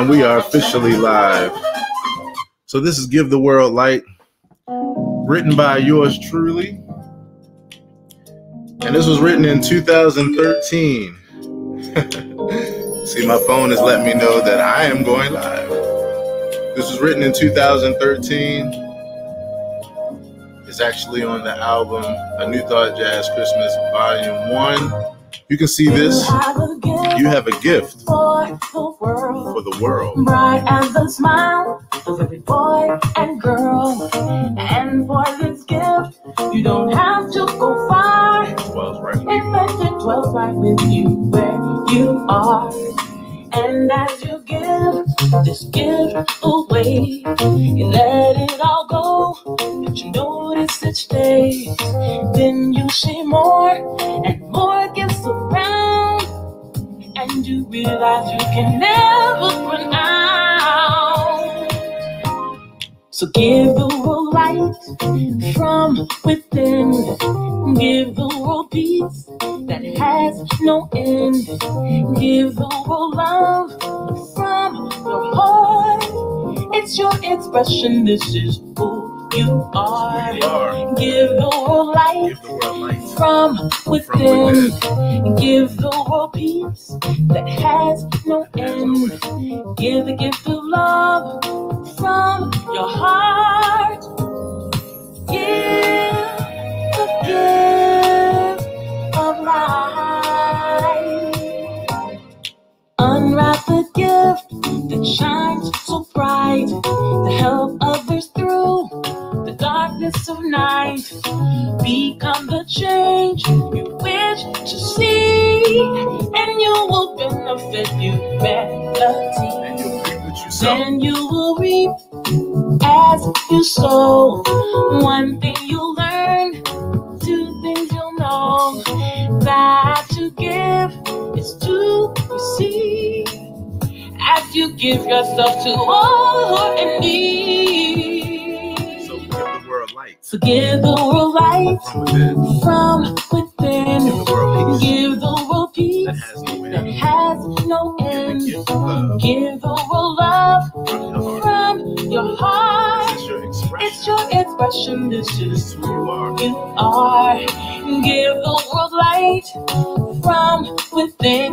And we are officially live. So this is Give the World Light, written by yours truly. And this was written in 2013. See, my phone is letting me know that I am going live. This was written in 2013. It's actually on the album A New Thought Jazz Christmas Volume 1. You can see this. You have a gift for the world. Bright as the smile of every boy and girl. And for this gift, you don't have to go far. It dwells right with you where you are. And as you give this gift away, you let it all go, but you notice it stays. Then you see more and more gifts around, and you realize you can never run out. So give the world light from within. Give the world peace that has no end. Give the world love from your heart. It's your expression, this is who you are. Give the world light from within. Give the world peace that has no end. Give the gift of love from your heart. Give the gift of life. Unwrap the gift that shines so bright to help others through the darkness of night. Become the change you wish to see, and you will benefit humanity. Then you will reap as you sow. One thing you'll learn, two things you'll know, that to give is to receive. As you give yourself to all who are in need. So give the world light. So give the world light from within. Give the world peace that has no end. Give the world love from your heart. It's your expression, this is who you are. Give the world light from within.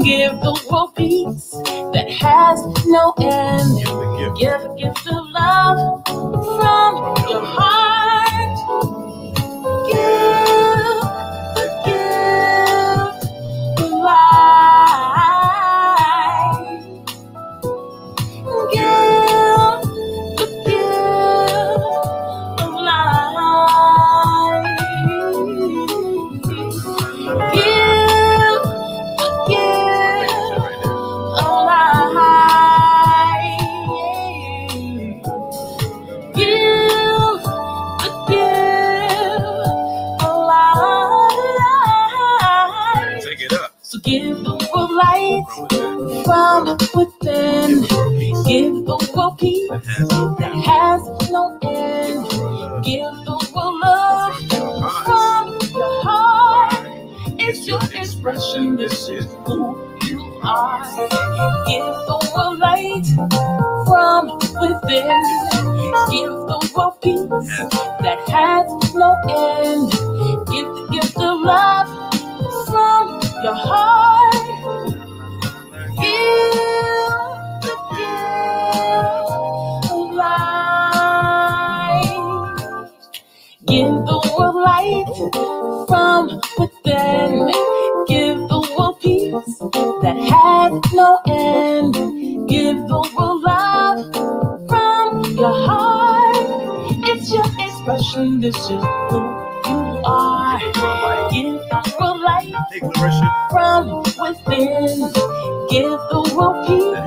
Give the world peace that has no end. Give a gift of love from your heart. Give the gift of life. Give the gift of life. Give the gift of life. Give the gift of life. Take it up. So give the world light from within. Give the world peace that has no end. Give the world love from your heart. It's your expression, this is who you are. Give the world light from within. Give the world peace that has no end. Give the gift of love from your heart. Give the gift of life. Give the world light from within. Give the world peace that has no end. Give the world love from your heart. It's your expression, this is who you are. Give the world light from within. Give the world peace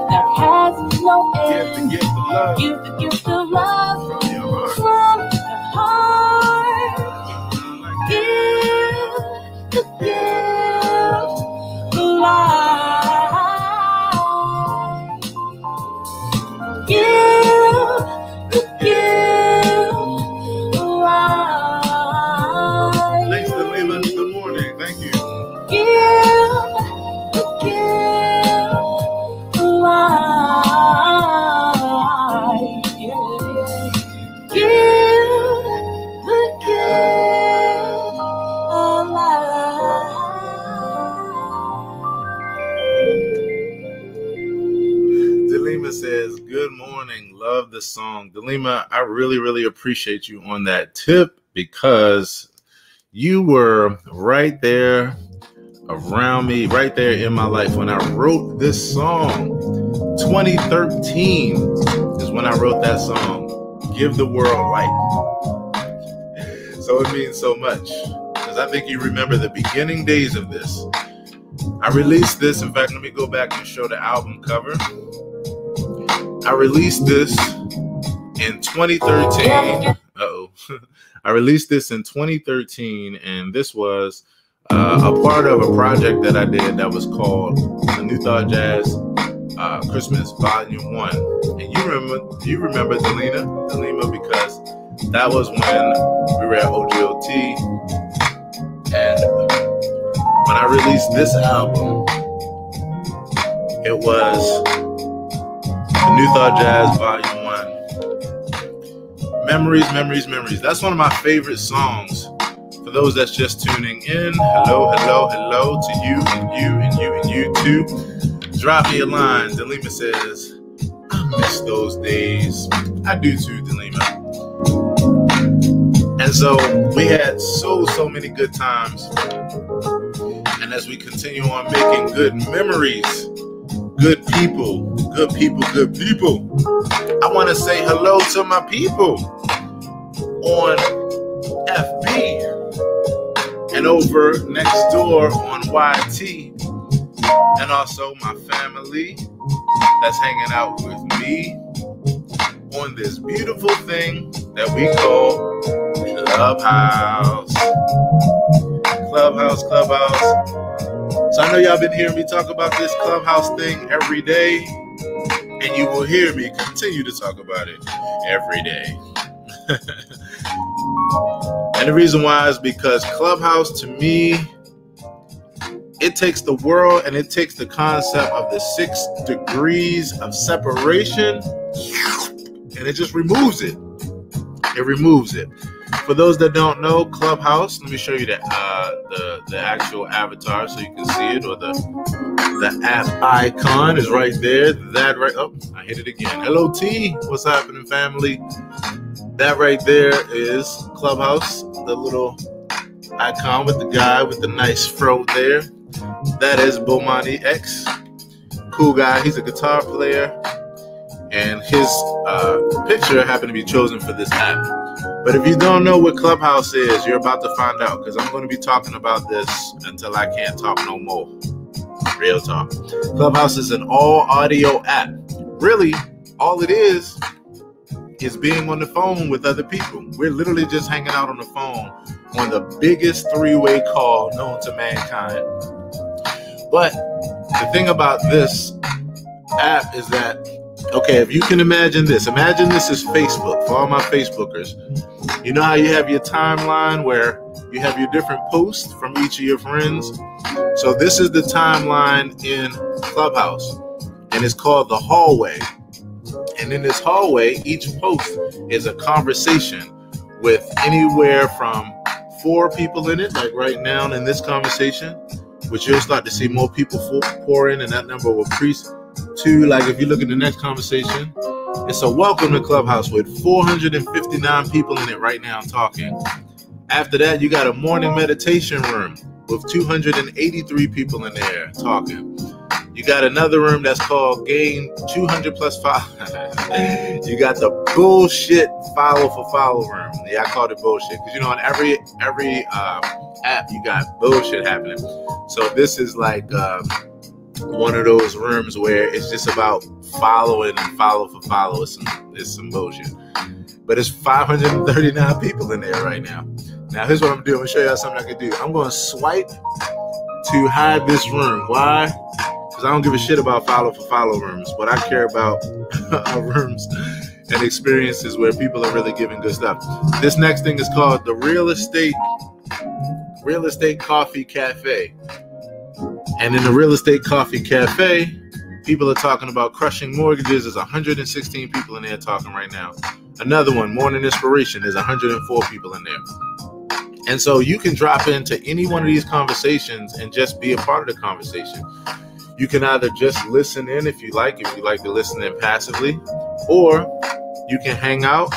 that has no end. Give the gift of love from your heart. Give the gift of life. Give the gift of life. Thanks to Leland. Good morning. Thank you. Give the gift of life. morning. Love the song. Delima, I really, really appreciate you on that tip because you were right there around me, right there in my life when I wrote this song. 2013 is when I wrote that song, Give the World Light. So it means so much because I think you remember the beginning days of this. I released this. In fact, let me go back and show the album cover. I released this in 2013. I released this in 2013, and this was a part of a project that I did that was called the New Thought Jazz Christmas Volume 1. And you remember Delima, because that was when we were at OGOT, and when I released this album, it was the New Thought Jazz Volume 1. Memories, memories, memories. That's one of my favorite songs. For those that's just tuning in, hello, hello, hello to you and you and you and you too. Drop me a line. Delima says, I miss those days. I do too, Delima. And so we had so many good times. And as we continue on making good memories, good people, I want to say hello to my people on FB and over next door on YT, and also my family that's hanging out with me on this beautiful thing that we call Clubhouse. So I know y'all been hearing me talk about this Clubhouse thing every day, and you will hear me continue to talk about it every day. And the reason why is because Clubhouse, to me, it takes the world and it takes the concept of the 6 degrees of separation, and it just removes it. It removes it. For those that don't know, Clubhouse, let me show you the actual avatar so you can see it, or the app icon is right there. That right, oh, I hit it again. Hello T, what's happening, family? That right there is Clubhouse, the little icon with the guy with the nice fro there. That is Bomani X. Cool guy, he's a guitar player, and his picture happened to be chosen for this app. But if you don't know what Clubhouse is, you're about to find out, because I'm going to be talking about this until I can't talk no more. Real talk. Clubhouse is an all-audio app. Really, all it is being on the phone with other people. We're literally just hanging out on the phone on the biggest 3-way call known to mankind. But the thing about this app is that, okay, if you can imagine this is Facebook for all my Facebookers. You know how you have your timeline where you have your different posts from each of your friends? So this is the timeline in Clubhouse, and it's called the hallway. And in this hallway, each post is a conversation with anywhere from 4 people in it, like right now in this conversation, which you'll start to see more people pour in, and that number will increase to, like, if you look at the next conversation, it's a welcome to Clubhouse with 459 people in it right now talking. After that, you got a morning meditation room with 283 people in there talking. You got another room that's called Gain 200 plus follow. You got the bullshit follow for follow room. Yeah, I called it bullshit because, you know, on every app you got bullshit happening. So this is like one of those rooms where it's just about following and follow for follow. It's some bullshit. But it's 539 people in there right now. Now here's what I'm doing. I'm going to show y'all something I can do. I'm going to swipe to hide this room. Why? Because I don't give a shit about follow for follow rooms. What I care about are rooms and experiences where people are really giving good stuff. This next thing is called the Real Estate Coffee Cafe. And in the Real Estate Coffee Cafe, people are talking about crushing mortgages. There's 116 people in there talking right now. Another one, Morning Inspiration, there's 104 people in there. And so you can drop into any one of these conversations and just be a part of the conversation. You can either just listen in if you like to listen in passively, Or you can hang out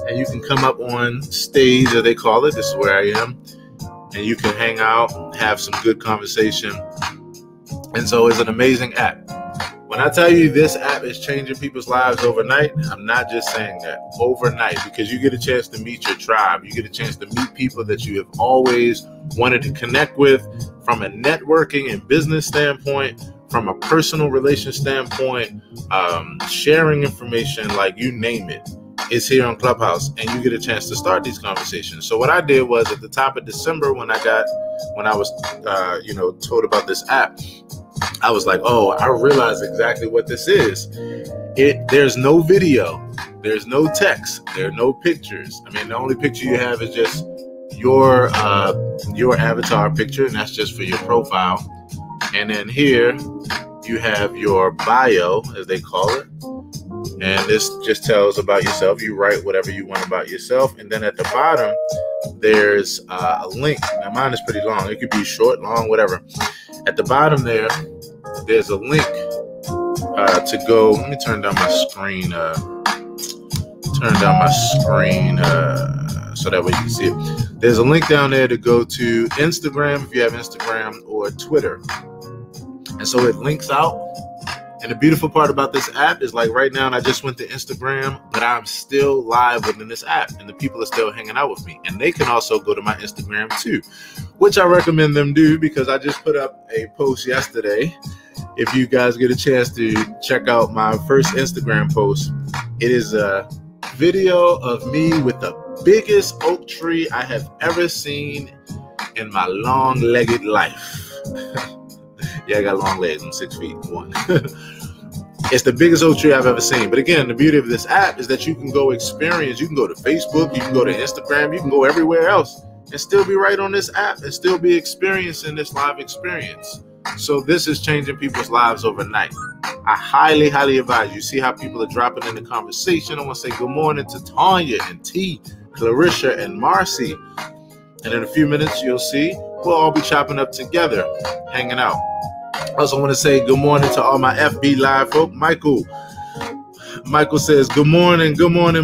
and you can come up on stage, as they call it. This is where I am. And you can hang out and have some good conversation. And so it's an amazing app. When I tell you this app is changing people's lives overnight, I'm not just saying that. Overnight, because you get a chance to meet your tribe. You get a chance to meet people that you have always wanted to connect with from a networking and business standpoint, from a personal relation standpoint, sharing information, like you name it. It's here on Clubhouse, and you get a chance to start these conversations. So what I did was at the top of December, when I was told about this app, I was like, oh, I realized exactly what this is. There's no video, there's no text, there are no pictures. I mean, the only picture you have is just your avatar picture, and that's just for your profile. And then here you have your bio, as they call it. And this just tells about yourself. You write whatever you want about yourself. And then at the bottom, there's a link. Now, mine is pretty long. It could be short, long, whatever. At the bottom there's a link to go. Let me turn down my screen. So that way you can see it. There's a link down there to go to Instagram if you have Instagram, or Twitter. And so it links out. And the beautiful part about this app is, like, right now, and I just went to Instagram, but I'm still live within this app, and the people are still hanging out with me. And they can also go to my Instagram too, which I recommend them do, because I just put up a post yesterday. If you guys get a chance to check out my first Instagram post, it is a video of me with the biggest oak tree I have ever seen in my long-legged life. Yeah, I got long legs. I'm 6'1". It's the biggest oak tree I've ever seen. But again, the beauty of this app is that you can go experience. You can go to Facebook. You can go to Instagram. You can go everywhere else and still be right on this app and still be experiencing this live experience. So this is changing people's lives overnight. I highly, highly advise you. See how people are dropping in the conversation. I want to say good morning to Tanya and T, Clarissa and Marcy. And in a few minutes, you'll see we'll all be chopping up together, hanging out. I also want to say good morning to all my FB Live folk. Michael says, good morning,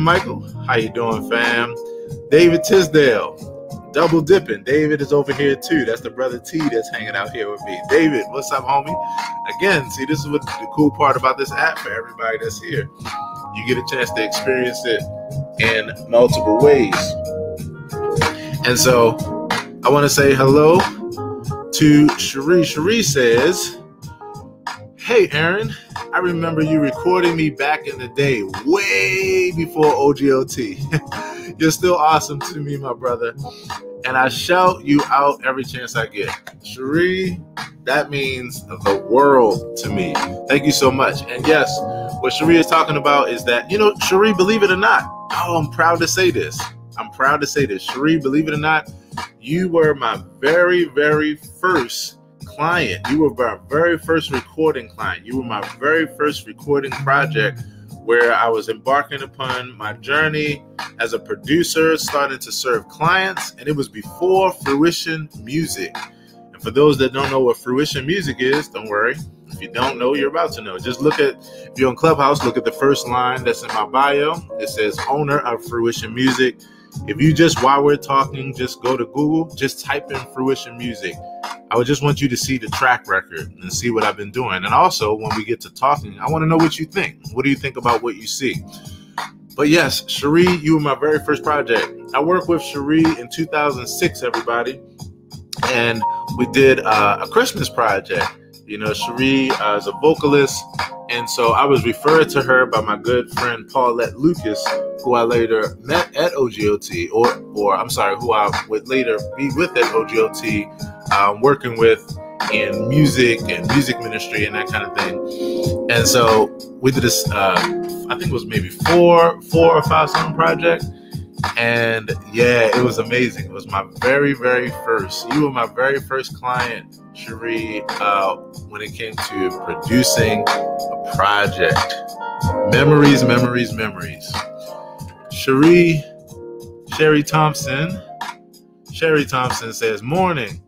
Michael. How you doing, fam? David Tisdale, double dipping. David is over here, too. That's the brother T that's hanging out here with me. David, what's up, homie? Again, see, this is what the cool part about this app for everybody that's here. You get a chance to experience it in multiple ways. And so I want to say hello to Cherie. Cherie says, hey, Aaron, I remember you recording me back in the day, way before OGOT. You're still awesome to me, my brother. And I shout you out every chance I get. Cherie, that means the world to me. Thank you so much. And yes, what Cherie is talking about is that, Cherie, believe it or not, I'm proud to say this. Cherie, believe it or not, you were my very, very first client. You were my very first recording client. You were my very first recording project where I was embarking upon my journey as a producer, starting to serve clients. And it was before Fruition Music. And for those that don't know what Fruition Music is, don't worry. If you don't know, you're about to know. Just if you're on Clubhouse, look at the first line that's in my bio. It says owner of Fruition Music. If you just, while we're talking, just go to Google, just type in Fruition Music. I would just want you to see the track record and see what I've been doing. And also, when we get to talking, I want to know what you think. What do you think about what you see? But yes, Cherie, you were my very first project. I worked with Cherie in 2006, everybody. And we did a Christmas project. Cherie is a vocalist. And so I was referred to her by my good friend Paulette Lucas, who I later met at OGOT, who I would later be with at OGOT, working with in music and music ministry and that kind of thing. And so we did this, I think it was maybe four or five song project. And yeah, it was amazing. It was my very, very first. You were my very first client, Cherie, when it came to producing a project. Memories. Sherry Thompson says, morning.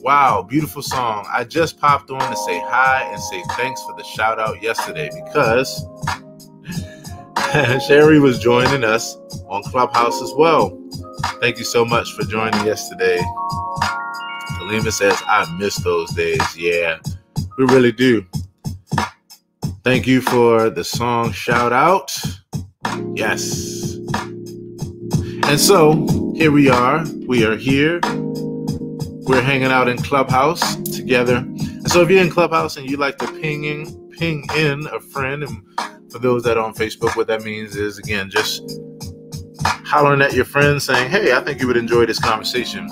Wow, beautiful song. I just popped on to say hi and say thanks for the shout out yesterday because Sherry was joining us on Clubhouse as well. Thank you so much for joining yesterday. Kalima says, I miss those days. Yeah, we really do. Thank you for the song shout out. Yes. And so here we are. We are here. We're hanging out in Clubhouse together. And so if you're in Clubhouse and you like to ping in a friend, and for those that are on Facebook, what that means is, again, just hollering at your friends saying, hey, I think you would enjoy this conversation.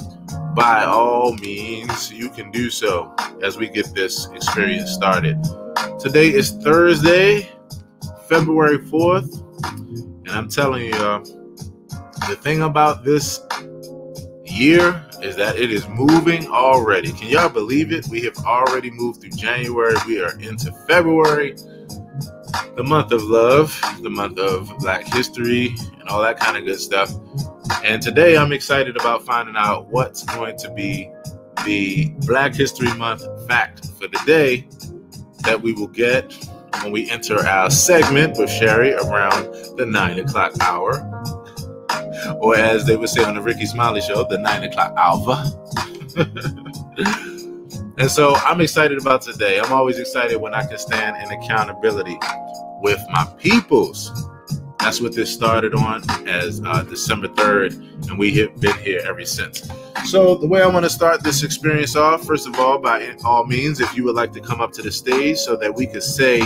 By all means, you can do so as we get this experience started. Today is Thursday, February 4th. And I'm telling you, the thing about this year is that it is moving already. Can y'all believe it? We have already moved through January. We are into February, the month of love, the month of Black history, and all that kind of good stuff. And today I'm excited about finding out what's going to be the Black History Month fact for the day that we will get when we enter our segment with Sherry around the 9 o'clock hour. Or as they would say on the Ricky Smiley Show, the 9 o'clock hour. And so I'm excited about today. I'm always excited when I can stand in accountability with my peoples. That's what this started on as December 3rd, and we have been here ever since. So the way I want to start this experience off, first of all, by all means, if you would like to come up to the stage so that we could say,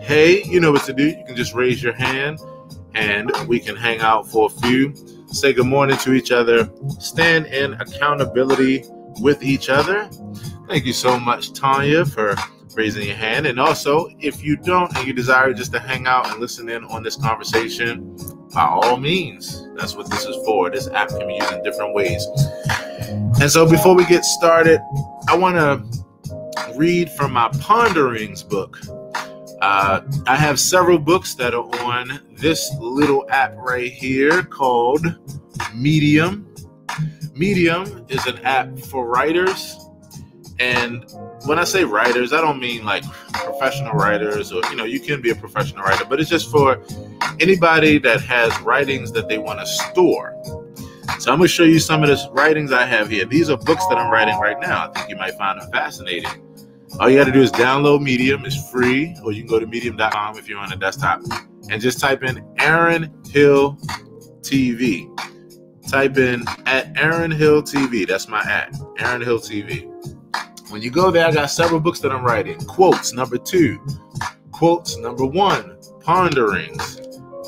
hey, you know what to do. You can just raise your hand and we can hang out for a few. Say good morning to each other. Stand in accountability with each other. Thank you so much, Tanya, for raising your hand. And also, if you don't and you desire just to hang out and listen in on this conversation, by all means, that's what this is for. This app can be used in different ways. And so before we get started, I want to read from my Ponderings book. I have several books that are on this little app right here called Medium. Medium is an app for writers. And when I say writers, I don't mean like professional writers or, you can be a professional writer, but it's just for anybody that has writings that they want to store. So I'm going to show you some of the writings I have here. These are books that I'm writing right now. I think you might find them fascinating. All you got to do is download Medium. It's free, or you can go to medium.com if you're on a desktop and just type in Aaron Hill TV. Type in at Aaron Hill TV. That's my at, Aaron Hill TV. When you go there, I got several books that I'm writing. Quotes, number 2. Quotes, number 1. Ponderings.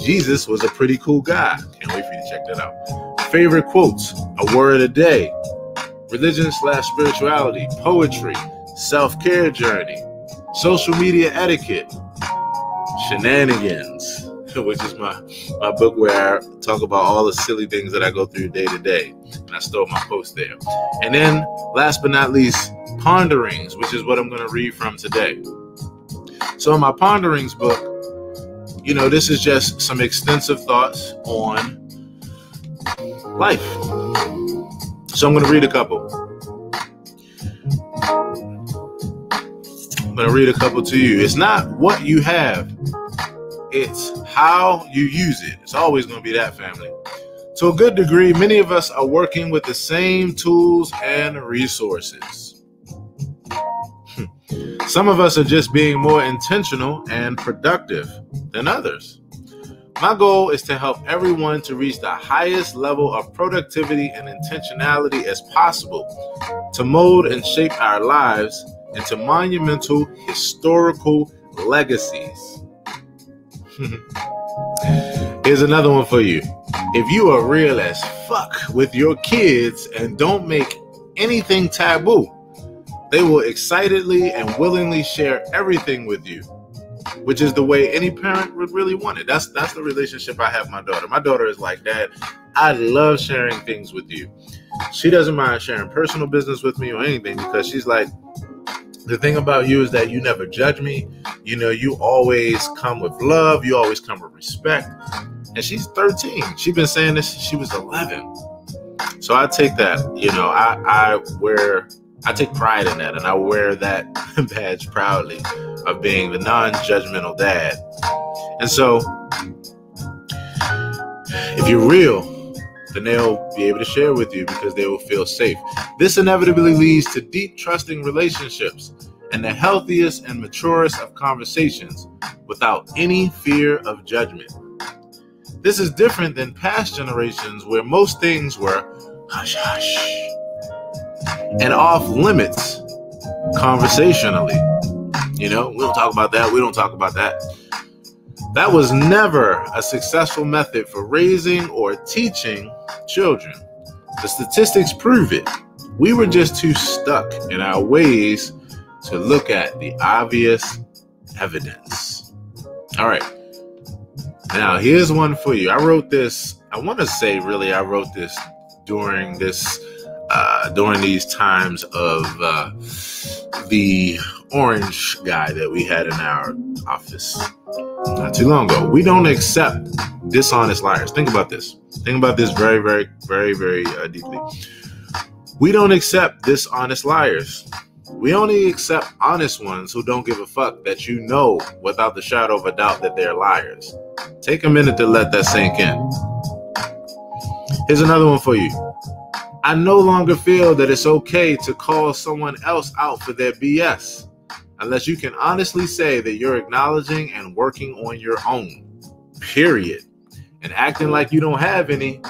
Jesus was a pretty cool guy. Can't wait for you to check that out. Favorite quotes, a word a day. Religion/spirituality, poetry, self-care journey, social media etiquette, shenanigans, which is my book where I talk about all the silly things that I go through day to day. And I stole my post there. And then last but not least, Ponderings, which is what I'm going to read from today. So in my Ponderings book, this is just some extensive thoughts on life. So I'm going to read a couple. I'm going to read a couple to you. It's not what you have. It's how you use it. It's always going to be that, family. To a good degree, many of us are working with the same tools and resources. Some of us are just being more intentional and productive than others. My goal is to help everyone to reach the highest level of productivity and intentionality as possible, to mold and shape our lives into monumental historical legacies. Here's another one for you. If you are real as fuck with your kids and don't make anything taboo, they will excitedly and willingly share everything with you, which is the way any parent would really want it. That's the relationship I have with my daughter. My daughter is like, Dad, I love sharing things with you. She doesn't mind sharing personal business with me or anything because she's like, the thing about you is that you never judge me. You always come with love. You always come with respect. And she's 13. She's been saying this since she was 11. So I take that, I take pride in that, and I wear that badge proudly of being the non-judgmental dad. And so If you're real, then they'll be able to share with you because they will feel safe. This inevitably leads to deep, trusting relationships and the healthiest and maturest of conversations without any fear of judgment. This is different than past generations where most things were hush hush and off limits conversationally. We don't talk about that. We don't talk about that. That was never a successful method for raising or teaching children. The statistics prove it. We were just too stuck in our ways to look at the obvious evidence. All right. Now, here's one for you. I wrote this. I want to say, really, I wrote this during these times of the orange guy that we had in our office not too long ago. We don't accept dishonest liars. Think about this. Think about this very, very, very, very deeply. We don't accept dishonest liars. We only accept honest ones who don't give a fuck that you know without the shadow of a doubt that they're liars. Take a minute to let that sink in. Here's another one for you. I no longer feel that it's okay to call someone else out for their BS unless you can honestly say that you're acknowledging and working on your own. Period. And acting like you don't have any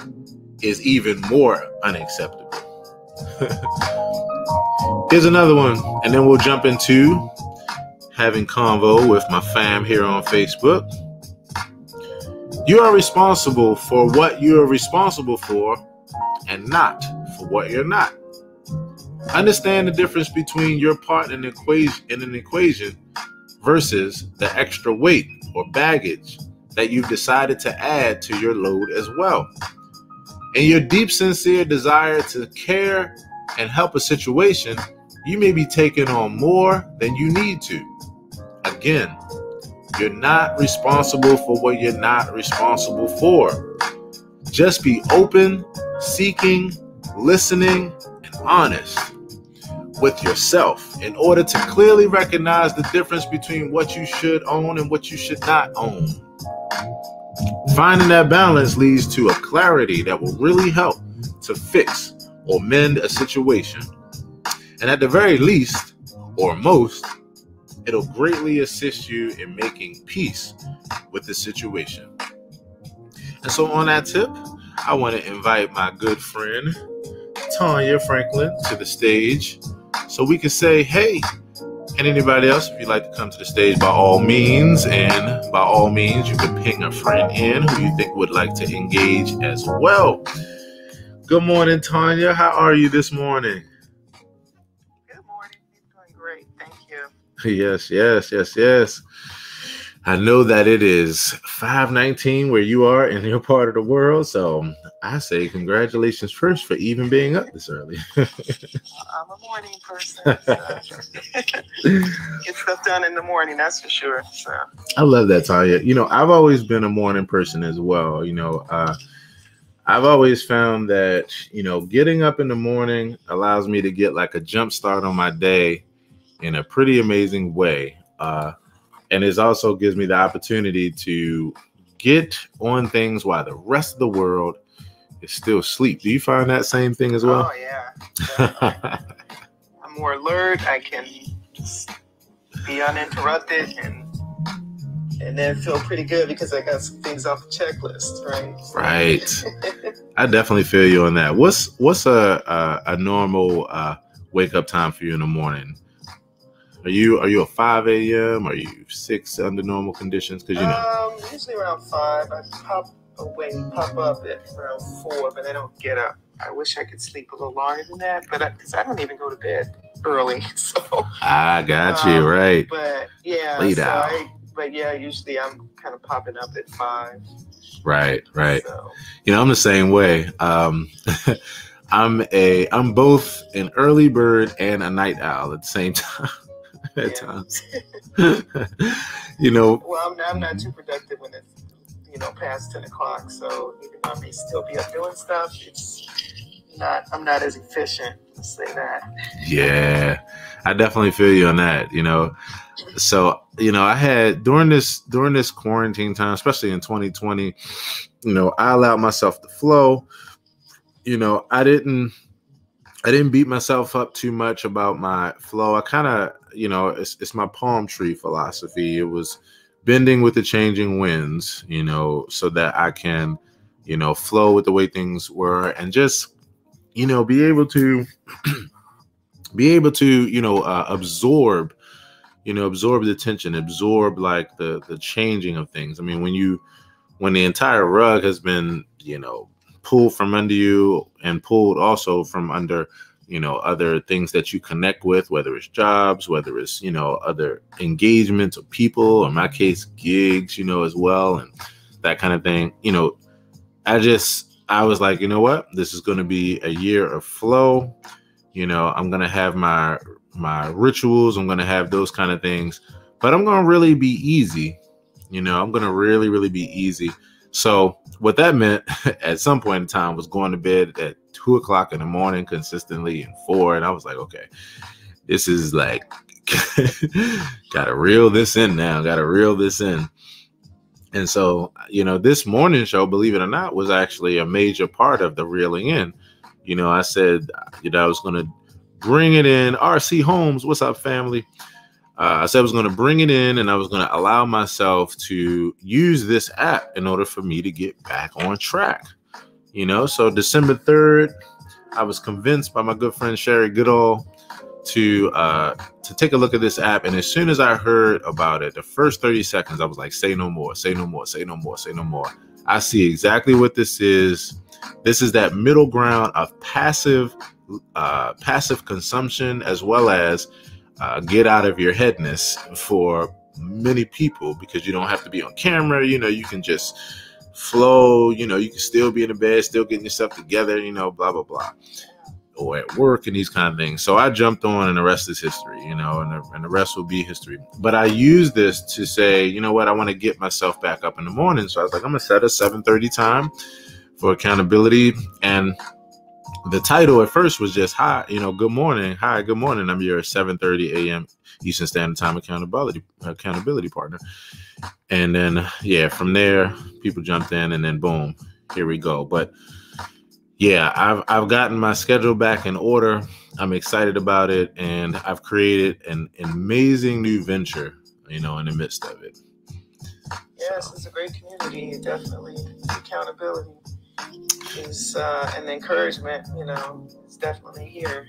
is even more unacceptable. Here's another one, and then we'll jump into having convo with my fam here on Facebook. You are responsible for what you are responsible for and not for what you're not. Understand the difference between your part in an equation versus the extra weight or baggage that you've decided to add to your load as well. In your deep, sincere desire to care and help a situation, you may be taking on more than you need to. Again, you're not responsible for what you're not responsible for. Just be open, seeking, listening, and honest with yourself in order to clearly recognize the difference between what you should own and what you should not own. Finding that balance leads to a clarity that will really help to fix or mend a situation. And at the very least, or most, it'll greatly assist you in making peace with the situation. And so on that tip, I want to invite my good friend, Tanya Franklin, to the stage so we can say, hey, and anybody else, if you'd like to come to the stage, by all means, and by all means, you can ping a friend in who you think would like to engage as well. Good morning, Tanya. How are you this morning? Good morning. I'm doing great. Thank you. Yes. I know that it is 5:19 where you are in your part of the world, so I say congratulations first for even being up this early. I'm a morning person. So. Get stuff done in the morning, that's for sure. So. I love that, Tanya. I've always been a morning person as well. I've always found that, getting up in the morning allows me to get like a jump start on my day in a pretty amazing way. And it also gives me the opportunity to get on things while the rest of the world is still asleep. Do you find that same thing as well? Oh, yeah. I'm more alert. I can just be uninterrupted and then feel pretty good because I got some things off the checklist, right? Right. I definitely feel you on that. What's a normal wake up time for you in the morning? Are you a 5 a.m.? Are you 6 under normal conditions? Because usually around 5. I pop up at around 4, but I don't get up. I wish I could sleep a little longer than that, but because I don't even go to bed early, so I got you right. But yeah, usually I'm kind of popping up at 5. Right. So. I'm the same way. I'm both an early bird and a night owl at the same time. At times. Well, I'm not too productive when it's past 10 o'clock. So even though I may still be up doing stuff, I'm not as efficient. Let's say that. Yeah, I definitely feel you on that, you know. So, you know, I had during this quarantine time, especially in 2020, you know, I allowed myself to flow. You know, I didn't beat myself up too much about my flow. I kind of, you know, it's my palm tree philosophy. It was bending with the changing winds, you know, so that I can, you know, flow with the way things were and just, you know, be able to, you know, absorb the tension, absorb like the changing of things. I mean, when the entire rug has been, you know, pulled from under you and pulled also from under, you know, other things that you connect with, whether it's jobs, whether it's, you know, other engagements of people, or in my case, gigs, you know, as well, and that kind of thing. You know, I was like, you know what, this is going to be a year of flow. You know, I'm going to have my rituals. I'm going to have those kind of things, but I'm going to really be easy. You know, I'm going to really, really be easy. So what that meant at some point in time was going to bed at 2 o'clock in the morning consistently and 4. And I was like, okay, this is like, got to reel this in now. Got to reel this in. And so, you know, this morning show, believe it or not, was actually a major part of the reeling in. You know, I said, you know, I was going to bring it in. RC Holmes, what's up, family? I said I was going to bring it in, and I was going to allow myself to use this app in order for me to get back on track. You know, so December 3rd, I was convinced by my good friend Sherry Goodall to take a look at this app. And as soon as I heard about it, the first 30 seconds, I was like, say no more, say no more, say no more, say no more. I see exactly what this is. This is that middle ground of passive consumption, as well as get out of your headness for many people, because you don't have to be on camera. You know, you can just flow. You know, you can still be in the bed, still getting yourself together, you know, blah, blah, blah, or at work and these kind of things. So I jumped on, and the rest is history, you know, and the rest will be history. But I use this to say, you know what, I want to get myself back up in the morning. So I was like, I'm going to set a 7:30 time for accountability. And the title at first was just, hi, you know, good morning. Hi, good morning. I'm your 7:30 a.m. Eastern Standard Time accountability partner. And then, yeah, from there, people jumped in, and then boom, here we go. But yeah, I've gotten my schedule back in order. I'm excited about it, and I've created an amazing new venture, you know, in the midst of it. Yes, it's a great community, definitely. Accountability is and encouragement, you know, is definitely here.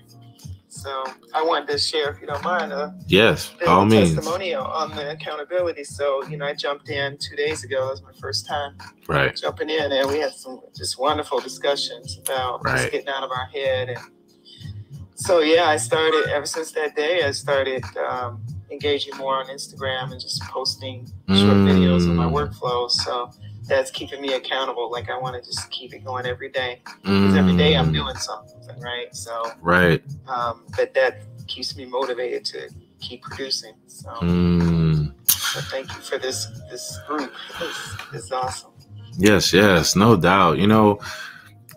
So I wanted to share, if you don't mind, yes, all means, testimonial on the accountability. So, you know, I jumped in 2 days ago. That was my first time jumping in, and we had some just wonderful discussions about just getting out of our head. And so, yeah, I started, ever since that day, I started engaging more on Instagram and just posting short videos of my workflow. So that's keeping me accountable. Like, I want to just keep it going every day, because every day I'm doing something, right? So, but that keeps me motivated to keep producing. So, so thank you for this group. It's awesome. Yes, no doubt. You know,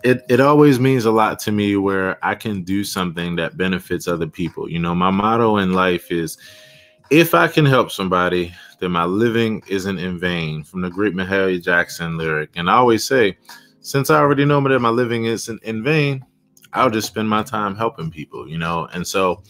it always means a lot to me where I can do something that benefits other people. You know, my motto in life is, if I can help somebody, then my living isn't in vain, from the great Mahalia Jackson lyric. And I always say, since I already know that my living isn't in vain, I'll just spend my time helping people, you know? And so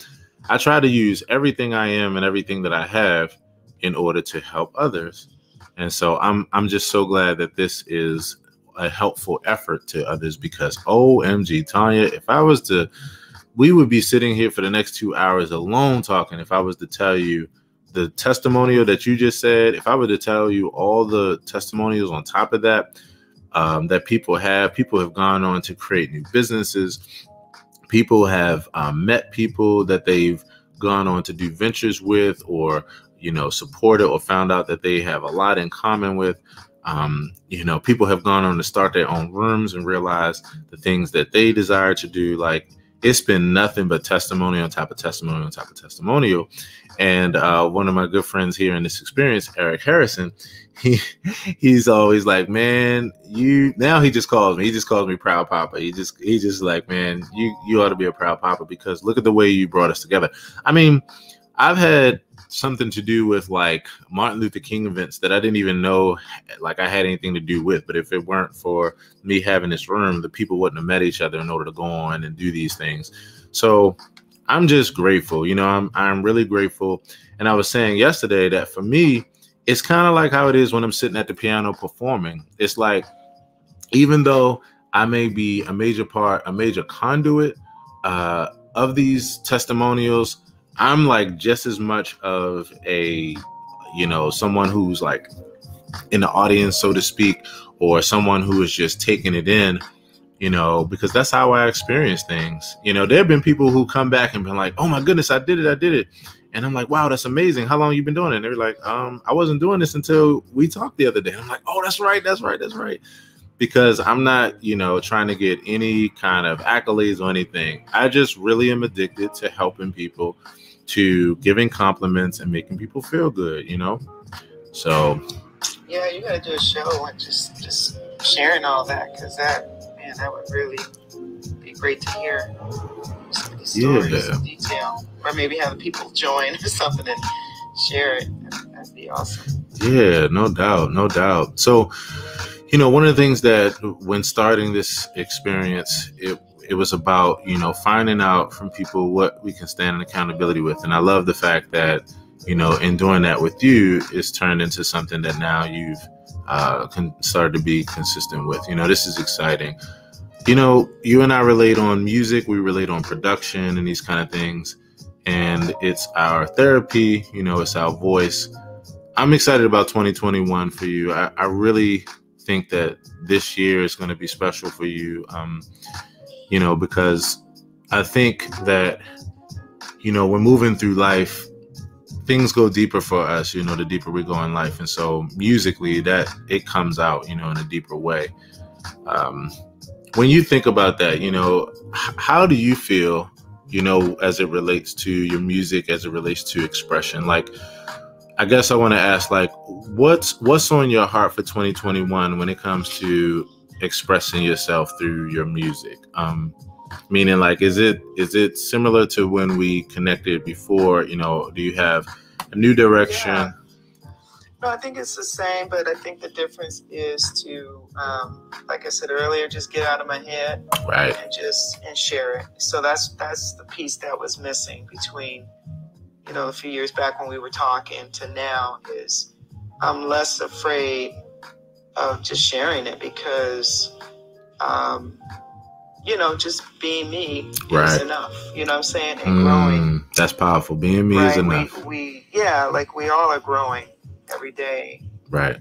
I try to use everything I am and everything that I have in order to help others. And so I'm just so glad that this is a helpful effort to others, because OMG, Tanya, if I was to, we would be sitting here for the next 2 hours alone talking. If I was to tell you the testimonial that you just said, if I were to tell you all the testimonials on top of that, that people have gone on to create new businesses. People have met people that they've gone on to do ventures with, or, you know, supported or found out that they have a lot in common with. You know, people have gone on to start their own rooms and realize the things that they desire to do. Like, it's been nothing but testimony on top of testimony on top of testimonial. And one of my good friends here in this experience, Eric Harrison, he's always like, man, now he just calls me Proud Papa. He just like, man, you ought to be a proud papa, because look at the way you brought us together. I mean, I've had something to do with like Martin Luther King events that I didn't even know like I had anything to do with. But if it weren't for me having this room, the people wouldn't have met each other in order to go on and do these things. So I'm just grateful. You know, I'm really grateful. And I was saying yesterday that for me, it's kind of like how it is when I'm sitting at the piano performing. It's like, even though I may be a major conduit of these testimonials, I'm like just as much of a, you know, someone who's like in the audience, so to speak, or someone who is just taking it in, you know, because that's how I experience things. You know, there have been people who come back and been like, oh my goodness, I did it. And I'm like, wow, that's amazing. How long you been doing it? And they're like, I wasn't doing this until we talked the other day. And I'm like, oh, that's right. Because I'm not, you know, trying to get any kind of accolades or anything. I just really am addicted to helping people, to giving compliments and making people feel good, you know? So. Yeah, you got to do a show and just sharing all that, because that would really be great to hear some of these stories in detail. Or maybe have people join or something and share it. That'd be awesome. Yeah, no doubt. So, you know, one of the things that when starting this experience, it was about, you know, finding out from people what we can stand in accountability with. And I love the fact that, you know, in doing that with you, it's turned into something that now you've started to be consistent with. You know, this is exciting. You know, you and I relate on music, we relate on production and these kind of things. And it's our therapy, you know, it's our voice. I'm excited about 2021 for you. I really think that this year is going to be special for you, you know, because I think that, you know, we're moving through life, things go deeper for us, you know, the deeper we go in life. And so musically, that it comes out, you know, in a deeper way. When you think about that, you know, how do you feel, you know, as it relates to your music, as it relates to expression? Like, I guess I want to ask, like, what's on your heart for 2021 when it comes to expressing yourself through your music? Meaning, like, is it similar to when we connected before? You know, do you have a new direction? Yeah. No, I think it's the same, but I think the difference is to, like I said earlier, just get out of my head, right, and share it. So that's the piece that was missing between, you know, a few years back when we were talking to now, is I'm less afraid of just sharing it, because, you know, just being me is enough. You know what I'm saying? And growing. That's powerful. Being me is enough. We all are growing every day. Right.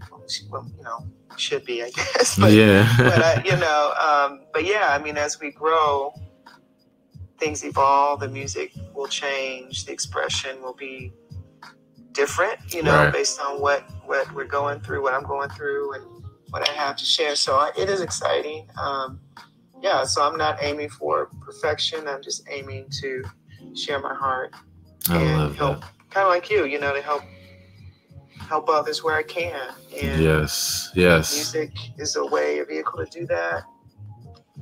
Well, you know, should be, I guess. But, but you know, but yeah, I mean, as we grow, things evolve, the music will change, the expression will be different, you know, based on what we're going through, what I'm going through, and what I have to share. So it is exciting. So I'm not aiming for perfection. I'm just aiming to share my heart and help, kind of like you know, to help others where I can. And yes. Music is a vehicle to do that.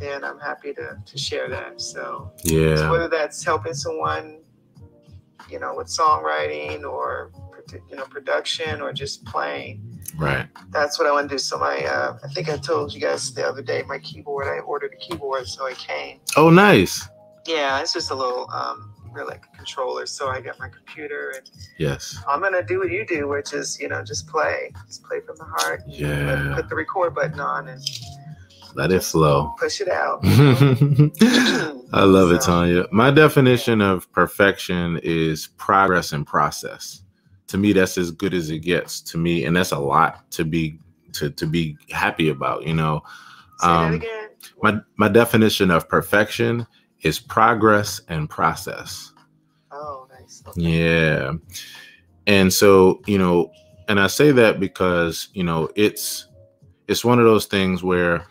And I'm happy to share that. So whether that's helping someone, you know, with songwriting or, you know, production, or just playing. Right. That's what I want to do. So I think I told you guys the other day, my keyboard, I ordered a keyboard, so it came. Oh, nice. Yeah, it's just a little, like a controller. So I got my computer, and I'm going to do what you do, which is, you know, just play from the heart. Yeah. Put the record button on and let it flow. Push it out. I love it, Tanya. My definition of perfection is progress and process. To me, that's as good as it gets to me. And that's a lot to be happy about, you know. Say that again. My definition of perfection is progress and process. Oh, nice. Okay. Yeah. And so, you know, and I say that because, you know, it's one of those things where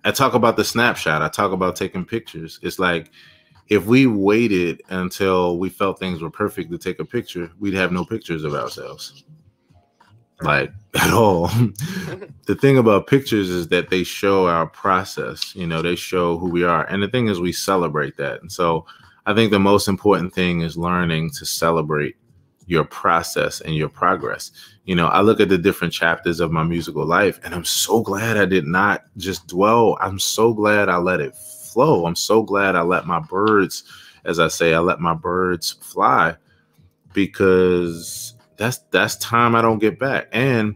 I talk about the snapshot. I talk about taking pictures. It's like if we waited until we felt things were perfect to take a picture, we'd have no pictures of ourselves. Like at all. The thing about pictures is that they show our process, they show who we are. And the thing is, we celebrate that. And so I think the most important thing is learning to celebrate your process and your progress. I look at the different chapters of my musical life, and I'm so glad I did not just dwell. I'm so glad I let it flow. I'm so glad I let my birds, as I say, I let my birds fly, because that's time I don't get back. And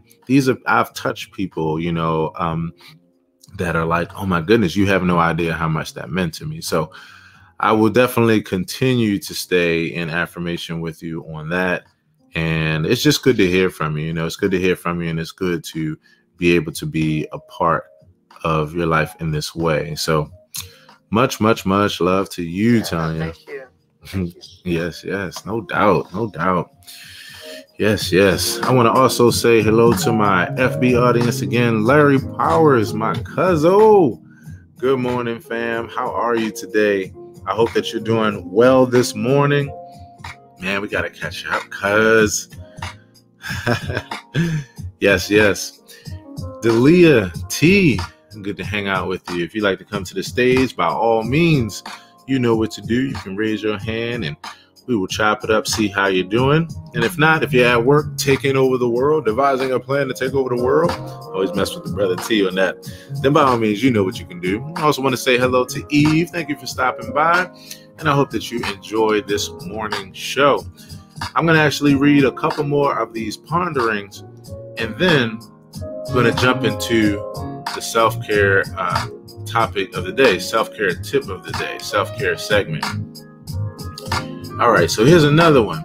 I've touched people, that are like, oh my goodness, you have no idea how much that meant to me. So I will definitely continue to stay in affirmation with you on that. And it's just good to hear from you. It's good to hear from you. And it's good to be able to be a part of your life in this way. So much, much, much love to you, Tanya. Thank you. Thank you. Yes. No doubt. No doubt. Yes. I want to also say hello to my FB audience again. Larry Powers, my cousin. Good morning, fam. How are you today? I hope that you're doing well this morning. Man, we got to catch up, cuz. Yes. Delia T, good to hang out with you. If you'd like to come to the stage, by all means, you know what to do. You can raise your hand and we will chop it up, see how you're doing. And if not, if you're at work, taking over the world, devising a plan to take over the world, always mess with the brother T on that, then by all means, you know what you can do. I also want to say hello to Eve. Thank you for stopping by. And I hope that you enjoyed this morning show. I'm going to actually read a couple more of these ponderings, and then I'm going to jump into the self-care topic of the day, self-care tip of the day, self-care segment. All right, so here's another one.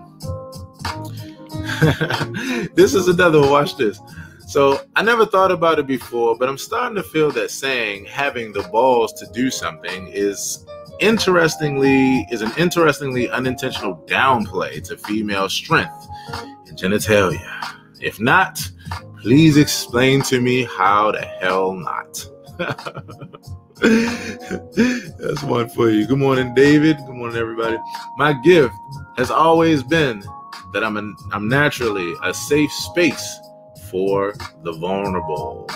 This is another one. Watch this. So I never thought about it before, but I'm starting to feel that saying having the balls to do something is an interestingly unintentional downplay to female strength and genitalia. If not, please explain to me how the hell not. That's one for you. Good morning, David. Good morning, everybody. My gift has always been that I'm naturally a safe space for the vulnerable.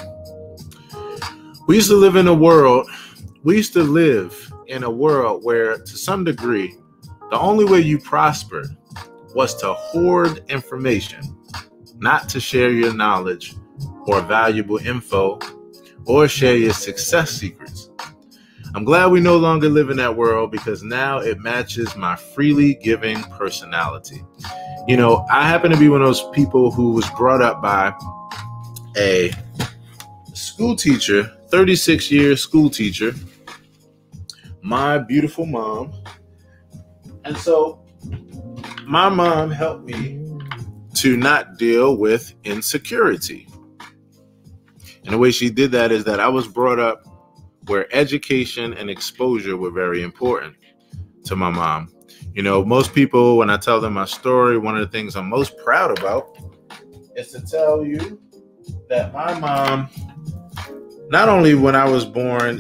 We used to live in a world where, to some degree, the only way you prospered was to hoard information, not to share your knowledge or valuable info or share your success secrets. I'm glad we no longer live in that world, because now it matches my freely giving personality. I happen to be one of those people who was brought up by a school teacher, 36-year school teacher, my beautiful mom. And so my mom helped me to not deal with insecurity. And the way she did that is that I was brought up where education and exposure were very important to my mom. Most people, when I tell them my story, one of the things I'm most proud about is to tell you that my mom, not only when I was born,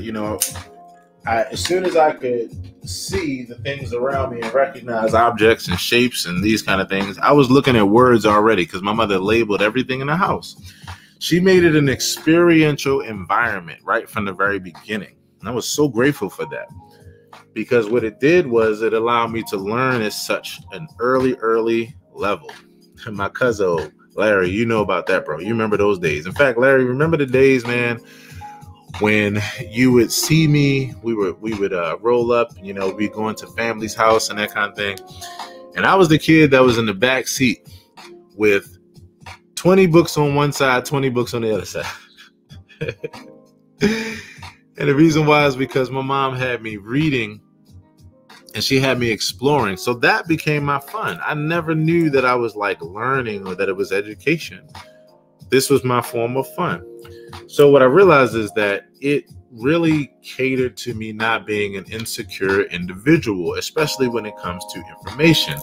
as soon as I could see the things around me and recognize objects and shapes and these kind of things, I was looking at words already, because my mother labeled everything in the house. She made it an experiential environment right from the very beginning. And I was so grateful for that, because what it did was it allowed me to learn at such an early level. My cousin, Larry, you know about that, bro. You remember those days. In fact, Larry, remember the days, man, when you would see me, we would roll up, we go into family's house and that kind of thing. And I was the kid that was in the back seat with 20 books on one side, 20 books on the other side. And the reason why is because my mom had me reading and she had me exploring. So that became my fun. I never knew that I was like learning or that it was education. This was my form of fun. So what I realized is that it really catered to me not being an insecure individual, especially when it comes to information.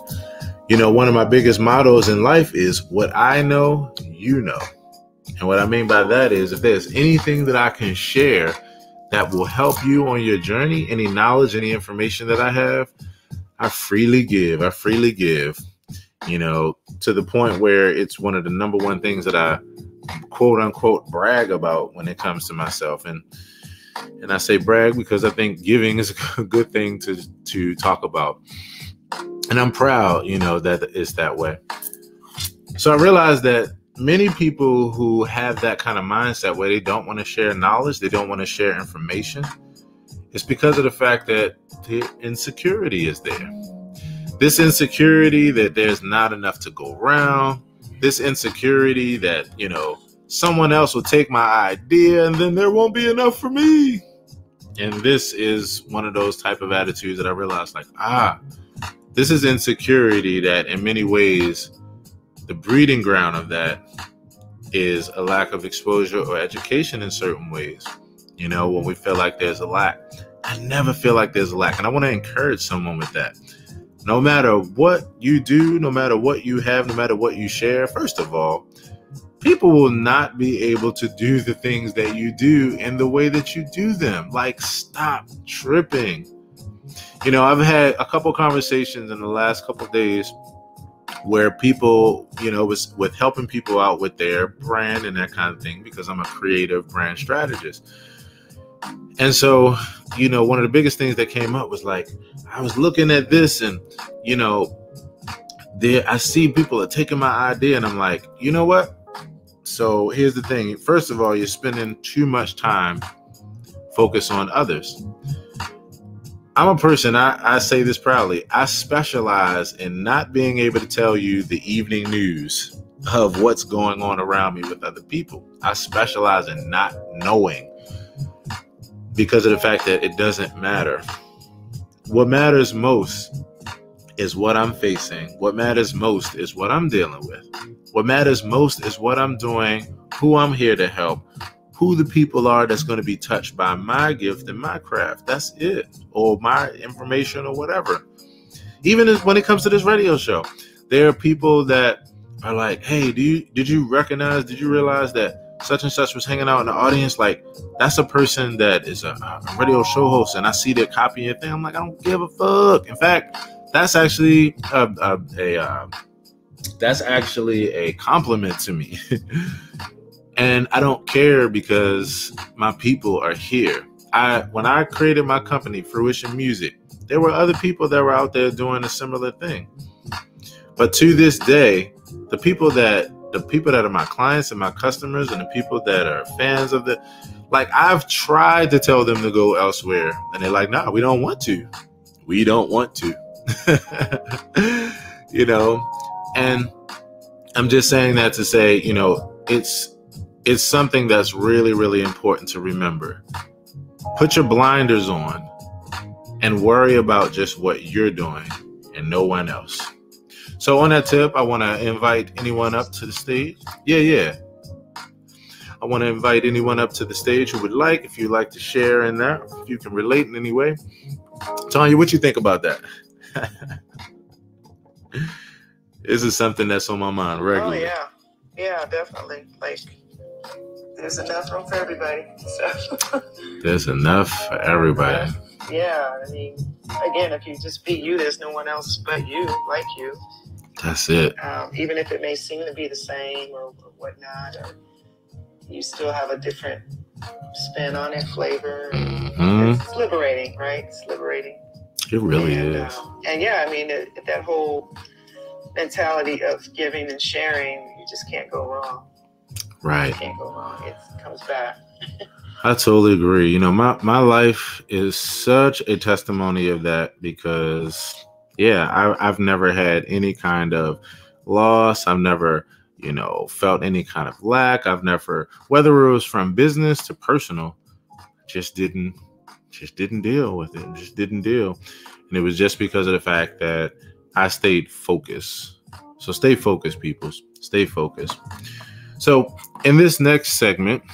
One of my biggest mottos in life is what I know, you know. And what I mean by that is if there's anything that I can share that will help you on your journey, any knowledge, any information that I have, I freely give. To the point where it's one of the number one things that I quote unquote brag about when it comes to myself. And I say brag because I think giving is a good thing to talk about. And I'm proud, that it's that way. So I realized that many people who have that kind of mindset where they don't want to share knowledge, they don't want to share information, it's because of the fact that the insecurity is there. This insecurity that there's not enough to go around, this insecurity that, someone else will take my idea and then there won't be enough for me. And this is one of those type of attitudes that I realized this is insecurity that in many ways, the breeding ground of that is a lack of exposure or education in certain ways. When we feel like there's a lack, I never feel like there's a lack. And I want to encourage someone with that. No matter what you do, no matter what you have, no matter what you share, first of all, people will not be able to do the things that you do in the way that you do them. Like, stop tripping. I've had a couple conversations in the last couple of days where people, was with helping people out with their brand and that kind of thing, because I'm a creative brand strategist. And so, one of the biggest things that came up was like, I was looking at this and, I see people are taking my idea and I'm like, you know what? So here's the thing. First of all, you're spending too much time focused on others. I'm a person, I say this proudly, I specialize in not being able to tell you the evening news of what's going on around me with other people. I specialize in not knowing because of the fact that it doesn't matter. What matters most is what I'm facing. What matters most is what I'm dealing with. What matters most is what I'm doing, who I'm here to help, who the people are that's going to be touched by my gift and my craft. That's it. Or my information or whatever. Even when it comes to this radio show, there are people that are like, hey, did you realize that such and such was hanging out in the audience? Like, that's a person that is a radio show host and I see they're copying your thing. I'm like, I don't give a fuck. In fact, that's actually a compliment to me. And I don't care because my people are here. When I created my company, Fruition Music, there were other people that were out there doing a similar thing. But to this day, the people that are my clients and my customers and the people that are fans of I've tried to tell them to go elsewhere. And they're like, nah, we don't want to. We don't want to. And I'm just saying that to say, it's something that's really, really important to remember. Put your blinders on and worry about just what you're doing and no one else. So on that tip, I want to invite anyone up to the stage. Yeah. I want to invite anyone up to the stage who would like, if you'd like to share in that, if you can relate in any way. Tanya, what you think about that? This is something that's on my mind regularly. Oh, yeah, definitely. There's enough room for everybody. So. There's enough for everybody. Yeah, I mean, again, if you just be you, there's no one else but you, like you. That's it. Even if it may seem to be the same or whatnot, or you still have a different spin on it, flavor. Mm-hmm. It's liberating, right? It's liberating. It really is. And yeah, I mean, that whole mentality of giving and sharing, you just can't go wrong. Right. You can't go wrong. It comes back. I totally agree. My life is such a testimony of that because, I've never had any kind of loss. I've never, felt any kind of lack. I've never, whether it was from business to personal, just didn't deal with it. Just didn't deal. And it was just because of the fact that I stayed focused. So stay focused, people. Stay focused. So in this next segment,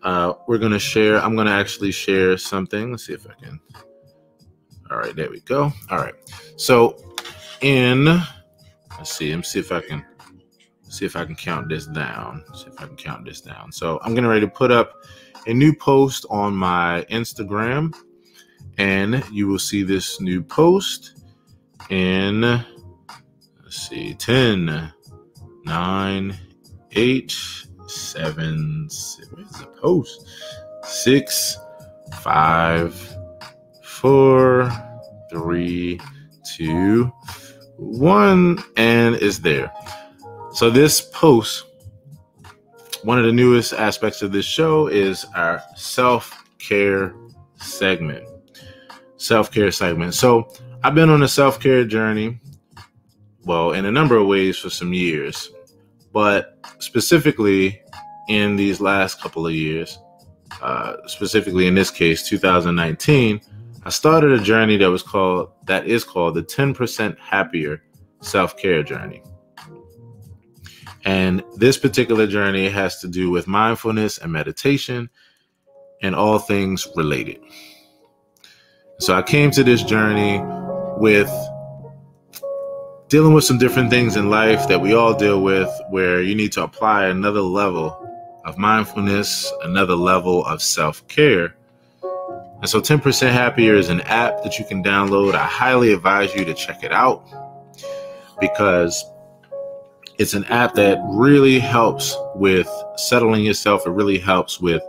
we're going to share. I'm going to actually share something. Let's see if I can. All right, there we go. All right. So let's see if I can see if I can count this down. So I'm getting ready to put up a new post on my Instagram, and you will see this new post in, let's see, 10, 9, 8, 7, where's the post? 6, 5, 4, 3, 2, 1, and it's there. So this post, one of the newest aspects of this show is our self-care segment. So I've been on a self-care journey, well, in a number of ways for some years, but specifically in these last couple of years, specifically in this case, 2019, I started a journey that is called the 10% Happier Self-Care Journey. And this particular journey has to do with mindfulness and meditation and all things related. So I came to this journey with dealing with some different things in life that we all deal with, where you need to apply another level of mindfulness, another level of self-care. And so 10% Happier is an app that you can download. I highly advise you to check it out because it's an app that really helps with settling yourself. It really helps with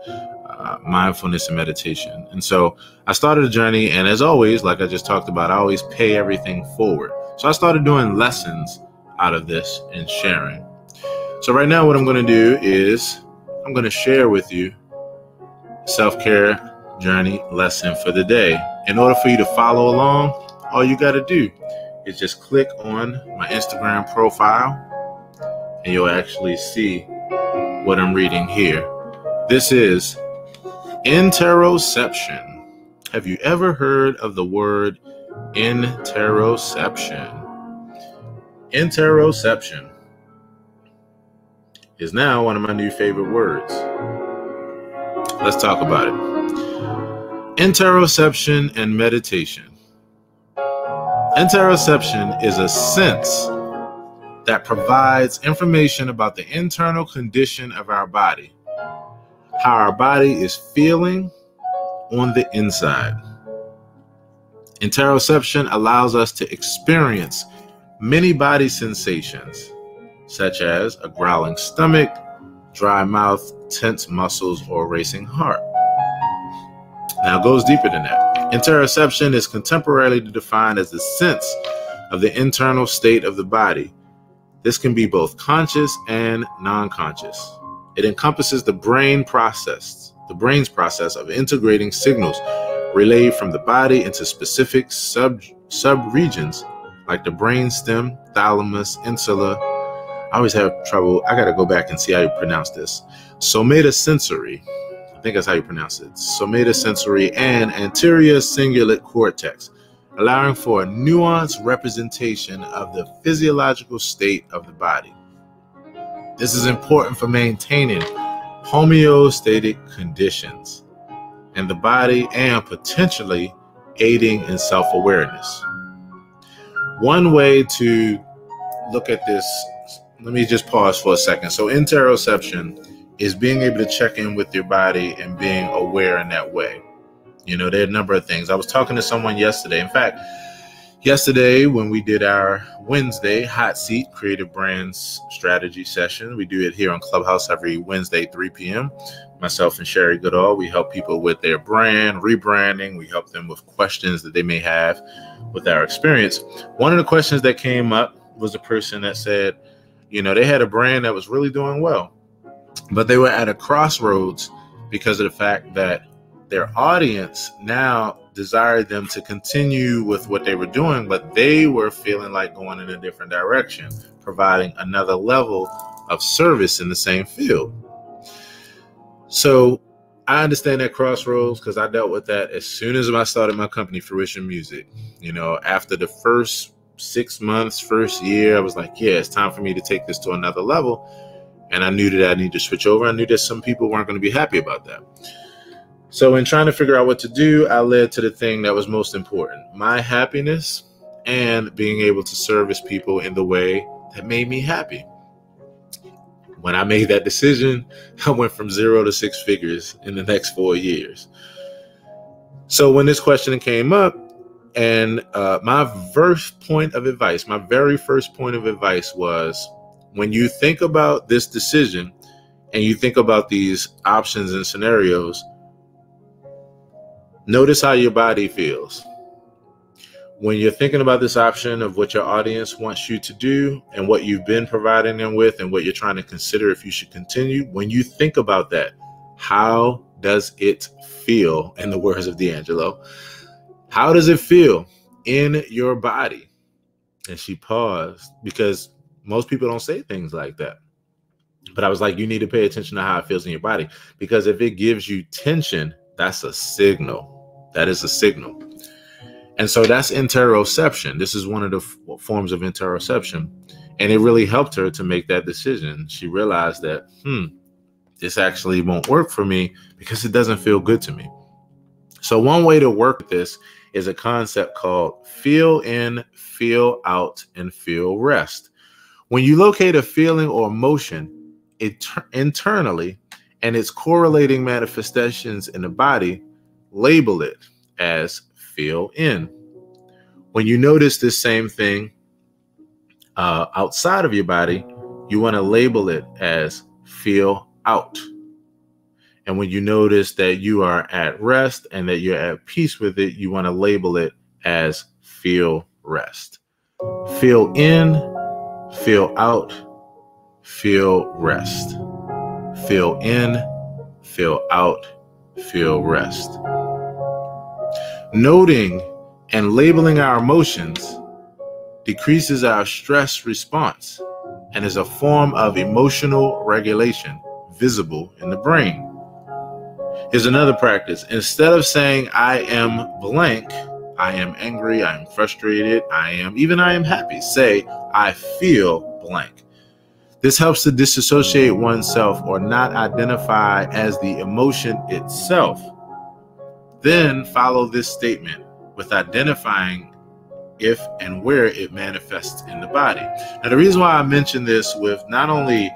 mindfulness and meditation. And so I started a journey, and as always, like I just talked about, I always pay everything forward. So I started doing lessons out of this and sharing. So right now what I'm going to do is I'm going to share with you self-care journey lesson for the day. In order for you to follow along, all you got to do is just click on my Instagram profile and you'll actually see what I'm reading here. This is Interoception. Have you ever heard of the word interoception? Interoception is now one of my new favorite words. Let's talk about it. Interoception and meditation. Interoception is a sense that provides information about the internal condition of our body, how our body is feeling on the inside. Interoception allows us to experience many body sensations, such as a growling stomach, dry mouth, tense muscles, or racing heart. Now it goes deeper than that. Interoception is contemporarily defined as the sense of the internal state of the body. This can be both conscious and non-conscious. It encompasses the brain's process of integrating signals relayed from the body into specific sub-regions like the brainstem, thalamus, insula. I always have trouble. I got to go back and see how you pronounce this. Somatosensory. I think that's how you pronounce it. Somatosensory and anterior cingulate cortex, allowing for a nuanced representation of the physiological state of the body. This is important for maintaining homeostatic conditions in the body and potentially aiding in self-awareness. One way to look at this, let me just pause for a second. So interoception is being able to check in with your body and being aware in that way. You know, there are a number of things. I was talking to someone yesterday. In fact, yesterday when we did our Wednesday Hot Seat Creative Brands Strategy session, we do it here on Clubhouse every Wednesday, 3 p.m. Myself and Sherry Goodall, we help people with their brand, rebranding. We help them with questions that they may have with our experience. One of the questions that came up was a person that said, you know, they had a brand that was really doing well, but they were at a crossroads because of the fact that their audience now desired them to continue with what they were doing, but they were feeling like going in a different direction, providing another level of service in the same field. So I understand that crossroads because I dealt with that as soon as I started my company, Fruition Music. You know, after the first 6 months, first year, I was like, yeah, it's time for me to take this to another level. And I knew that I needed to switch over. I knew that some people weren't going to be happy about that. So in trying to figure out what to do, I led to the thing that was most important, my happiness and being able to service people in the way that made me happy. When I made that decision, I went from 0 to 6 figures in the next 4 years. So when this question came up, and my very first point of advice was, when you think about this decision and you think about these options and scenarios, notice how your body feels. When you're thinking about this option of what your audience wants you to do and what you've been providing them with and what you're trying to consider if you should continue, when you think about that, how does it feel? In the words of D'Angelo, how does it feel in your body? And she paused, because most people don't say things like that. But I was like, you need to pay attention to how it feels in your body, because if it gives you tension, that's a signal. That is a signal. And so that's interoception. This is one of the forms of interoception. And it really helped her to make that decision. She realized that, this actually won't work for me because it doesn't feel good to me. So one way to work with this is a concept called feel in, feel out, and feel rest. When you locate a feeling or emotion internally and its correlating manifestations in the body, label it as feel in. When you notice this same thing outside of your body, you want to label it as feel out. And when you notice that you are at rest and that you're at peace with it, you want to label it as feel rest. Feel in, feel out, feel rest. Feel in, feel out, feel rest. Noting and labeling our emotions decreases our stress response and is a form of emotional regulation visible in the brain. Here's another practice. Instead of saying I am blank, I am angry, I am frustrated, I am happy, say I feel blank. This helps to disassociate oneself or not identify as the emotion itself. Then follow this statement with identifying if and where it manifests in the body. Now, the reason why I mention this with not only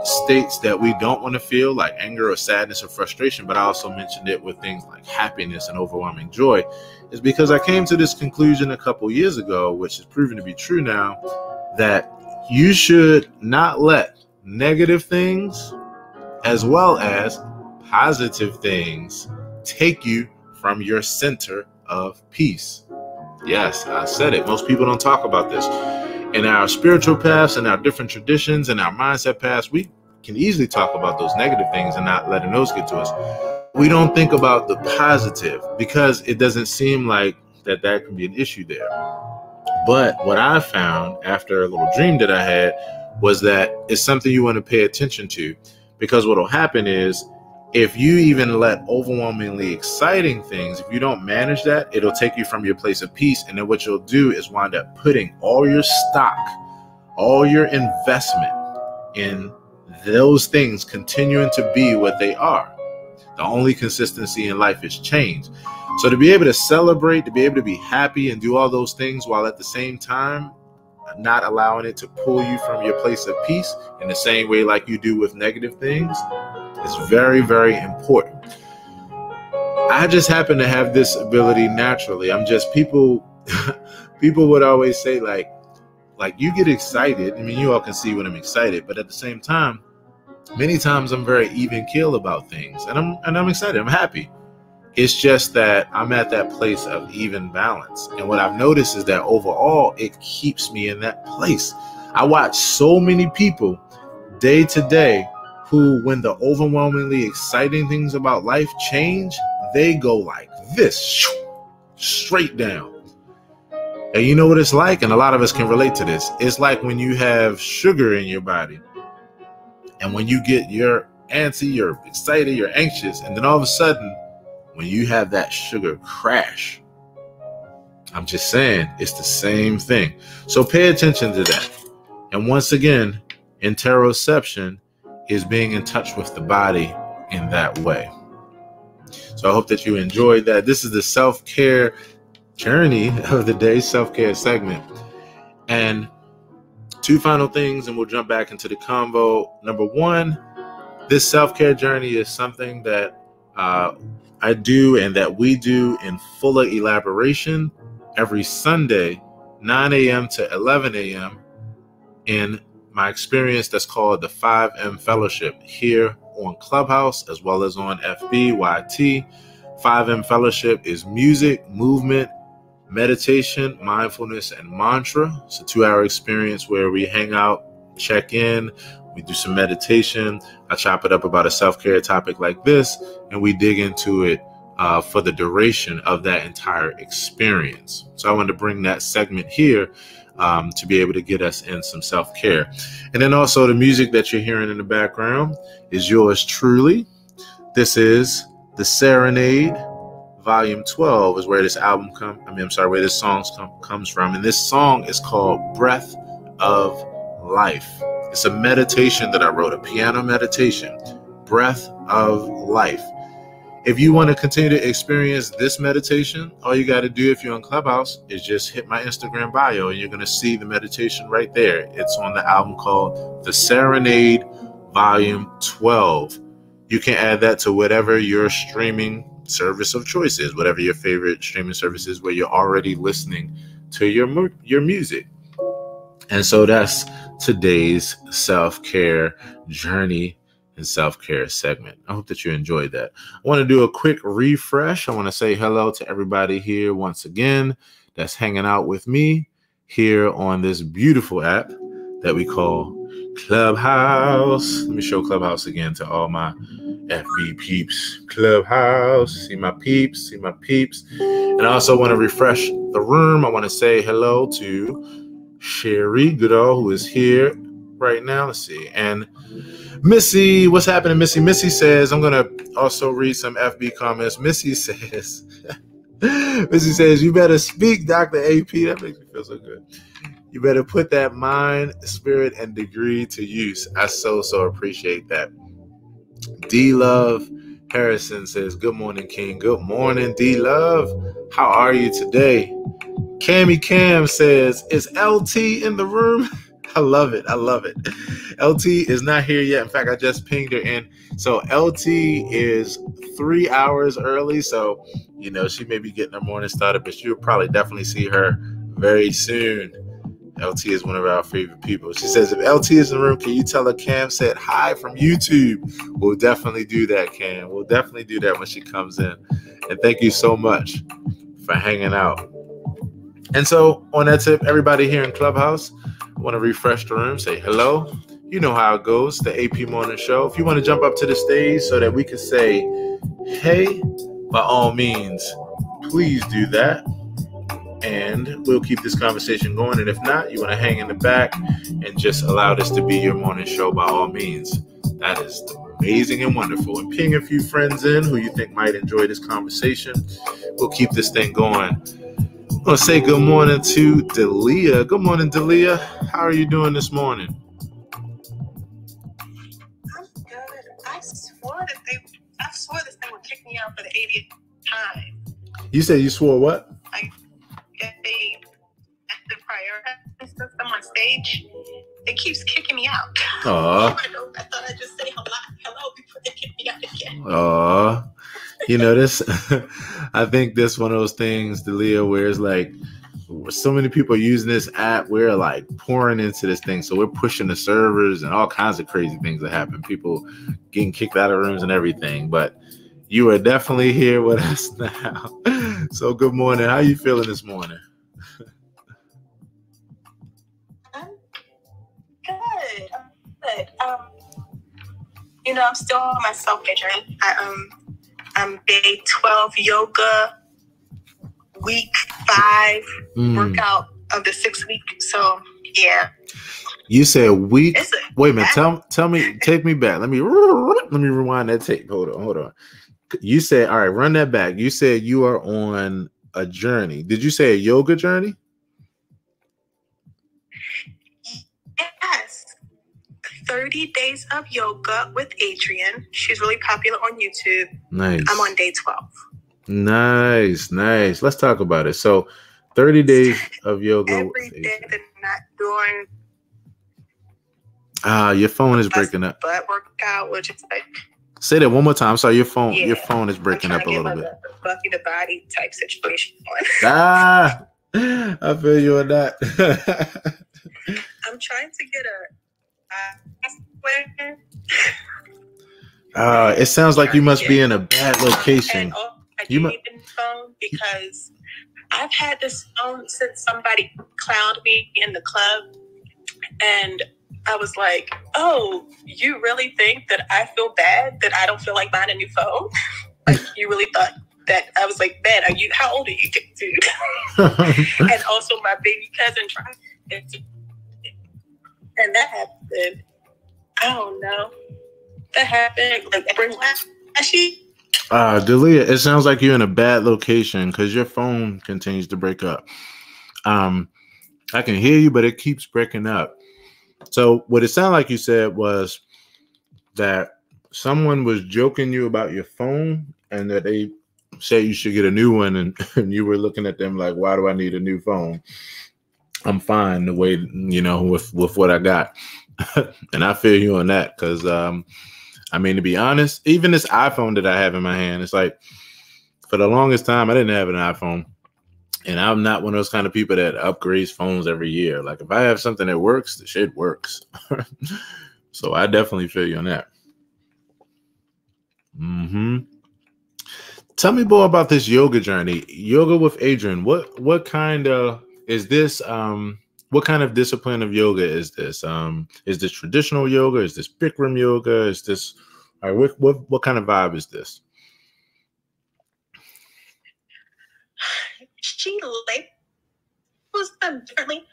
states that we don't want to feel, like anger or sadness or frustration, but I also mentioned it with things like happiness and overwhelming joy, is because I came to this conclusion a couple years ago, which is proven to be true now, that you should not let negative things as well as positive things take you from your center of peace. Yes, I said it. Most people don't talk about this. In our spiritual paths and our different traditions and our mindset paths, we can easily talk about those negative things and not letting those get to us. We don't think about the positive because it doesn't seem like that can be an issue there. But what I found after a little dream that I had was that it's something you want to pay attention to, because what will happen is if you even let overwhelmingly exciting things, if you don't manage that, it'll take you from your place of peace. And then what you'll do is wind up putting all your stock, all your investment in those things continuing to be what they are. The only consistency in life is change. So to be able to celebrate, to be able to be happy and do all those things while at the same time not allowing it to pull you from your place of peace in the same way like you do with negative things, is very, very important. I just happen to have this ability naturally. I'm just people would always say like you get excited. I mean, you all can see when I'm excited, but at the same time, many times I'm very even keel about things, and I'm excited. I'm happy. It's just that I'm at that place of even balance. And what I've noticed is that overall, it keeps me in that place. I watch so many people day to day who, when the overwhelmingly exciting things about life change, they go like this, straight down. And you know what it's like? And a lot of us can relate to this. It's like when you have sugar in your body, and when you're antsy, you're excited, you're anxious, and then all of a sudden, when you have that sugar crash, I'm just saying, it's the same thing. So pay attention to that. And once again, interoception is being in touch with the body in that way. So I hope that you enjoyed that. This is the self-care journey of the day, self-care segment. And 2 final things, and we'll jump back into the convo. Number 1, this self-care journey is something that I do and that we do in fuller elaboration every Sunday, 9 a.m. to 11 a.m. in my experience that's called the 5M Fellowship here on Clubhouse as well as on FBYT. 5M Fellowship is music, movement, meditation, mindfulness, and mantra. It's a 2-hour experience where we hang out, check in, we do some meditation. I chop it up about a self-care topic like this, and we dig into it for the duration of that entire experience. So I wanted to bring that segment here to be able to get us in some self-care. And then also the music that you're hearing in the background is yours truly. This is The Serenade. Volume 12 is where this where this song comes from. And this song is called Breath of Life. It's a meditation that I wrote, a piano meditation, Breath of Life. If you want to continue to experience this meditation, all you got to do if you're on Clubhouse is just hit my Instagram bio and you're going to see the meditation right there. It's on the album called The Serenade Volume 12. You can add that to whatever your streaming service of choice is, whatever your favorite streaming service is where you're already listening to your music. And so that's today's self-care journey and self-care segment. I hope that you enjoyed that. I want to do a quick refresh. I want to say hello to everybody here once again that's hanging out with me here on this beautiful app that we call Clubhouse. Let me show Clubhouse again to all my FB peeps. Clubhouse, see my peeps, see my peeps. And I also want to refresh the room. I want to say hello to Sherry Goodall, who is here right now. Let's see. And Missy, what's happening, Missy? Missy says, I'm going to also read some FB comments. Missy says, you better speak, Dr. AP. That makes me feel so good. You better put that mind, spirit, and degree to use. I so appreciate that. D-Love Harrison says, good morning, King. Good morning, D-Love. How are you today? Cammy Cam says, is LT in the room? I love it. LT is not here yet. In fact, I just pinged her in. So LT is 3 hours early. So, she may be getting her morning started, but you'll probably definitely see her very soon. LT is one of our favorite people. She says, if LT is in the room, can you tell her Cam said hi from YouTube? We'll definitely do that, Cam. We'll definitely do that when she comes in. And thank you so much for hanging out. And so on that tip, everybody here in Clubhouse, I want to refresh the room, say hello. You know how it goes, the AP Morning Show. If you want to jump up to the stage so that we can say, hey, by all means, please do that. And we'll keep this conversation going. And if not, you want to hang in the back and just allow this to be your morning show, by all means. That is amazing and wonderful. And ping a few friends in who you think might enjoy this conversation. We'll keep this thing going. I'm going to say good morning to Delia. Good morning, Delia. How are you doing this morning? I'm good. I swore this thing would kick me out for the 80th time. You said you swore what? They active priority system on stage. It keeps kicking me out. Aww. I thought I'd just say hello before they kick me out again. Aww. This, I think this one of those things, Delia, where it's like so many people are using this app. We're like pouring into this thing. So we're pushing the servers and all kinds of crazy things that happen. People getting kicked out of rooms and everything. But you are definitely here with us now. So good morning. How are you feeling this morning? I'm good. I'm still on my self-care journey. I'm day 12 yoga, week 5 workout of the 6th week. So yeah. You said week. Wait a minute. Tell me. Take me back. Let me rewind that tape. Hold on. You said, all right, run that back. You said you are on a journey. Did you say a yoga journey? Yes. 30 days of yoga with Adrienne. She's really popular on YouTube. Nice. I'm on day 12. Nice. Let's talk about it. So 30 days of yoga. Every day that I'm not doing Your phone is breaking up. Butt workout, which is like. Say that one more time. Sorry, your phone is breaking up a little bit. Buffy the Body type situation on. I feel you on that. I'm trying to get it sounds like you must be in a bad location. I do need a phone because I've had this phone since somebody clowned me in the club, and I was like, oh, you really think that I feel bad that I don't feel like buying a new phone? Like, you really thought that? I was like, man, how old are you, dude? And also my baby cousin tried it. And that happened. I don't know. That happened like spring last year. Delia, it sounds like you're in a bad location because your phone continues to break up. I can hear you, but it keeps breaking up. So what it sounded like you said was that someone was joking you about your phone and that they said you should get a new one, and you were looking at them like, why do I need a new phone? I'm fine the way, with what I got. And I feel you on that because, to be honest, even this iPhone that I have in my hand, it's like for the longest time, I didn't have an iPhone. And I'm not one of those kind of people that upgrades phones every year. Like if I have something that works, the shit works. So I definitely feel you on that. Tell me more about this yoga journey. Yoga with Adrian. What kind of is this? What kind of discipline of yoga is this? Is this traditional yoga? Is this Bikram yoga? Is this what kind of vibe is this? She labels them differently,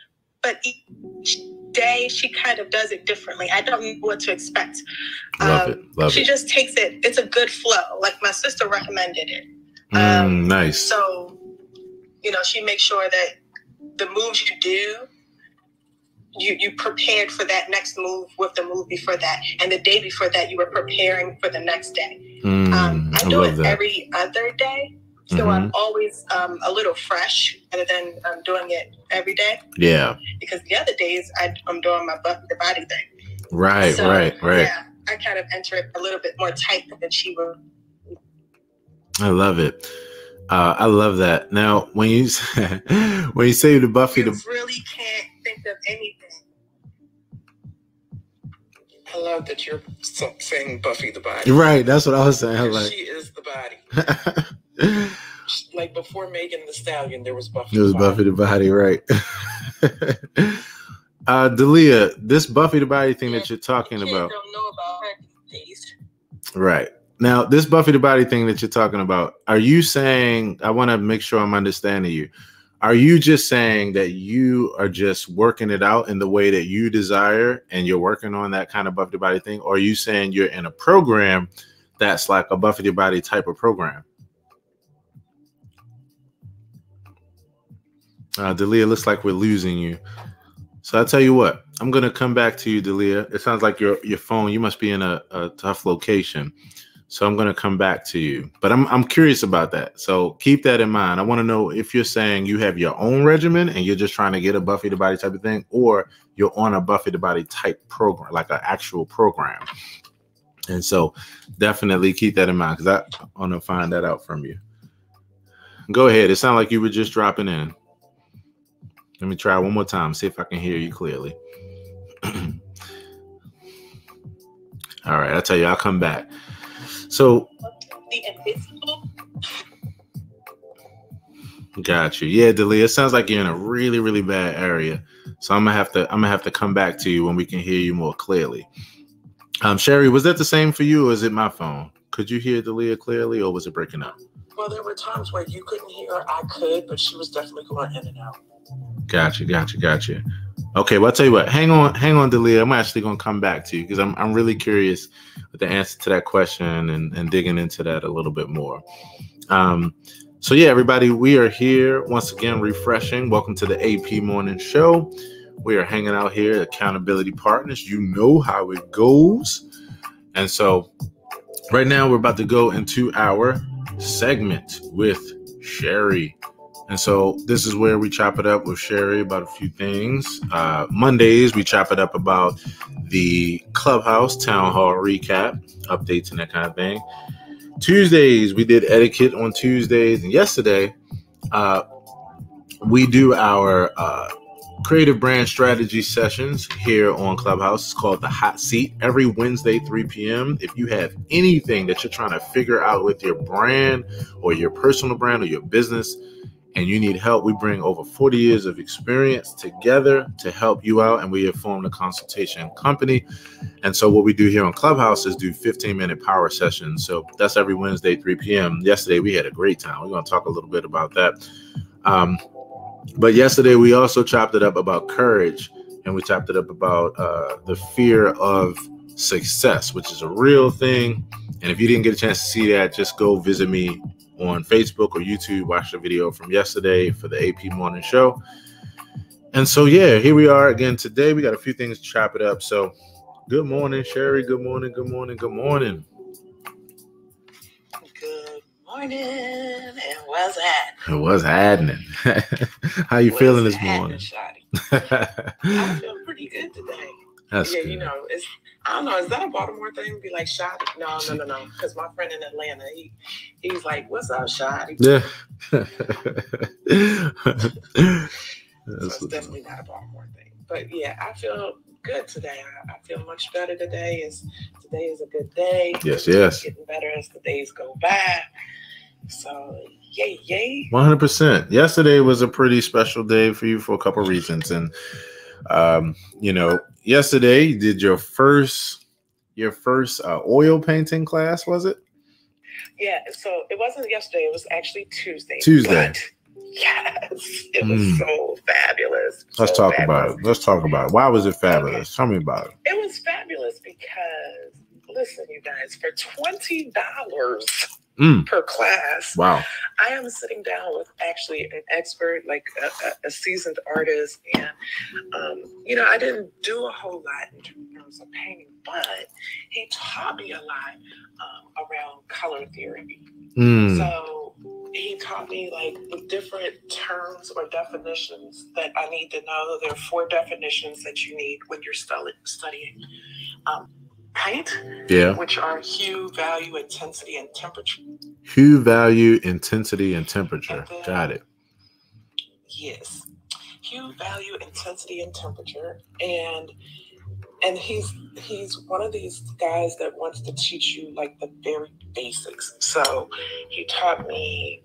but each day she kind of does it differently. I don't know what to expect. Love it. Just takes it. It's a good flow. Like my sister recommended it. Nice. So, she makes sure that the moves you do, you prepared for that next move with the move before that. And the day before that, you were preparing for the next day. I do it every other day. So I'm always a little fresh rather than doing it every day. Yeah. Because the other days I'm doing my the body thing. Right. Yeah, I kind of enter it a little bit more tight than she would. I love it. I love that. Now, when you say the Buffy, you really can't think of anything. I love that you're saying Buffy the Body. Right, that's what I was saying. She is the body. Like before Megan Thee Stallion, there was Buffy. There was Buffy the Body, right? Delia, this Buffy the Body thing that you're talking about. Don't know about her these days. Right. Now, this Buffy the Body thing that you're talking about, are you saying, I want to make sure I'm understanding you. Are you just saying that you are just working it out in the way that you desire and you're working on that kind of Buffy the Body thing? Or are you saying you're in a program that's like a Buffy the Body type of program? Delia, looks like we're losing you. So I'll tell you what, I'm going to come back to you, Delia. It sounds like your phone, you must be in a tough location. So I'm going to come back to you. But I'm curious about that. So keep that in mind. I want to know if you're saying you have your own regimen and you're just trying to get a Buffy the Body type of thing, or you're on a Buffy the Body type program, like an actual program. And so definitely keep that in mind because I want to find that out from you. Go ahead. It sounded like you were just dropping in. Let me try one more time, see if I can hear you clearly. All right, I'll tell you, I'll come back. So, got you. Yeah, Delia, it sounds like you're in a really, really bad area. So I'm gonna have to come back to you when we can hear you more clearly. Sherry, was that the same for you, or is it my phone? Could you hear Delia clearly, or was it breaking up? Well, there were times where you couldn't hear her. I could, but she was definitely going in and out. Gotcha. Okay, well, I'll tell you what. Hang on, Delia. I'm actually going to come back to you because I'm really curious with the answer to that question and digging into that a little bit more. So yeah, everybody, we are here once again, refreshing. Welcome to the AP Morning Show. We are hanging out here, accountability partners. You know how it goes. And so right now we're about to go into our segment with Sherry. And so this is where we chop it up with Sherry about a few things. Mondays, we chop it up about the Clubhouse Town Hall recap, updates and that kind of thing. Tuesdays, we did etiquette on Tuesdays. And yesterday, we do our creative brand strategy sessions here on Clubhouse. It's called the Hot Seat every Wednesday, 3 p.m. If you have anything that you're trying to figure out with your brand or your personal brand or your business, and you need help, we bring over 40 years of experience together to help you out. And we have formed a consultation company. And so what we do here on Clubhouse is do 15-minute power sessions. So that's every Wednesday, 3 p.m. Yesterday, we had a great time. We're going to talk a little bit about that. But yesterday, we also chopped it up about courage. And we chopped it up about the fear of success, which is a real thing. And if you didn't get a chance to see that, just go visit me on Facebook or YouTube, watch the video from yesterday for the AP morning show. And so, yeah, here we are again today. We got a few things to chop it up. So good morning, Sherry. Good morning. Good morning. Good morning. Good morning. And what's happening? What's happening? How you feeling this morning? I feel pretty good today. That's yeah, good. You know, I don't know, is that a Baltimore thing? Be like, Shotty? No. Because my friend in Atlanta, he's like, what's up, Shotty? Yeah. So it's definitely not a Baltimore thing. But yeah, I feel good today. I feel much better today. Today is a good day. Yes. It's getting better as the days go by. So yay. 100%. Yesterday was a pretty special day for you for a couple of reasons. And yesterday you did your first oil painting class, was it? Yeah, so it wasn't yesterday, it was actually Tuesday. But yes, it was so fabulous. Let's talk about it. Why was it fabulous? Okay. Tell me about it. It was fabulous because, listen, you guys, for $20 per class. Wow. I am sitting down with actually an expert, like a seasoned artist. And, I didn't do a whole lot in terms of painting, but he taught me a lot around color theory. So he taught me like the different terms or definitions that I need to know. There are 4 definitions that you need when you're studying paint, which are hue, value, intensity, and temperature. Hue, value, intensity, and temperature. Then, got it. Yes. Hue, value, intensity, and temperature. And he's one of these guys that wants to teach you like the very basics. So he taught me,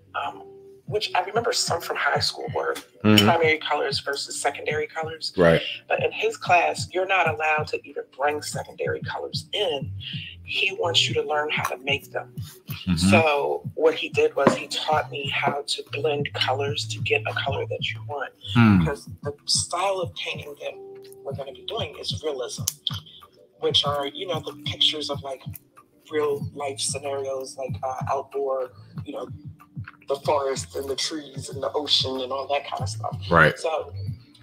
which I remember some from high school were primary colors versus secondary colors. Right. But in his class, you're not allowed to even bring secondary colors in. He wants you to learn how to make them. So what he did was he taught me how to blend colors to get a color that you want. Because the style of painting that we're going to be doing is realism, which are, the pictures of like real life scenarios, like outdoor, the forest and the trees and the ocean and all that kind of stuff. Right. So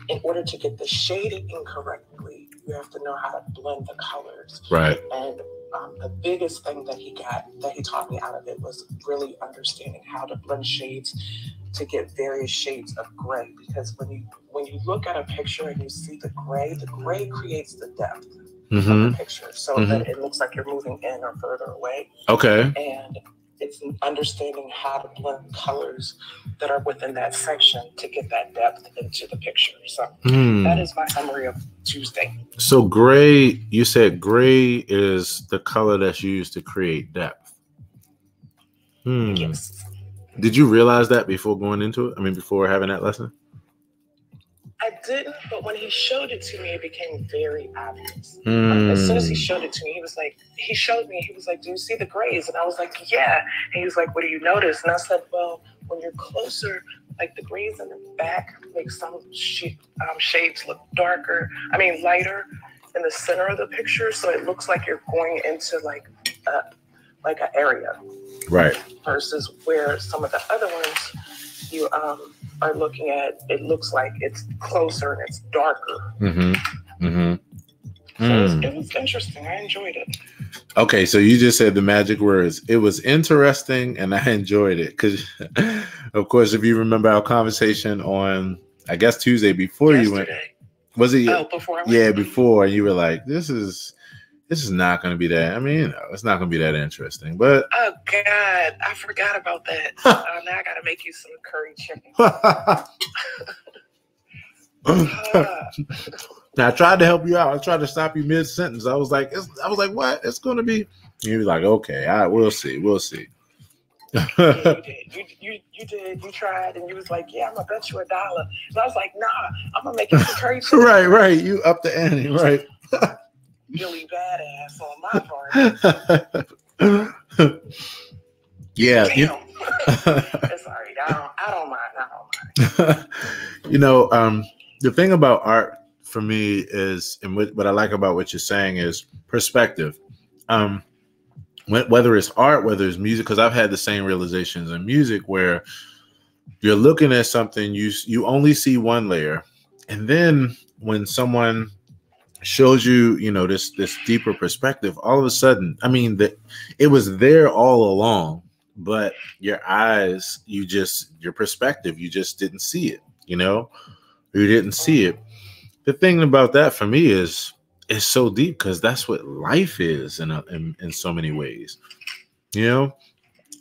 in order to get the shading correctly, you have to know how to blend the colors. Right. And the biggest thing that he taught me out of it was really understanding how to blend shades to get various shades of gray. Because when you look at a picture and you see the gray creates the depth of the picture, so that it looks like you're moving in or further away. Okay. And it's understanding how to blend colors that are within that section to get that depth into the picture. So that is my summary of Tuesday. So gray, you said gray is the color that's used to create depth. Yes. Did you realize that before going into it? I mean, before having that lesson? I didn't, but when he showed it to me, it became very obvious. As soon as he showed it to me, he was like, do you see the grays? And I was like, yeah. And he was like, what do you notice? And I said, well, when you're closer, like the grays in the back, like some shades look lighter in the center of the picture. So it looks like you're going into like an area. Right. Versus where some of the other ones you are looking at, it looks like it's closer and it's darker. So it was interesting. I enjoyed it. Okay, so you just said the magic words. It was interesting, and I enjoyed it because, of course, if you remember our conversation on, I guess Tuesday before you went, was it? Oh, before I went? Yeah, before, and you were like, "This is not going to be that. I mean, it's not going to be that interesting." But oh God, I forgot about that. Now I got to make you some curry chicken. Now, I tried to help you out. I tried to stop you mid sentence. I was like, what? It's going to be. You were like, okay, all right, we'll see. Yeah, you did. You did. You tried, and you was like, yeah, I'm gonna bet you $1. And I was like, nah, I'm gonna make you some curry chicken. Right. You up the ante, right? Really badass on my part. Yeah. Damn. It's all right. I don't mind. You know, the thing about art for me is, and what I like about what you're saying is perspective. Whether it's art, whether it's music, because I've had the same realizations in music where you're looking at something, you only see one layer, and then when someone shows you, you know, this deeper perspective, all of a sudden, I mean, it was there all along, but your eyes, your perspective, you just didn't see it. You know, you didn't see it. The thing about that for me is it's so deep because that's what life is in so many ways. You know,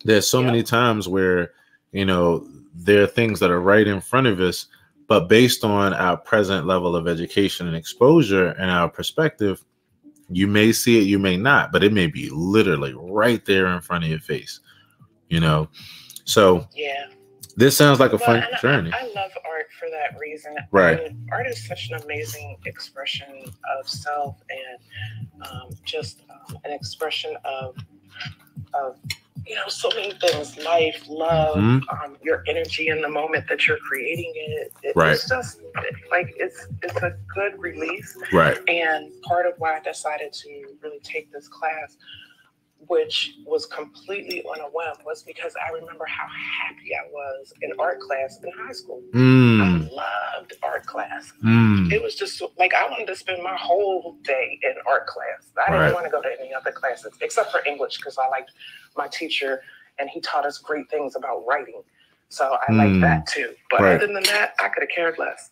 there's so many times where, you know, there are things that are right in front of us, but based on our present level of education and exposure and our perspective, you may see it, you may not, but it may be literally right there in front of your face, you know? So yeah, this sounds like a fun journey. I love art for that reason. Right. I mean, art is such an amazing expression of self and just an expression of you know, so many things, life, love, your energy in the moment that you're creating it. It's just like, it's a good release. Right. And part of why I decided to really take this class, which was completely on a whim, was because I remember how happy I was in art class in high school. I loved art class. It was just like, I wanted to spend my whole day in art class. I didn't want to go to any other classes except for English, because I liked my teacher and he taught us great things about writing. So I liked that too. But other than that, I could have cared less.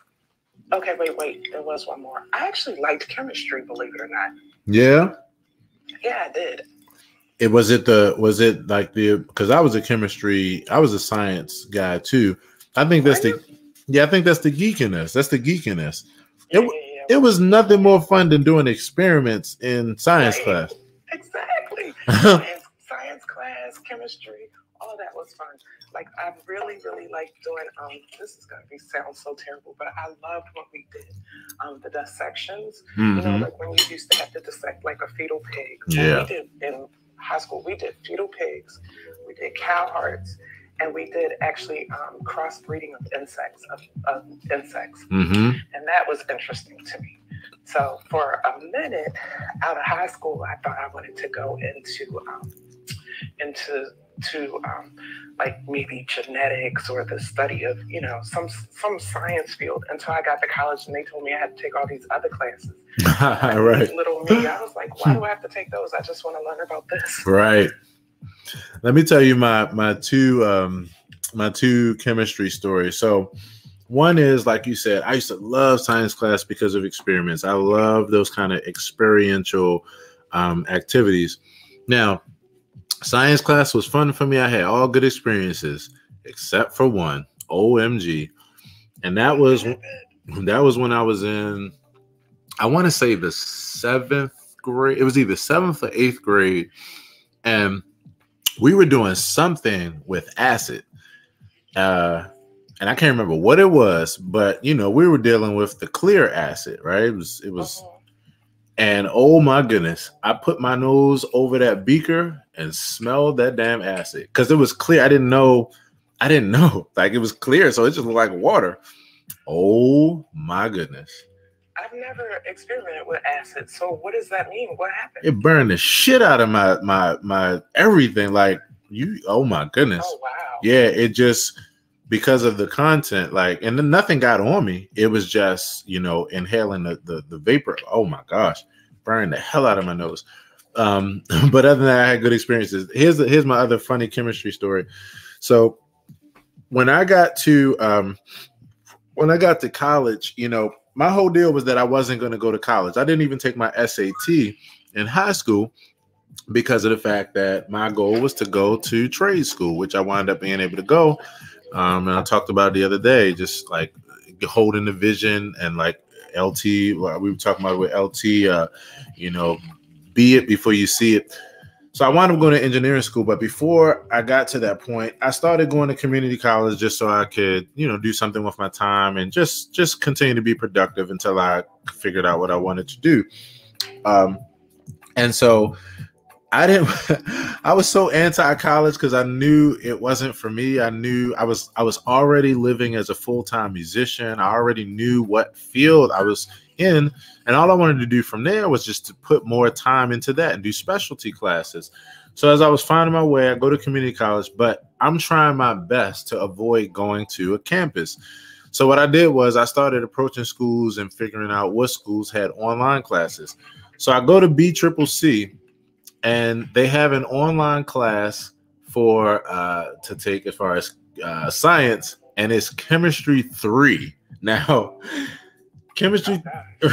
Okay, wait. There was one more. I actually liked chemistry, believe it or not. Yeah? Yeah, I did. Because I was a science guy too. I think that's the geekiness. That's the geekiness. It was nothing more fun than doing experiments in science class. Exactly. Science class, chemistry, all that was fun. Like, I really, really liked doing, this is going to sound so terrible, but I loved what we did. The dissections, you know, like when you used to have to dissect like a fetal pig. Yeah. We did in high school, we did fetal pigs, we did cow hearts, and we did actually crossbreeding of insects. And that was interesting to me. So for a minute out of high school, I thought I wanted to go into like maybe genetics or the study of, you know, some science field, until I got to college and they told me I had to take all these other classes. Right. Little me, I was like, why do I have to take those? I just want to learn about this. Right. Let me tell you my two chemistry stories. So one is, like you said, I used to love science class because of experiments. I love those kind of experiential activities. Now, science class was fun for me. I had all good experiences except for one. OMG. And that was when I was in, I want to say the 7th grade. It was either 7th or 8th grade. And we were doing something with acid. And I can't remember what it was, but, you know, we were dealing with the clear acid, right? It was, and oh my goodness, I put my nose over that beaker and smelled that damn acid because it was clear. I didn't know, like it was clear. So it just looked like water. Oh my goodness. I've never experimented with acid. So what does that mean? What happened? It burned the shit out of my everything. Like oh my goodness. Oh, wow. Yeah. It just, because of the content, like, and then nothing got on me. It was just, you know, inhaling the vapor. Oh my gosh, burned the hell out of my nose. But other than that, I had good experiences. Here's my other funny chemistry story. So when I got to college, you know, my whole deal was that I wasn't going to go to college. I didn't even take my SAT in high school because of the fact that my goal was to go to trade school, which I wound up being able to go. And I talked about it the other day, just like holding the vision and like LT, we were talking about with LT, you know, be it before you see it. So I wound up going to engineering school, but before I got to that point, I started going to community college just so I could, you know, do something with my time and just continue to be productive until I figured out what I wanted to do. And so I was so anti-college because I knew it wasn't for me. I knew I was already living as a full-time musician. I already knew what field I was in. And all I wanted to do from there was just to put more time into that and do specialty classes. So as I was finding my way, I go to community college, but I'm trying my best to avoid going to a campus. So what I did was I started approaching schools and figuring out what schools had online classes. So I go to BCCC and they have an online class for to take as far as science, and it's chemistry 3. Now, chemistry. You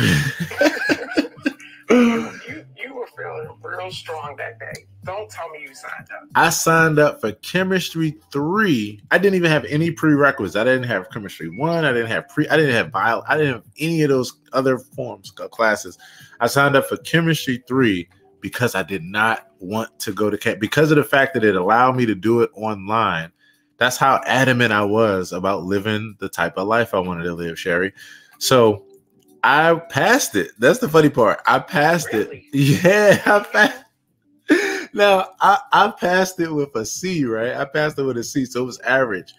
were feeling real strong that day. Don't tell me you signed up. I signed up for chemistry 3. I didn't even have any prerequisites. I didn't have chemistry 1. I didn't have bio. I didn't have any of those other forms of classes. I signed up for chemistry 3 because I did not want to go to camp, because of the fact that it allowed me to do it online. That's how adamant I was about living the type of life I wanted to live, Sherry. So I passed it. That's the funny part. I passed it. Yeah, I passed. Now, I passed it with a C, right? I passed it with a C, so it was average.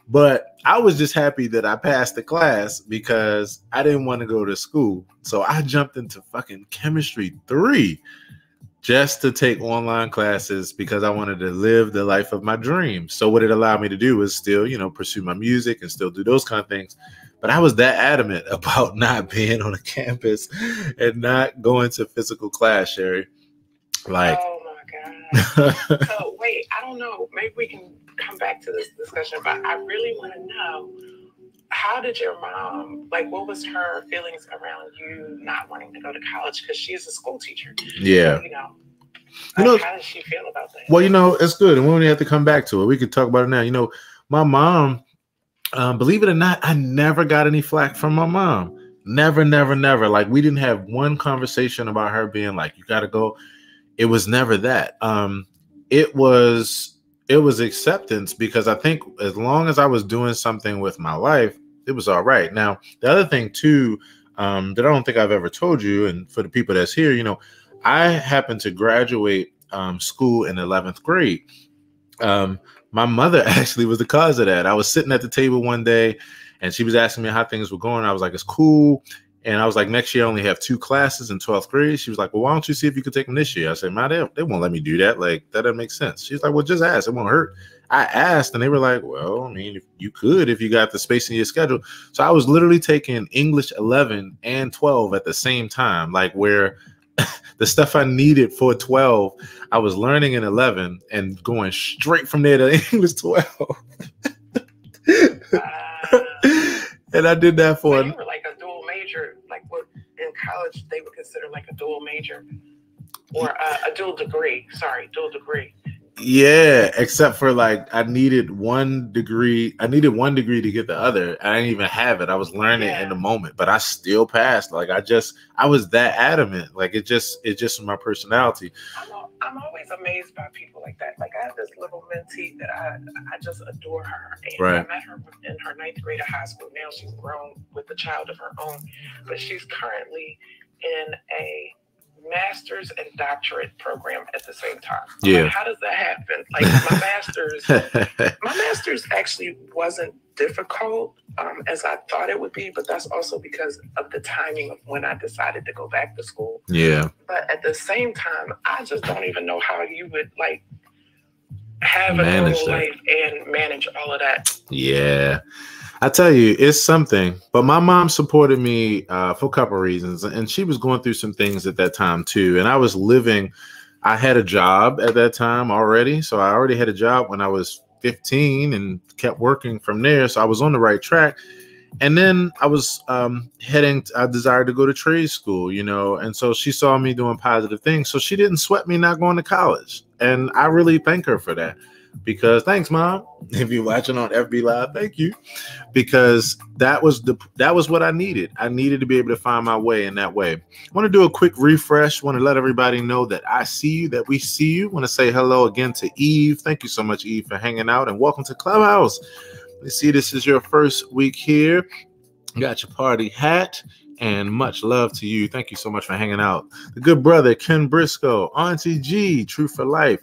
But I was just happy that I passed the class because I didn't want to go to school. So I jumped into fucking chemistry 3 just to take online classes because I wanted to live the life of my dreams. So what it allowed me to do was still, you know, pursue my music and still do those kind of things. But I was that adamant about not being on a campus and not going to physical class, Sherry. Like, oh my God. So wait, I don't know. Maybe we can come back to this discussion, but I really want to know, how did your mom, like, what was her feelings around you not wanting to go to college? Because she's a school teacher. Yeah. So, you know, how does she feel about that? Well, you know, it's good. And we only have to come back to it. We could talk about it now. You know, my mom, believe it or not, I never got any flack from my mom. Never. Like, we didn't have one conversation about her being like, you got to go. It was never that. It was acceptance, because I think as long as I was doing something with my life, it was all right. Now, the other thing too, that I don't think I've ever told you, and for the people that's here, you know, I happened to graduate school in 11th grade. My mother actually was the cause of that. I was sitting at the table one day and she was asking me how things were going. I was like, it's cool. And I was like, next year I only have 2 classes in 12th grade. She was like, well, why don't you see if you could take them this year? I said, Ma, they won't let me do that. Like, that doesn't make sense. She's like, well, just ask. It won't hurt. I asked and they were like, well, I mean, if you could, if you got the space in your schedule. So I was literally taking English 11 and 12 at the same time, like where the stuff I needed for 12, I was learning in 11 and going straight from there to English 12. And I did that for... So you were like a dual major, like what in college they would consider like a dual major or a dual degree. Sorry, dual degree. Yeah, except for like I needed one degree. I needed one degree to get the other. I didn't even have it. I was learning in the moment, but I still passed. Like I was that adamant. Like it just my personality. I'm always amazed by people like that. Like I have this little mentee that I just adore her. And right. I met her in her 9th grade of high school. Now she's grown with a child of her own, but she's currently in a master's and doctorate program at the same time. Yeah. Like, how does that happen? Like my master's actually wasn't difficult as I thought it would be, but that's also because of the timing of when I decided to go back to school. Yeah. But at the same time, I just don't even know how you would like have a normal life and manage all of that. Yeah. I tell you, it's something. But my mom supported me for a couple of reasons. And she was going through some things at that time, too. And I was living I had a job at that time already. So I already had a job when I was 15 and kept working from there. So I was on the right track. And then I was I desired to go to trade school, you know, and so she saw me doing positive things. So she didn't sweat me not going to college. And I really thank her for that, because thanks, Mom. If you're watching on FB Live, thank you. Because that was what I needed. I needed to be able to find my way in that way. I want to do a quick refresh. I want to let everybody know that I see you, that we see you. I want to say hello again to Eve. Thank you so much, Eve, for hanging out, and welcome to Clubhouse. You see, this is your first week here. You got your party hat, and much love to you. Thank you so much for hanging out. The good brother, Ken Briscoe, Auntie G, True for Life.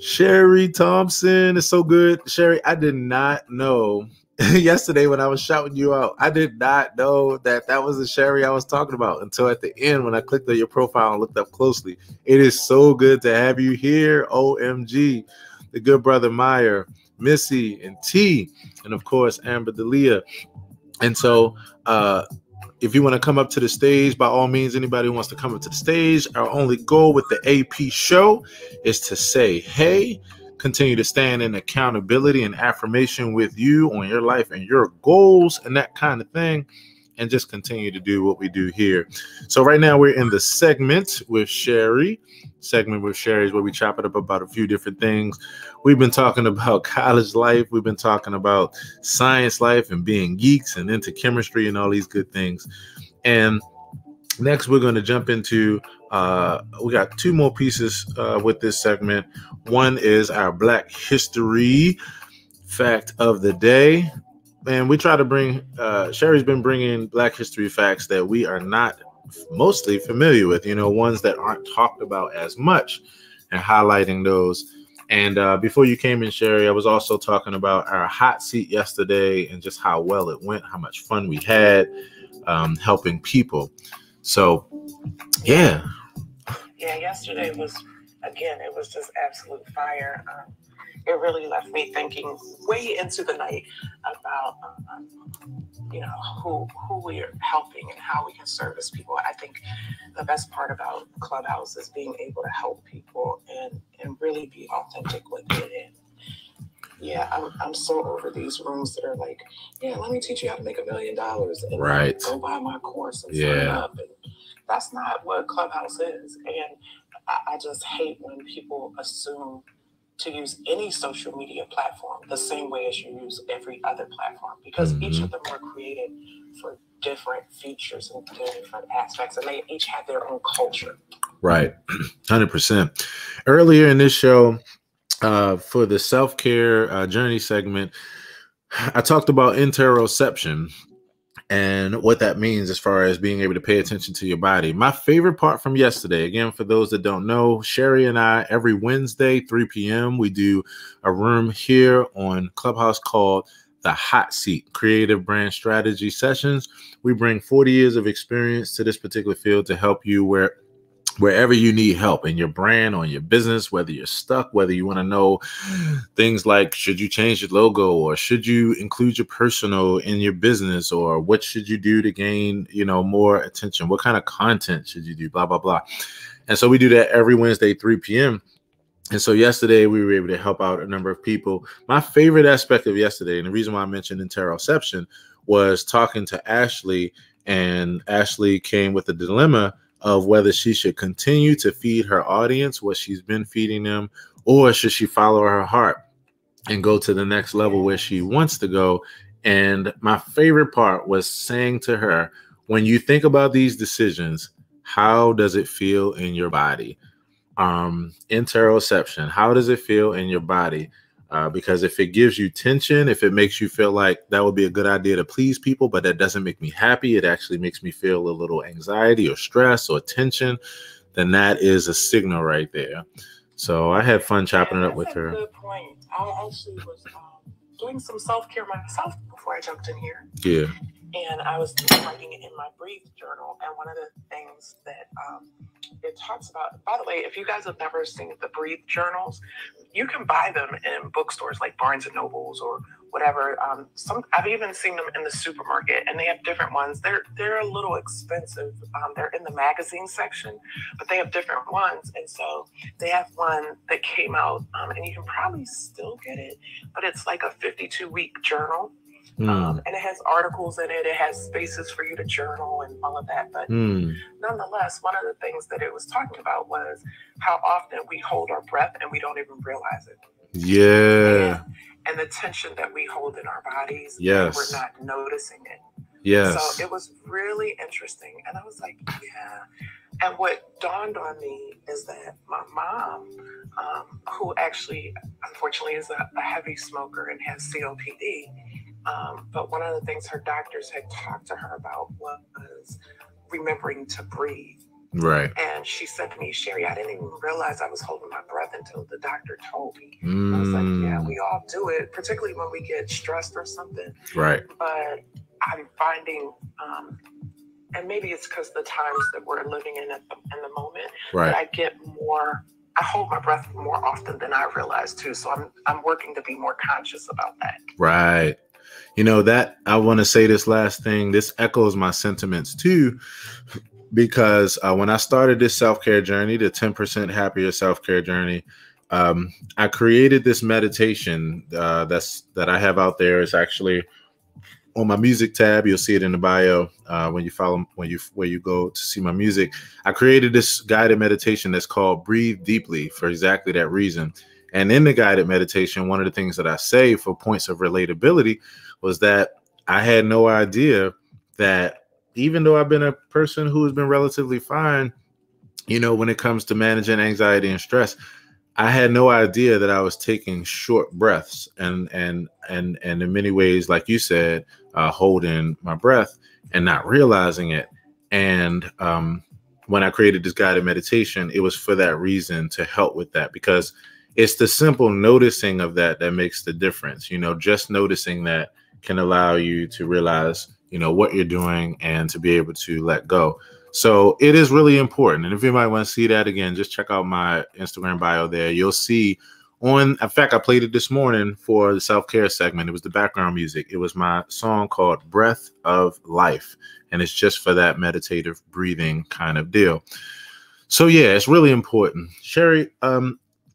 Sherry Thompson, it's so good. Sherry, I did not know yesterday when I was shouting you out, I did not know that was the Sherry I was talking about until at the end when I clicked on your profile and looked up closely. It is so good to have you here. OMG. The good brother Meyer, Missy, and T, and of course Amber Delia. And so if you want to come up to the stage, by all means, anybody who wants to come up to the stage, our only goal with the AP show is to say, hey, continue to stand in accountability and affirmation with you on your life and your goals and that kind of thing, and just continue to do what we do here. So right now we're in the segment with Sherry. Segment with Sherry is where we chop it up about a few different things. We've been talking about college life. We've been talking about science life and being geeks and into chemistry and all these good things. And next we're going to jump into, we got two more pieces with this segment. One is our Black History fact of the day. And we try to bring, Sherry's been bringing Black History facts that we are not mostly familiar with, you know, ones that aren't talked about as much, and highlighting those. And before you came in, Sherry, I was also talking about our hot seat yesterday and just how well it went, how much fun we had helping people. So, yeah. Yeah, yesterday was, again, it was just absolute fire. It really left me thinking way into the night about, you know, who we are helping and how we can service people. I think the best part about Clubhouse is being able to help people and really be authentic with it. And yeah, I'm so over these rooms that are like, yeah, let me teach you how to make $1 million, and right, go buy my course and sign up. And that's not what Clubhouse is. And I just hate when people assume to use any social media platform the same way as you use every other platform, because each of them were created for different features and different aspects, and they each have their own culture. Right. 100%. Earlier in this show, for the self-care journey segment, I talked about interoception and what that means as far as being able to pay attention to your body. My favorite part from yesterday, again, for those that don't know, Sherry and I, every Wednesday, 3 p.m., we do a room here on Clubhouse called The Hot Seat, Creative Brand Strategy Sessions. We bring 40 years of experience to this particular field to help you wherever you need help in your brand or in your business, whether you're stuck, whether you want to know things like, should you change your logo, or should you include your personal in your business, or what should you do to gain, you know, more attention? What kind of content should you do? Blah, blah, blah. And so we do that every Wednesday, 3 p.m. And so yesterday we were able to help out a number of people. My favorite aspect of yesterday, and the reason why I mentioned interoception, was talking to Ashley, and Ashley came with a dilemma of whether she should continue to feed her audience what she's been feeding them, or should she follow her heart and go to the next level where she wants to go. And my favorite part was saying to her, when you think about these decisions, how does it feel in your body? Interoception, how does it feel in your body? Because if it gives you tension, if it makes you feel like that would be a good idea to please people, but that doesn't make me happy, it actually makes me feel a little anxiety or stress or tension, then that is a signal right there. So I had fun chopping it up with her. Good point. I actually was doing some self-care myself before I jumped in here. Yeah. And I was writing it in my Breathe journal. And one of the things that it talks about, by the way, if you guys have never seen the Breathe journals, you can buy them in bookstores like Barnes and Nobles or whatever. I've even seen them in the supermarket, and they have different ones. They're a little expensive. They're in the magazine section, but they have different ones. And so they have one that came out, and you can probably still get it, but it's like a 52-week journal. And it has articles in it. It has spaces for you to journal and all of that. But nonetheless, one of the things that it was talking about was how often we hold our breath and we don't even realize it. Yeah. And the tension that we hold in our bodies, yes, and we're not noticing it. Yes. So it was really interesting. And I was like, yeah. And what dawned on me is that my mom, who actually, unfortunately, is a heavy smoker and has COPD, but one of the things her doctors had talked to her about was remembering to breathe. Right. And she said to me, Sherry, I didn't even realize I was holding my breath until the doctor told me. I was like, yeah, we all do it, particularly when we get stressed or something. Right. But I'm finding, and maybe it's because the times that we're living in the moment, right, that I hold my breath more often than I realize too. So I'm working to be more conscious about that. Right. You know, that I want to say this last thing. This echoes my sentiments too, because when I started this self-care journey, the 10% happier self-care journey, I created this meditation that I have out there. It's actually on my music tab. You'll see it in the bio when you go to see my music. I created this guided meditation that's called Breathe Deeply for exactly that reason. And in the guided meditation, one of the things that I say for points of relatability was that I had no idea that even though I've been a person who has been relatively fine, you know, when it comes to managing anxiety and stress, I had no idea that I was taking short breaths and in many ways, like you said, holding my breath and not realizing it. And when I created this guided meditation, it was for that reason, to help with that, because it's the simple noticing of that makes the difference. You know, just noticing that can allow you to realize, you know, what you're doing and to be able to let go. So it is really important. And if you might want to see that again, just check out my Instagram bio there. You'll see in fact, I played it this morning for the self-care segment. It was the background music. It was my song called Breath of Life. And it's just for that meditative breathing kind of deal. So yeah, it's really important. Sherry,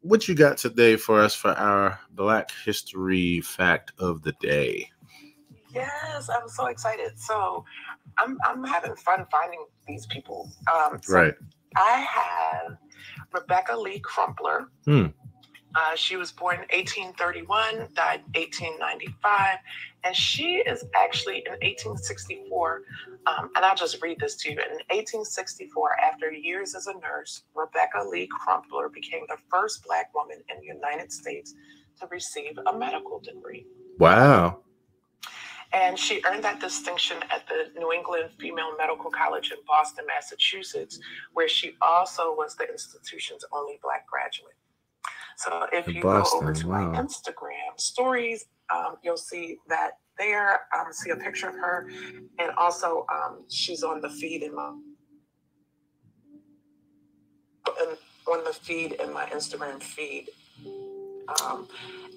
what you got today for us for our Black History Fact of the Day? Yes, I'm so excited. So I'm having fun finding these people. Right. I have Rebecca Lee Crumpler. She was born in 1831, died in 1895, and she is actually in 1864. And I'll just read this to you. In 1864, after years as a nurse, Rebecca Lee Crumpler became the first Black woman in the United States to receive a medical degree. Wow. And she earned that distinction at the New England Female Medical College in Boston, Massachusetts, where she also was the institution's only Black graduate. So if you go over to my Instagram stories, you'll see that there. See a picture of her, and also she's on the feed in my Instagram feed.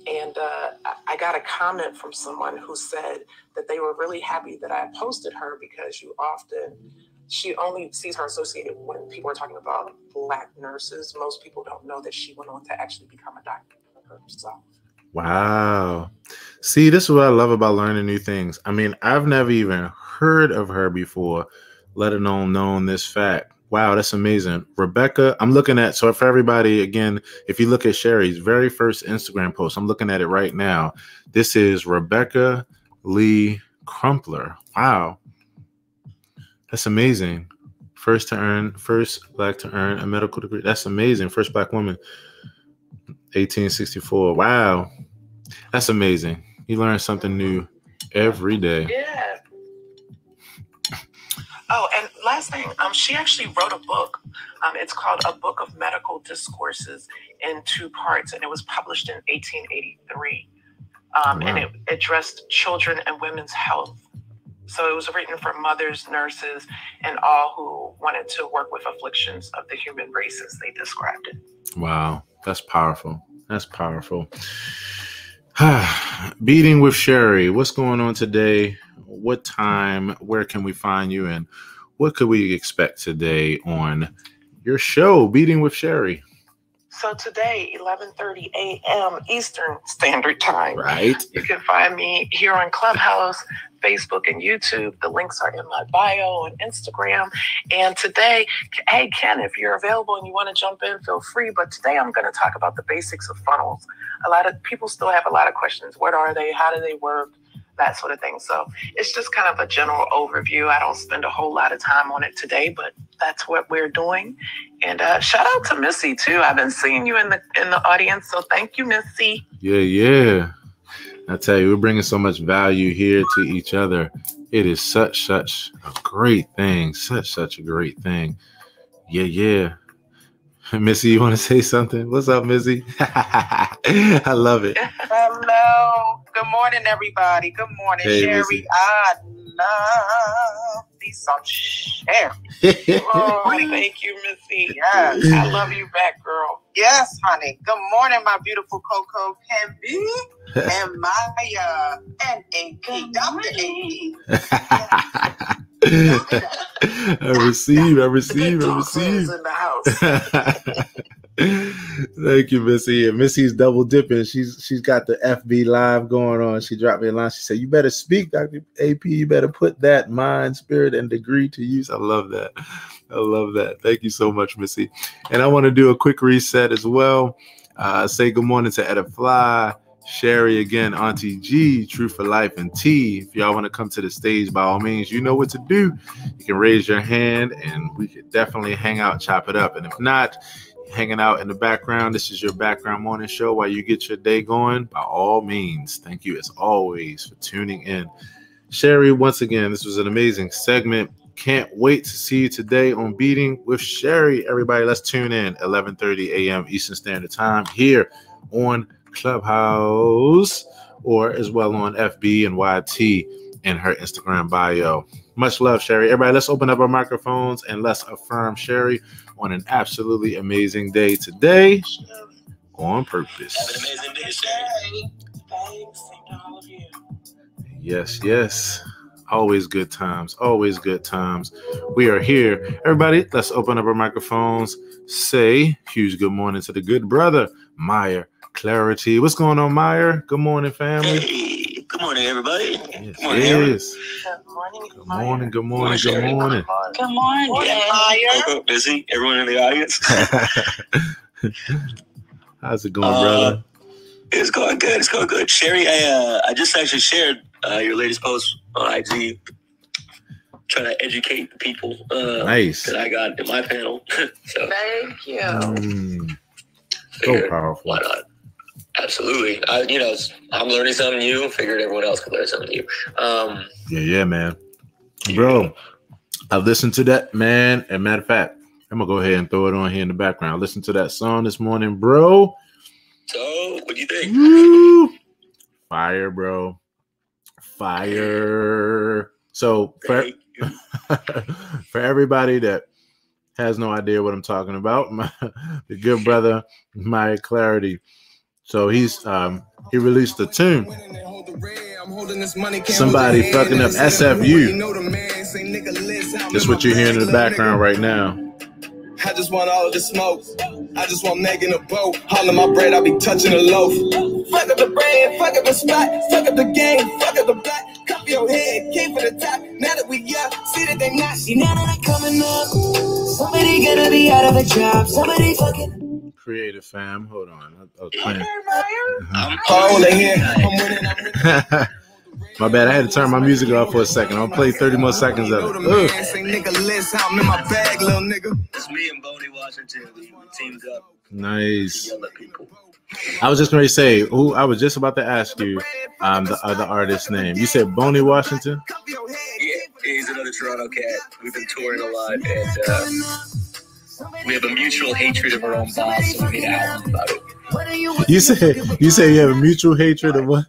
And I got a comment from someone who said that they were really happy that I posted her, because she only sees her associated when people are talking about Black nurses. Most people don't know that she went on to actually become a doctor herself. Wow. See, this is what I love about learning new things. I mean, I've never even heard of her before, let alone known this fact. Wow, that's amazing. Rebecca, I'm looking at, so for everybody, again, if you look at Sherry's very first Instagram post, I'm looking at it right now. This is Rebecca Lee Crumpler. Wow. That's amazing. First Black to earn a medical degree. That's amazing. First Black woman, 1864. Wow. That's amazing. You learn something new every day. Yeah. Oh, and last thing, she actually wrote a book. It's called A Book of Medical Discourses in 2 parts, and it was published in 1883. Wow. And it addressed children and women's health. So it was written for mothers, nurses, and all who wanted to work with afflictions of the human race, as they described it. Wow, that's powerful. That's powerful. Beating with Sherry. What's going on today? What time? Where can we find you? And what could we expect today on your show, Beating with Sherry? So today, 11:30 a.m. Eastern Standard Time. Right. You can find me here on Clubhouse, Facebook, and YouTube. The links are in my bio on Instagram. And today, hey, Ken, if you're available and you want to jump in, feel free. But today I'm going to talk about the basics of funnels. A lot of people still have a lot of questions. What are they? How do they work? That sort of thing. So it's just kind of a general overview. I don't spend a whole lot of time on it today, but that's what we're doing. And shout out to Missy too. I've been seeing you in the audience, so thank you, Missy. Yeah. I tell you, we're bringing so much value here to each other. It is such a great thing. Such a great thing. Yeah. Missy, you want to say something? What's up, Missy? I love it. Hello. Good morning, everybody. Good morning, Hey, Sherry. Missy. I love me some Sherry. Oh, thank you, Missy. Yes. I love you back, girl. Yes, honey. Good morning, my beautiful Coco Canby and Maya and AP. Dr. AP. I receive. In the house. Thank you, Missy. And Missy's double dipping. She's got the FB live going on. She dropped me a line. She said, "You better speak, Dr. AP. You better put that mind, spirit, and degree to use." I love that. Thank you so much, Missy. And I want to do a quick reset as well. Say good morning to Etta Fly, Sherry again, Auntie G, True for Life, and T. If y'all want to come to the stage, by all means, you know what to do. You can raise your hand, and we could definitely hang out, chop it up. And if not, hanging out in the background, this is your background morning show while you get your day going. By all means, thank you as always for tuning in. Sherry, once again, this was an amazing segment. Can't wait to see you today on Beating with Sherry. Everybody, let's tune in 11:30 a.m. Eastern Standard Time here on Clubhouse, or as well on FB and YT in her Instagram bio. Much love, Sherry. Everybody, let's open up our microphones and let's affirm Sherry on an absolutely amazing day today on purpose. Have an amazing day, Sherry. Thanks, and all of you. Yes. Always good times. We are here. Everybody, let's open up our microphones. Say huge good morning to the good brother, Meyer Clarity. What's going on, Meyer? Good morning, family. Hey, good morning, everybody. Yes. Good morning. Good morning. Good morning, Meyer. Busy? Everyone in the audience? How's it going, brother? It's going good. Sherry, I just actually shared your latest post on IG, trying to educate the people Nice. that I got in my panel. So, Thank you. So powerful. Why not? Absolutely. I'm learning something new. Figured everyone else could learn something new. Yeah, man. Bro, I listened to that, man. And matter of fact, I'm going to go ahead and throw it on here in the background. I listened to that song this morning, bro. So, what do you think? Woo! Fire, bro. Fire. So, for everybody that has no idea what I'm talking about, the good brother, Meyer Clarity. So he released a tune. Somebody fucking up SFU. That's what you're hearing in the background right now. I just want all of the smoke. I just want Megan a boat. All of my bread, I be touching a loaf. Fuck up the brand, fuck up the spot, fuck up the game, fuck up the black. Cup your head, came for the top. Now that we up, see that they not. See now that they coming up. Somebody gonna be out of a job. Somebody fucking. Creative fam, hold on. Oh, they here. I'm winning. My bad, I had to turn my music off for a second. I'll play 30 more seconds of it. It's me and Boney Washington. We teamed up. Nice. I was just going to say, I was just about to ask you the other artist's name. You said Boney Washington? Yeah, he's another Toronto cat. We've been touring a lot, and we have a mutual hatred of our own boss, so we made an album about it. You say you have a mutual hatred of what?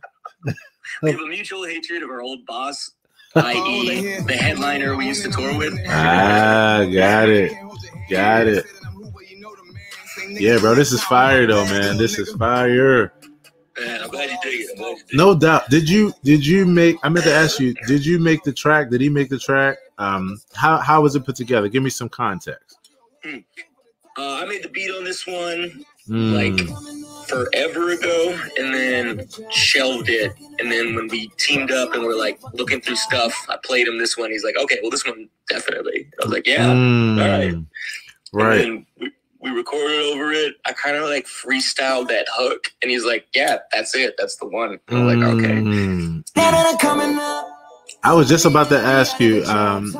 We have a mutual hatred of our old boss, i.e. the headliner we used to tour with. Got it. Yeah, bro, this is fire though, man. This is fire. Man, I'm glad you dig it. No doubt. Did you make? I meant to ask you. Did you make the track? Did he make the track? How was it put together? Give me some context. I made the beat on this one like forever ago, and then shelved it. And then when we teamed up and we're like looking through stuff, I played him this one. He's like, "Okay, well, this one definitely." I was like, "Yeah, all right." Right. And then we recorded over it. I kind of like freestyled that hook, and he's like, "Yeah, that's it. That's the one." And I'm like, "Okay." I was just about to ask you.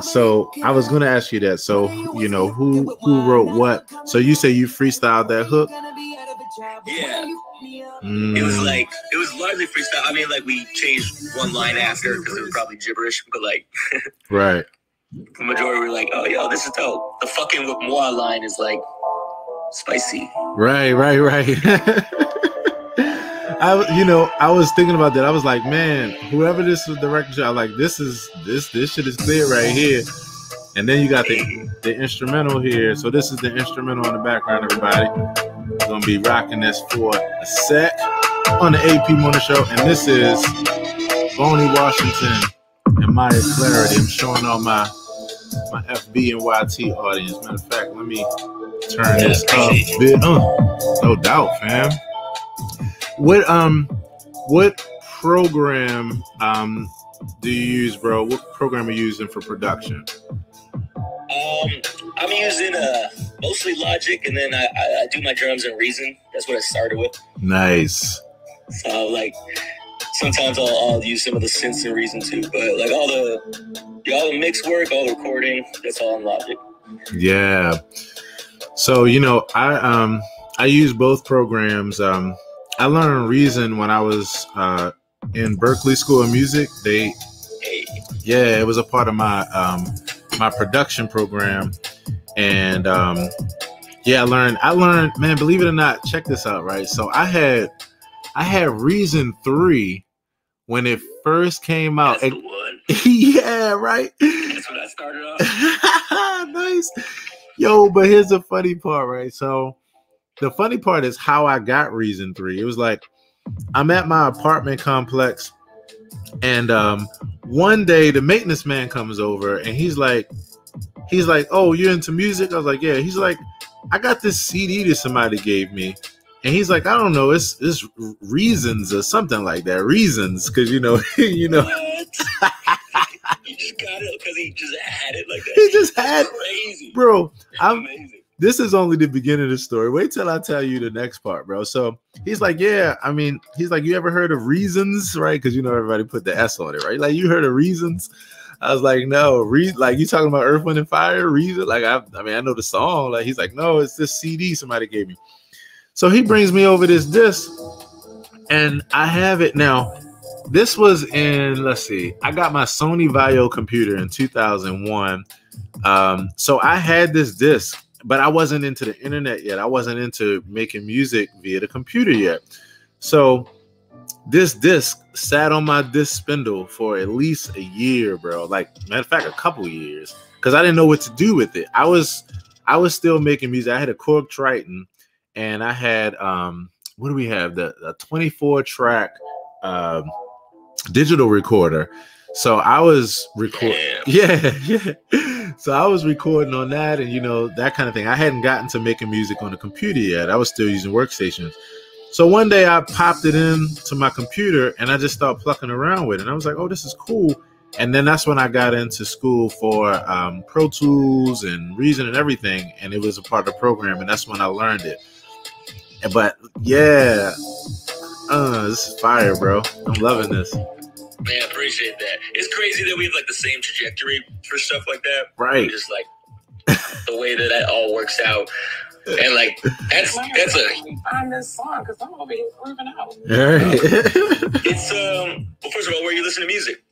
So I was going to ask you that. So who wrote what? So you say you freestyled that hook? Yeah. It was largely freestyle. I mean, like we changed one line after because it was probably gibberish, but like, right. The majority were like, "Oh, yo, this is dope." The fucking with moi line is like spicy. Right. I was thinking about that. I was like, man, whoever this was directing, I was like, this shit is clear right here. And then you got the instrumental here. So this is the instrumental in the background, everybody. We're gonna be rocking this for a sec on the AP Morning Show. And this is Boney Washington and Maya Clarity. I'm showing all my FB and YT audience. Matter of fact, let me turn this up a bit. No doubt, fam. What program do you use, bro? What program are you using for production? I'm using mostly Logic, and then I do my drums in Reason. That's what I started with. Nice. So like sometimes I'll use some of the synths in Reason too, but like all the mix work, all the recording, that's all in Logic. Yeah. So I use both programs. I learned Reason when I was in Berklee School of Music. It was a part of my my production program, and I learned, man, believe it or not, check this out, right? So I had Reason 3 when it first came out. That's the one. Yeah, right. That's when I started off. Nice. Yo, but here's the funny part, right? So the funny part is how I got Reason 3. It was like, I'm at my apartment complex, and one day the maintenance man comes over, and he's like, "Oh, you're into music?" I was like, "Yeah." He's like, "I got this CD that somebody gave me," and he's like, "I don't know, it's Reasons or something like that, Reasons, because you know." What? You just got it because he just had it like that. He just had it, crazy, bro. Amazing. This is only the beginning of the story. Wait till I tell you the next part, bro. So he's like, "Yeah, I mean," he's like, "You ever heard of Reasons?" Right? Because everybody put the S on it, right? Like, "You heard of Reasons?" I was like, "No, like you talking about Earth, Wind, and Fire, Reason?" Like, I mean, I know the song. Like, he's like, "No, it's this CD somebody gave me." So he brings me over this disc, and I have it now. This was in, let's see, I got my Sony Vaio computer in 2001. So I had this disc, but I wasn't into the internet yet. I wasn't into making music via the computer yet. So this disc sat on my disc spindle for at least a year, bro. Like, matter of fact, a couple years, because I didn't know what to do with it. I was still making music. I had a Korg Triton, and I had what do we have? The 24-track digital recorder. So I was recording. Yeah. So I was recording on that, and that kind of thing. I hadn't gotten to making music on the computer yet. I was still using workstations. So one day I popped it into my computer, and I just started plucking around with it. And I was like, "Oh, this is cool." And then that's when I got into school for Pro Tools and Reason and everything. And it was a part of the program, and that's when I learned it. But yeah, this is fire, bro. I'm loving this. Man, I appreciate that. It's crazy that we have like the same trajectory for stuff like that. Right. Just like the way that all works out. And like that's a find this song because I'm over here grooving out. It's well, first of all, where you listen to music?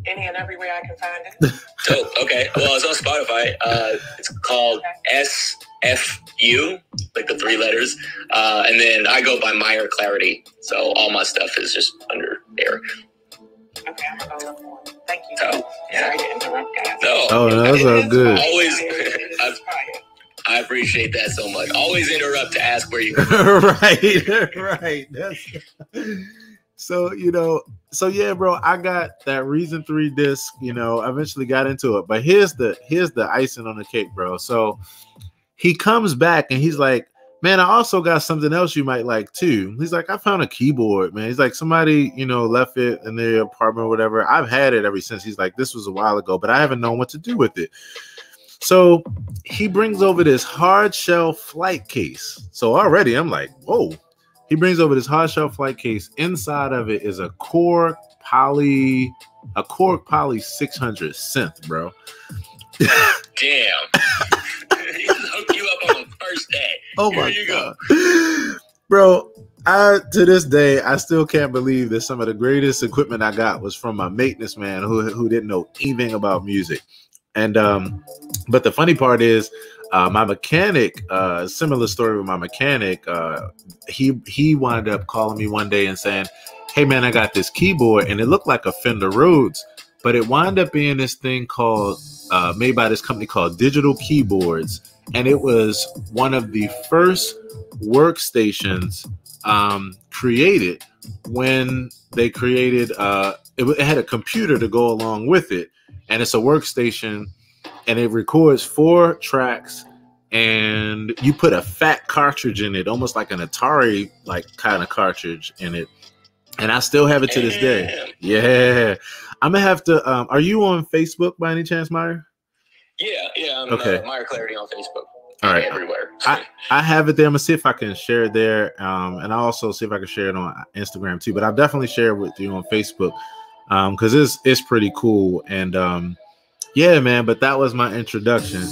Any and every way I can find it. Dope. Okay. Well, it's on Spotify. It's called SFU, like the 3 letters. And then I go by Maya Clarity. So all my stuff is just under there. Okay, I'm gonna go look for it. Thank you. So, yeah. Sorry to interrupt, guys. No. Oh, no, that's all good. Always. I appreciate that so much. Always interrupt to ask where you right. So, yeah, bro, I got that Reason 3 disc, I eventually got into it. But here's the icing on the cake, bro. So he comes back and he's like, man, I also got something else you might like too. He's like, I found a keyboard, man. He's like, somebody, left it in their apartment or whatever. I've had it ever since. He's like, this was a while ago, but I haven't known what to do with it. So he brings over this hard shell flight case. So already I'm like, whoa. He brings over this hard shell flight case. Inside of it is a Korg Poly 600 synth, bro. Damn. He just hooked you up on the first day. Oh my God. Bro, to this day, I still can't believe that some of the greatest equipment I got was from my maintenance man who didn't know anything about music. And but the funny part is, my mechanic, similar story with my mechanic, he wound up calling me one day and saying, hey man, I got this keyboard, and it looked like a Fender Rhodes, but it wound up being this thing called made by this company called Digital Keyboards, and it was one of the first workstations created when they created it had a computer to go along with it, and it's a workstation, and it records 4 tracks, and you put a fat cartridge in it, almost like an Atari kind of cartridge in it. And I still have it to this day. Yeah. I'm gonna have to are you on Facebook by any chance, Meyer? Yeah, I'm okay. Meyer Clarity on Facebook. All right. Everywhere. I have it there. I'm gonna see if I can share it there. And I'll also see if I can share it on Instagram too. But I'll definitely share it with you on Facebook. Because it's pretty cool. And yeah, man, but that was my introduction.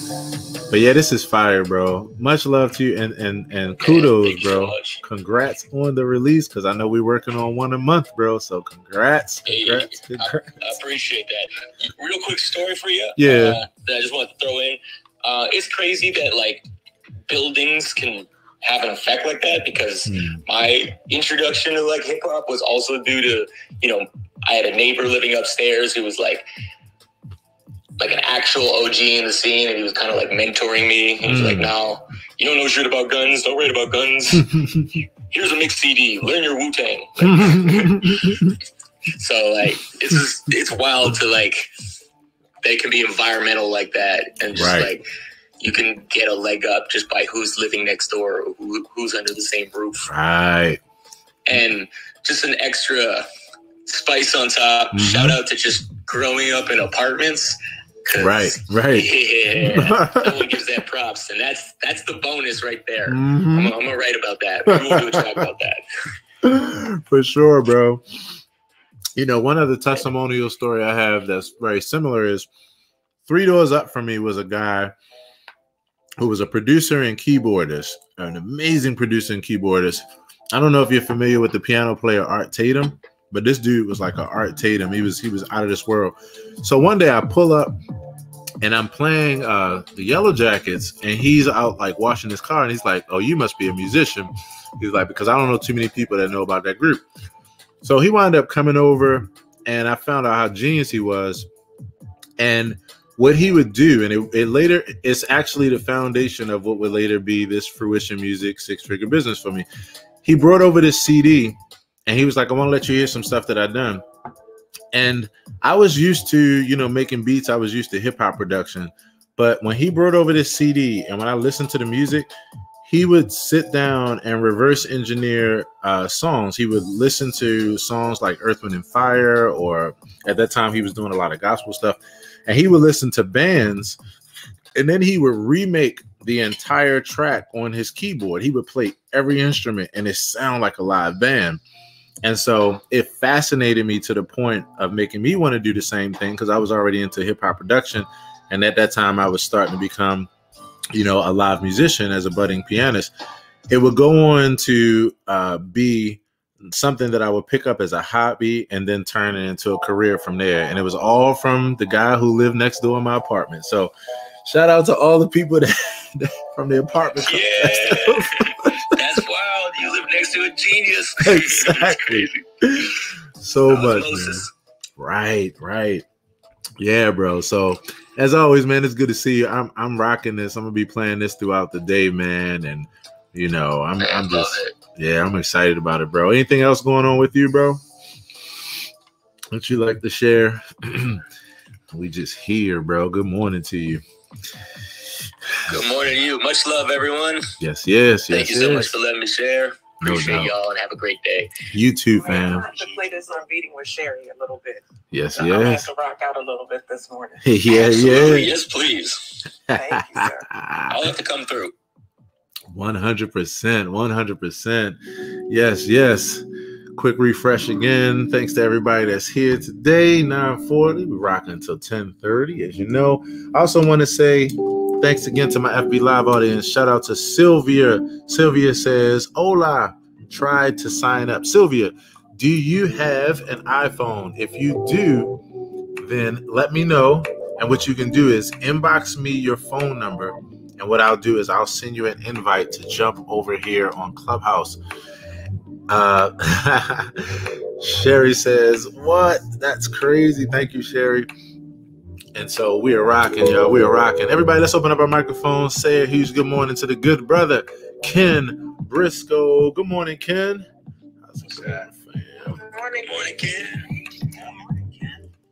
But yeah, this is fire, bro. Much love to you, and kudos, bro. So congrats on the release, because I know we're working on one a month, bro. So congrats. I appreciate that. Real quick story for you. Yeah. That I just want to throw in. It's crazy that buildings can have an effect like that, because my introduction to hip hop was also due to, I had a neighbor living upstairs who was like an actual OG in the scene, and he was kind of mentoring me. He was like, no, you don't know shit about guns. Don't write about guns. Here's a mixed CD. Learn your Wu-Tang. So it's wild to they can be environmental like that, and just you can get a leg up just by who's living next door, or who's under the same roof. Right. And just an extra spice on top. Mm-hmm. Shout out to just growing up in apartments. Right. Yeah, no one gives that props, and that's the bonus right there. Mm-hmm. I'm gonna write about that. Maybe we'll do a track about that. For sure, bro. One of the testimonial story I have that's very similar is 3 doors up from me was a guy who was a producer and keyboardist, an amazing producer and keyboardist. I don't know if you're familiar with the piano player Art Tatum, but this dude was like an Art Tatum. He was out of this world. So one day I pull up and I'm playing the Yellow Jackets, and he's out washing his car, and he's like, oh, you must be a musician. He's like, because I don't know too many people that know about that group. So he wound up coming over, and I found out how genius he was. And what he would do, and it's actually the foundation of what would later be this Fruition Music 6-figure business for me. He brought over this CD, and he was like, I want to let you hear some stuff that I've done. And I was used to, making beats. I was used to hip hop production. But when he brought over this CD, and when I listened to the music, he would sit down and reverse engineer songs. He would listen to songs like Earth, Wind & Fire, or at that time he was doing a lot of gospel stuff. And he would listen to bands, and then he would remake the entire track on his keyboard. He would play every instrument, and it sounded like a live band. And so it fascinated me to the point of making me want to do the same thing, because I was already into hip hop production. And at that time I was starting to become, a live musician as a budding pianist. It would go on to be something that I would pick up as a hobby and then turn it into a career from there. And it was all from the guy who lived next door in my apartment. So shout out to all the people that from the apartment. Yeah, that's wild. You live next to a genius. Exactly. So much, man. Right. Yeah, bro. So as always, man, it's good to see you. I'm rocking this. I'm gonna be playing this throughout the day, man. And you know, I'm just I'm excited about it, bro. Anything else going on with you, bro? Would you like to share? We just here, bro. Good morning to you. Good morning to you. Much love, everyone. Yes. Thank you so much for letting me share. Appreciate y'all and have a great day. You too, fam. I have to play this on Beating with Sherry a little bit. Yes. I'm gonna have to rock out a little bit this morning. Absolutely. Yes, please. Thank you, sir. I'll have to come through. 100%. Yes. Quick refresh again. Thanks to everybody that's here today. 9:40. We're rocking until 10:30, as you know. I also want to say thanks again to my FB Live audience. Shout out to Sylvia. Sylvia says, hola, tried to sign up. Sylvia, do you have an iPhone? If you do, then let me know. And what you can do is inbox me your phone number. And what I'll do is I'll send you an invite to jump over here on Clubhouse. Sherry says, what? That's crazy. Thank you, Sherry. And so we are rocking, y'all. We are rocking. Everybody, let's open up our microphones. Say a huge good morning to the good brother, Ken Briscoe. Good morning, Ken. How's it going, fam? Good morning, Ken.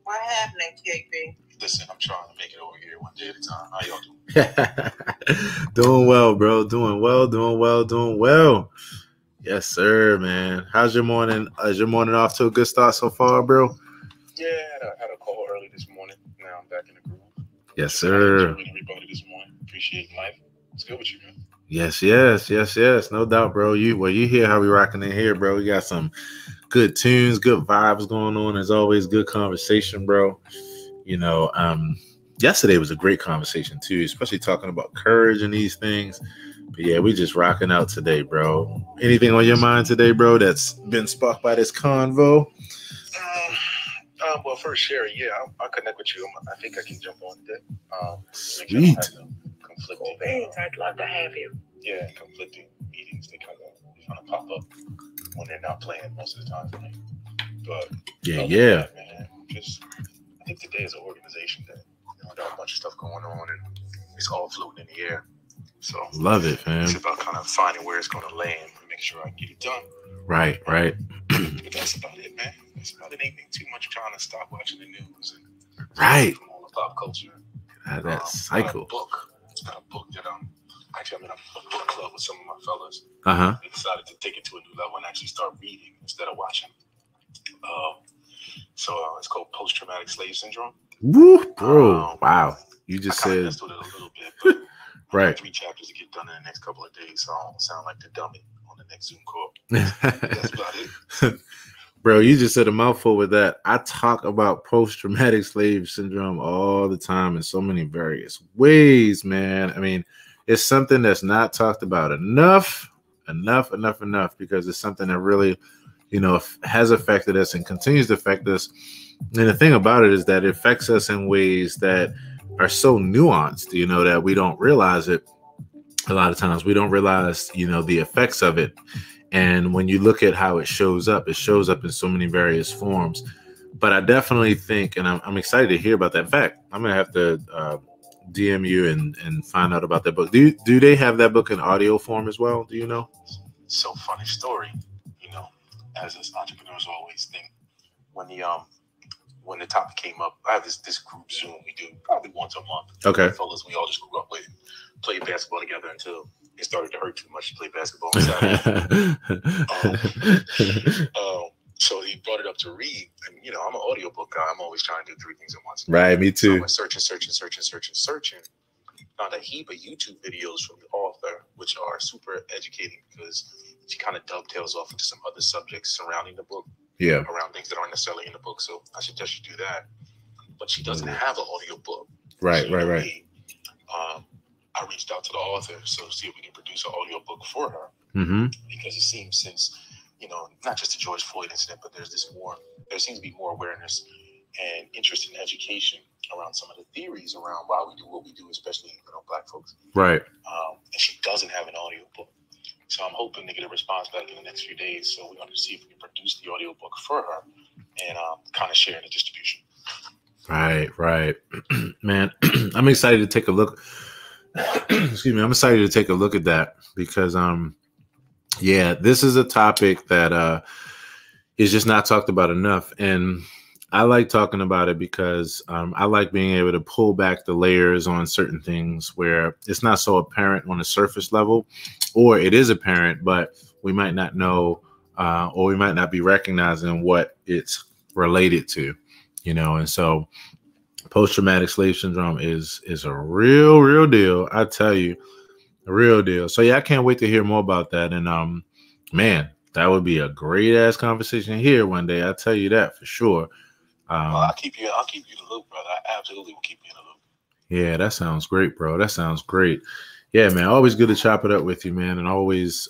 What happening, KB? Listen, I'm trying to make it over here one day at a time. How y'all doing? Doing well, bro. Doing well. Yes, sir, man. How's your morning? Is your morning off to a good start so far, bro? Yeah, I had a call early this morning. Now I'm back in the groove. Yes, sir. Everybody this morning. Appreciate life. It's good with you, man. Yes. No doubt, bro. You hear how we rocking in here, bro. We got some good tunes, good vibes going on. As always, good conversation, bro. You know, yesterday was a great conversation too, especially talking about courage and these things. But yeah, we just rocking out today, bro. Anything on your mind today, bro, that's been sparked by this convo? Well, first, Sherry, I'll connect with you. I think I can jump on that. Sweet. Conflicting. I'd love to have you. Yeah, conflicting meetings. They kind of pop up when they're not playing most of the time. Right? But yeah, man. I think today is an organization that got a bunch of stuff going on and it's all floating in the air. So love it, man. It's about kind of finding where it's going to land and make sure I get it done. Right. But that's about it, man. That's about it. Ain't too much trying to stop watching the news and from all the pop culture. That cycle. It's got a book that I'm in a book club with some of my fellas. They decided to take it to a new level and actually start reading instead of watching. So it's called Post-Traumatic Slave Syndrome. Woo, bro! Wow, you just said. Messed with it a little bit, but right. 3 chapters to get done in the next couple of days, so I don't sound like the dummy on the next Zoom call. That's about it. Bro, you just said a mouthful with that. I talk about post-traumatic slave syndrome all the time in so many various ways, man. I mean, it's something that's not talked about enough, because it's something that really, has affected us and continues to affect us. And the thing about it is that it affects us in ways that are so nuanced, that we don't realize it. A lot of times we don't realize, the effects of it. And when you look at how it shows up in so many various forms. But I definitely think, and I'm excited to hear about that. In fact, I'm going to have to DM you and find out about that book. Do they have that book in audio form as well? Do you know? So funny story, as us entrepreneurs always think when the topic came up, I have this group Zoom we do probably once a month. Okay. Fellas we all just grew up with, played basketball together until it started to hurt too much to play basketball. So he brought it up to read, and I'm an audiobook guy. I'm always trying to do 3 things at once. Right, me too. So I went searching. Found a heap of YouTube videos from the author, which are super educating because she kind of dovetails off into some other subjects surrounding the book. Yeah. Around things that aren't necessarily in the book. So I suggest you do that. But she doesn't have an audio book. Right. I reached out to the author so see if we can produce an audio book for her. Mm-hmm. Because it seems since, not just the George Floyd incident, but there seems to be more awareness and interest in education around some of the theories around why we do what we do, especially Black folks. Right. And she doesn't have an audio book. So I'm hoping to get a response back in the next few days. So we're going to see if we can produce the audio book for her and kind of share the distribution. Right. Man, I'm excited to take a look. Excuse me. I'm excited to take a look at that because, yeah, this is a topic that is just not talked about enough. And I like talking about it because I like being able to pull back the layers on certain things where it's not so apparent on the surface level, or it is apparent, but we might not know, or we might not be recognizing what it's related to, and so post-traumatic slave syndrome is a real deal. I tell you, a real deal. So yeah, I can't wait to hear more about that. And man, that would be a great ass conversation here one day. I tell you that for sure. Well, I'll keep you in the loop, brother. I absolutely will keep you in the loop. Yeah, that sounds great, bro. That sounds great. Yeah, man. Always good to chop it up with you, man. And always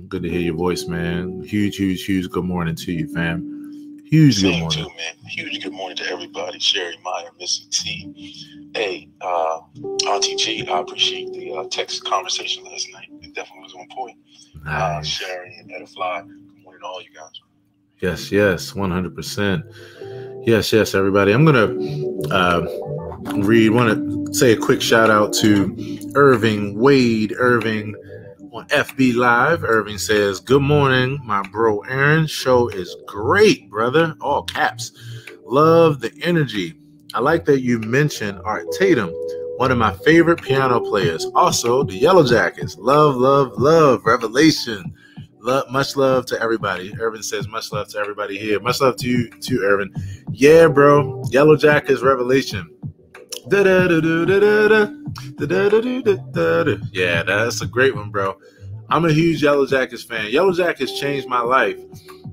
good to hear your voice, man. Huge good morning to you, fam. Huge good morning. Too, man. Huge good morning to everybody. Sherry, Meyer, Missy T. Hey, Auntie G, I appreciate the text conversation last night. It definitely was on point. Nice. Sherry and Edify. Good morning to all you guys. Yes, 100%. Yes, everybody. I'm going to want to say a quick shout out to Wade Irving on FB Live. Irving says, good morning, my bro Aaron. Show is great, brother. All caps. Love the energy. I like that you mentioned Art Tatum, one of my favorite piano players. Also, the Yellow Jackets. Love. Revelation. Much love to everybody. Irvin says much love to everybody here. Much love to you too, Irvin. Yeah, bro. Yellow Jackets Revelation. Yeah, that's a great one, bro. I'm a huge Yellow Jackets fan. Yellow Jackets changed my life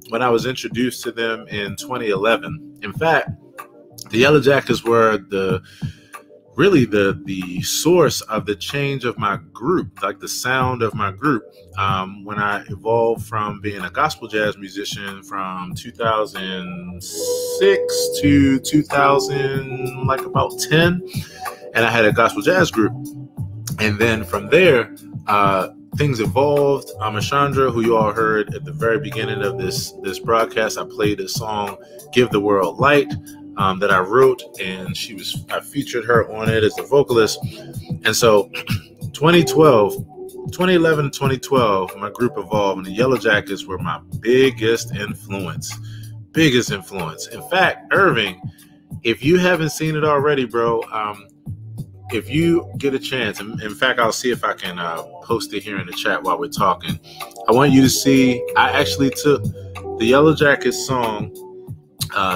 when I was introduced to them in 2011. In fact, the Yellow Jackets were the source of the change of my group, like the sound of my group. When I evolved from being a gospel jazz musician from 2006 to 2000, like about 10, and I had a gospel jazz group. And then from there, things evolved. Amachandra, who you all heard at the very beginning of this broadcast, I played a song, "Give the World Light," that I wrote, and I featured her on it as a vocalist. And so 2011 to 2012, my group evolved, and the Yellow Jackets were my biggest influence. In fact, Irving, if you haven't seen it already, bro, if you get a chance, in fact, I'll see if I can post it here in the chat while we're talking. I want you to see, I actually took the Yellow Jackets song,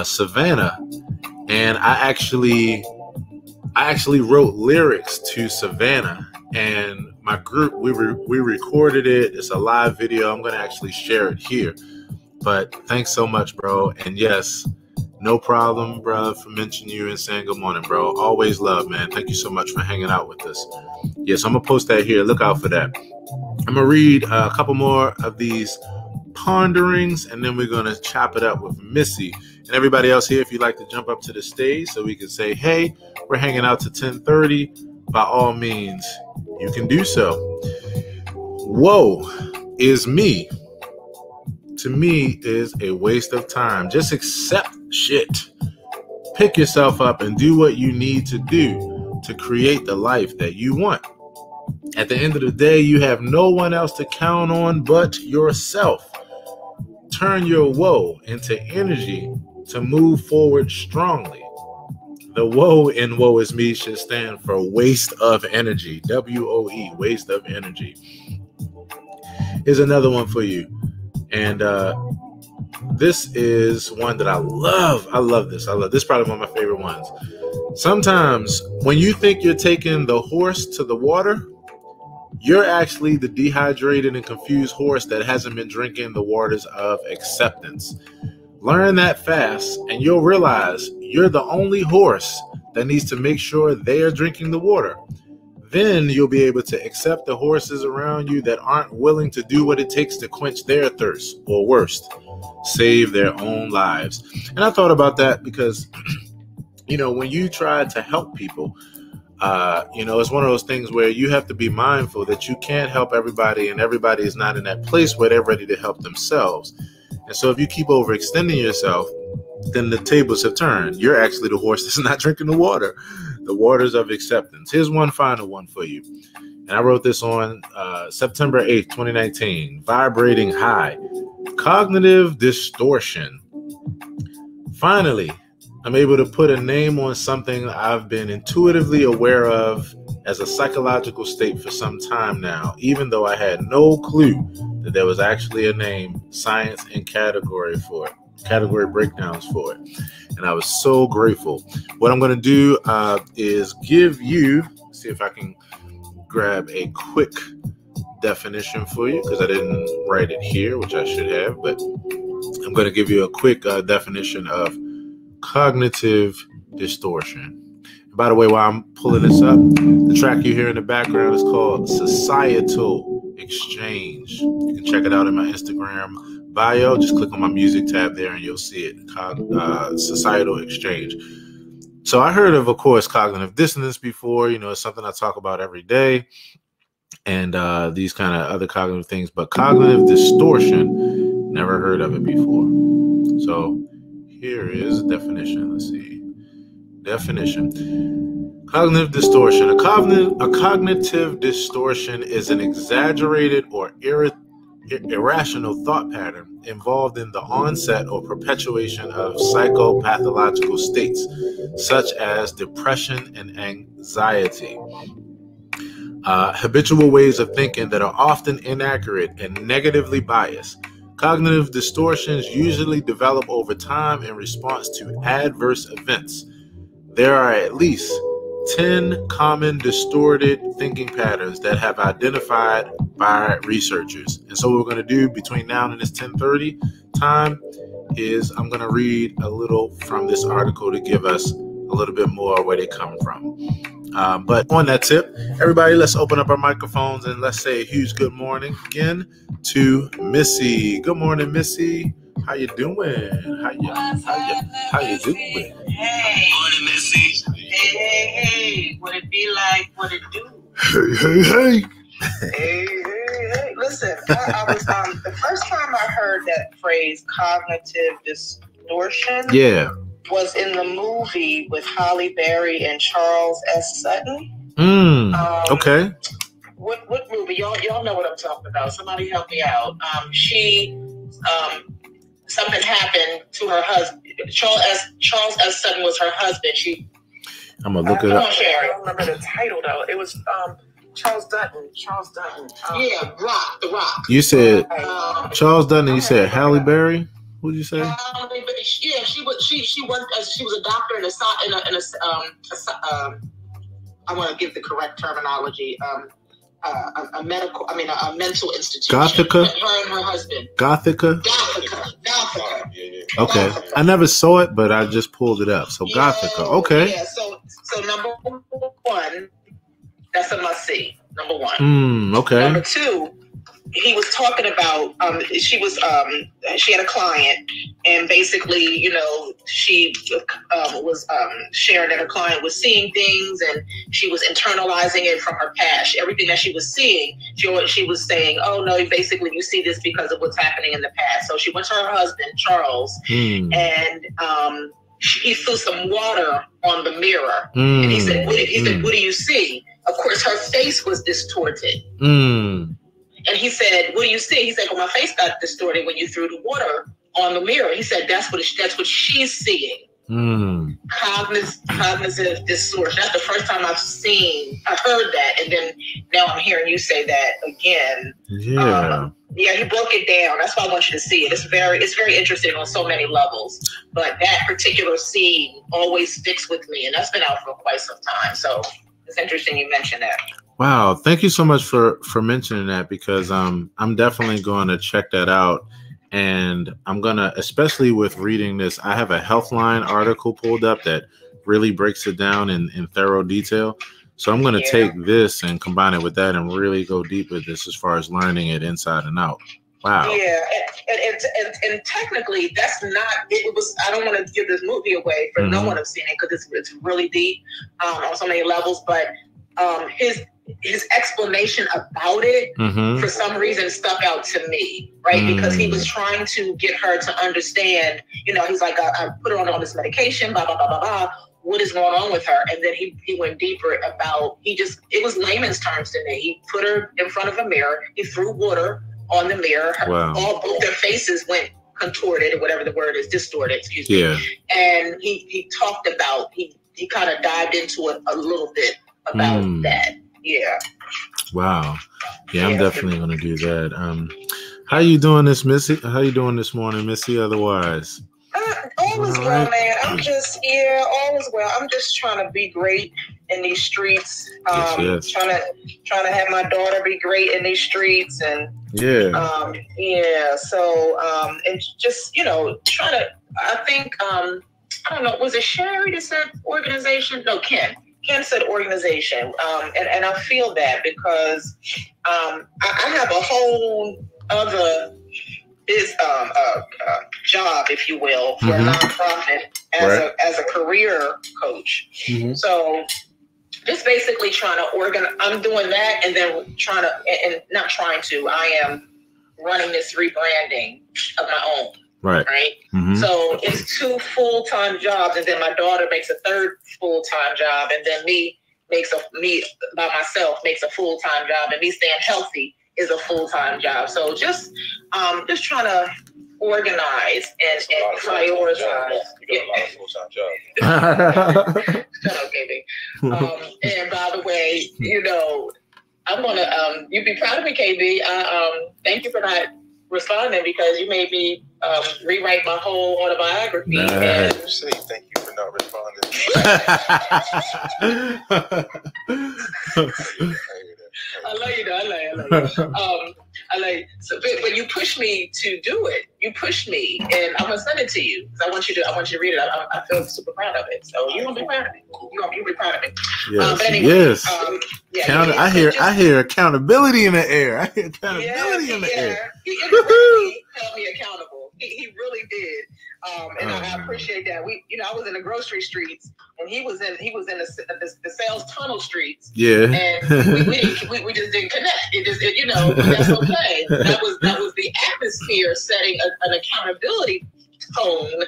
Savannah, and I actually wrote lyrics to Savannah, and my group, we recorded it. It's a live video. I'm going to actually share it here. But thanks so much, bro. And yes, no problem, bro, for mentioning you and saying good morning, bro. Always love, man. Thank you so much for hanging out with us. Yes, I'm going to post that here. Look out for that. I'm going to read a couple more of these ponderings, and then we're going to chop it up with Missy. And everybody else here, if you'd like to jump up to the stage so we can say, hey, we're hanging out to 10:30, by all means, you can do so. Woe is me. To me, is a waste of time. Just accept shit. Pick yourself up and do what you need to do to create the life that you want. At the end of the day, you have no one else to count on but yourself. Turn your woe into energy to move forward strongly. The woe in woe is me should stand for waste of energy. WOE, waste of energy. Here's another one for you. And this is one that I love. I love this. This is probably one of my favorite ones. Sometimes when you think you're taking the horse to the water, you're actually the dehydrated and confused horse that hasn't been drinking the waters of acceptance. Learn that fast, and you'll realize you're the only horse that needs to make sure they are drinking the water. Then you'll be able to accept the horses around you that aren't willing to do what it takes to quench their thirst, or worst, save their own lives. And I thought about that because, when you try to help people, it's one of those things where you have to be mindful that you can't help everybody, and everybody is not in that place where they're ready to help themselves. And so if you keep overextending yourself, then the tables have turned. You're actually the horse that's not drinking the water. The waters of acceptance. Here's one final one for you. And I wrote this on September 8th, 2019. Vibrating high. Cognitive distortion. Finally, I'm able to put a name on something I've been intuitively aware of as a psychological state for some time now, even though I had no clue that there was actually a name, science, and category for it, category breakdowns for it. And I was so grateful. What I'm going to do is give you, see if I can grab a quick definition for you, because I didn't write it here, which I should have, but I'm going to give you a quick definition of cognitive distortion. And by the way, while I'm pulling this up, the track you hear in the background is called Societal Exchange. You can check it out in my Instagram bio. Just click on my music tab there and you'll see it. Societal Exchange. So I heard of course, cognitive dissonance before. You know, it's something I talk about every day, and these kind of other cognitive things. But cognitive distortion, never heard of it before. So here is the definition. Let's see. Definition. Cognitive distortion. A cognitive distortion is an exaggerated or irrational thought pattern involved in the onset or perpetuation of psychopathological states, such as depression and anxiety. Habitual ways of thinking that are often inaccurate and negatively biased. Cognitive distortions usually develop over time in response to adverse events. There are at least 10 common distorted thinking patterns that have identified by researchers. And so what we're going to do between now and this 10:30 time is I'm going to read a little from this article to give us a little bit more where they come from. But on that tip, everybody, let's open up our microphones and let's say a huge good morning again to Missy. Good morning, Missy. How you doing? How you doing? Hey. Morning, Missy. Hey. What it be like? What it do? Hey. Listen, I was the first time I heard that phrase, cognitive distortion. Yeah. Was in the movie with Halle Berry and Charles S. Sutton. Okay. What movie? Y'all know what I'm talking about. Somebody help me out. Something happened to her husband. Charles S. Sutton was her husband. I'm gonna look it up. I don't remember the title though. It was Charles Dutton. Yeah, The Rock. You said Charles Dutton. You said Halle Berry. What did you say? She was a doctor in I want to give the correct terminology. A mental institution. Gothica. Her and her husband. Gothica. Okay, I never saw it, but I just pulled it up. So Gothica. Okay. Yeah. So number one, that's a must see. Number one. Okay. Number two, he was talking about she had a client, and basically, you know, she was sharing that her client was seeing things, and she was internalizing it from her past. Everything that she was seeing, she was saying, "Oh no, basically you see this because of what's happening in the past." So she went to her husband Charles, and he threw some water on the mirror, and he said, "What do you see?" Of course, her face was distorted. And he said, "What do you see?" He said, "Well, my face got distorted when you threw the water on the mirror." He said, "That's what she's seeing." Cognitive distortion. That's the first time I heard that, and then now I'm hearing you say that again. Yeah. He broke it down. That's why I want you to see it. It's very interesting on so many levels. But that particular scene always sticks with me, and that's been out for quite some time. So it's interesting you mentioned that. Wow, thank you so much for mentioning that, because I'm definitely going to check that out, and I'm gonna, especially with reading this, I have a Healthline article pulled up that really breaks it down in thorough detail. So I'm gonna take this and combine it with that and really go deep with this as far as learning it inside and out. Wow. Yeah, and technically that's not. It was. I don't want to give this movie away for no one have seen it because it's really deep on so many levels, but his explanation about it, for some reason, stuck out to me, right? Because he was trying to get her to understand, you know, he's like, I put her on all this medication, blah, blah, blah, blah, blah. What is going on with her? And then he went deeper about, it was layman's terms to me. He put her in front of a mirror. He threw water on the mirror. Both their faces went contorted, or whatever the word is, distorted, excuse me. And he talked about, he kind of dived into it a little bit about that. Yeah. Wow. Yeah, I'm definitely going to do that. How you doing this, Missy? How you doing this morning, Missy? Otherwise, all is well, man. I'm just all is well. I'm just trying to be great in these streets. Trying to have my daughter be great in these streets, and So and just, you know, trying to. I think I don't know. Was it Sherry that said organization? No, Ken. Ken said organization, and I feel that because I have a whole other job, if you will, for a nonprofit as a career coach. So just basically trying to organize. I'm doing that, and then I am running this rebranding of my own. Right. So it's 2 full-time jobs, and then my daughter makes a 3rd full-time job, and then me by myself makes a full-time job, and me staying healthy is a full-time job. So just trying to organize and prioritize. Shut up, KB. And by the way, you know, I'm gonna you'd be proud of me, KB. Thank you for not responding, because you made me rewrite my whole autobiography. And say thank you for not responding. I love you, though. I love you. So, but you pushed me to do it. You pushed me, and I'm gonna send it to you. I want you to read it. I feel super proud of it. So you're gonna be proud of me. You'll be proud of me. Yes. But anyway, I hear accountability in the air. I hear accountability in the air. He really held me accountable. He really did. And I appreciate that. I was in the grocery streets, and he was in the sales tunnel streets. Yeah. And we just didn't connect. That's okay. That was the atmosphere setting an accountability tone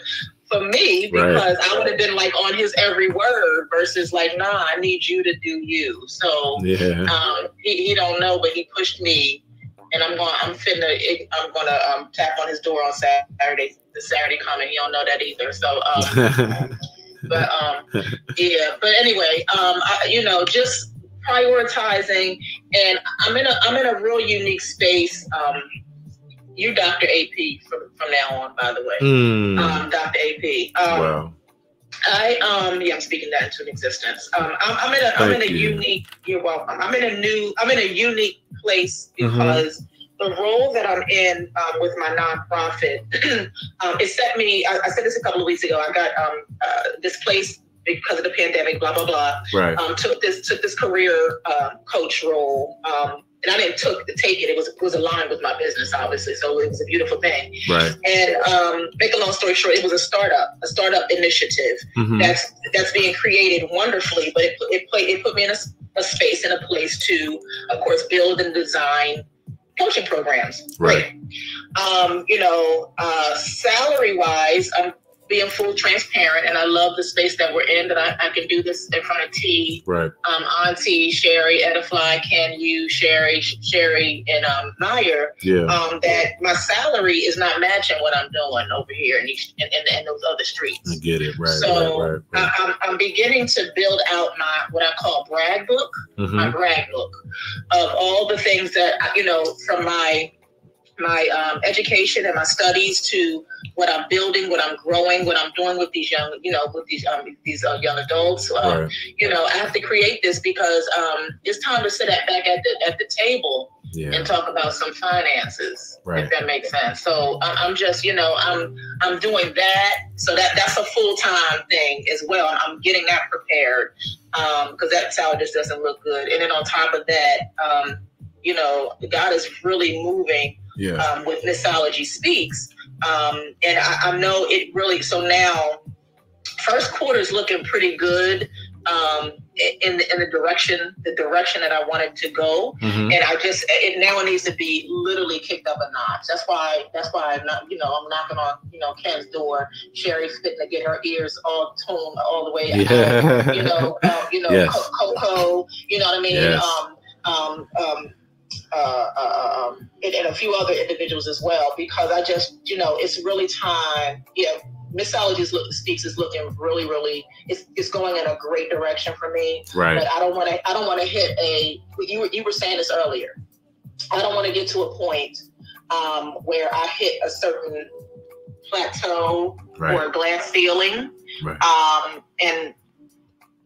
for me, because I would have been like on his every word versus like, nah, I need you to do you. So he don't know, but he pushed me. And I'm gonna tap on his door on Saturday. The Saturday coming, he don't know that either. So, but anyway, just prioritizing, and I'm in a real unique space. You, Dr. AP, from now on, by the way, Dr. AP. Wow. I'm speaking that into existence. I'm in a unique. You're welcome. I'm in a unique place because the role that I'm in with my nonprofit, it set me. I said this a couple of weeks ago. I got displaced because of the pandemic. Blah blah blah. Right. Took this career coach role. And I didn't take it. It was aligned with my business, obviously. So it was a beautiful thing. Right. And make a long story short, it was a startup initiative that's being created wonderfully. But it put me in a space and a place to, of course, build and design coaching programs. Right. Salary wise, I'm being full transparent, and I love the space that we're in, that I can do this in front of T. Right. Auntie, Sherry, Edify, Ken, you, Sherry, and Meyer. Yeah. That my salary is not matching what I'm doing over here in those other streets. I get it. Right. So right. I'm beginning to build out what I call brag book, my brag book of all the things that, from my education and my studies to what I'm building, what I'm growing, what I'm doing with these young, young adults. Right. I have to create this because it's time to sit back at the table and talk about some finances, if that makes sense. So I'm just, I'm doing that. So that's a full-time thing as well. I'm getting that prepared because that salary just doesn't look good. And then on top of that, God is really moving. Yeah. With Mixology Speaks. And I know it really, so now first quarter is looking pretty good. in the direction that I wanted to go, and it needs to be literally kicked up a notch. That's why I'm not, I'm knocking on Ken's door. Sherry's fitting to get her ears all tuned all the way out. Yes. Coco, you know what I mean? Yes. And a few other individuals as well, because I just, it's really time. Yeah, Mixology Speaks is looking really, really. It's going in a great direction for me. Right. But I don't want to hit a. You were saying this earlier. I don't want to get to a point where I hit a certain plateau or a glass ceiling. Right. And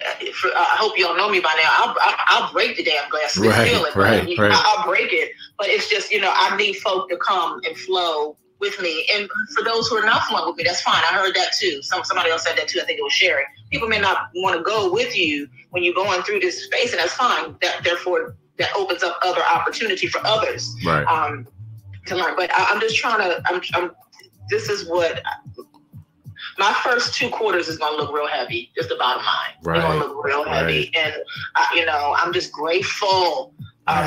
I hope y'all know me by now. I'll break the damn glass ceiling. I'll break it. But it's just, I need folk to come and flow with me. And for those who are not flowing with me, that's fine. I heard that too. Somebody else said that too. I think it was Sherry. People may not want to go with you when you're going through this space, and that's fine. Therefore, that opens up other opportunity for others to learn. But I'm just trying to. This is what. My first 2 quarters is going to look real heavy. Just the bottom line. Right. It's going to look real heavy. And, I'm just grateful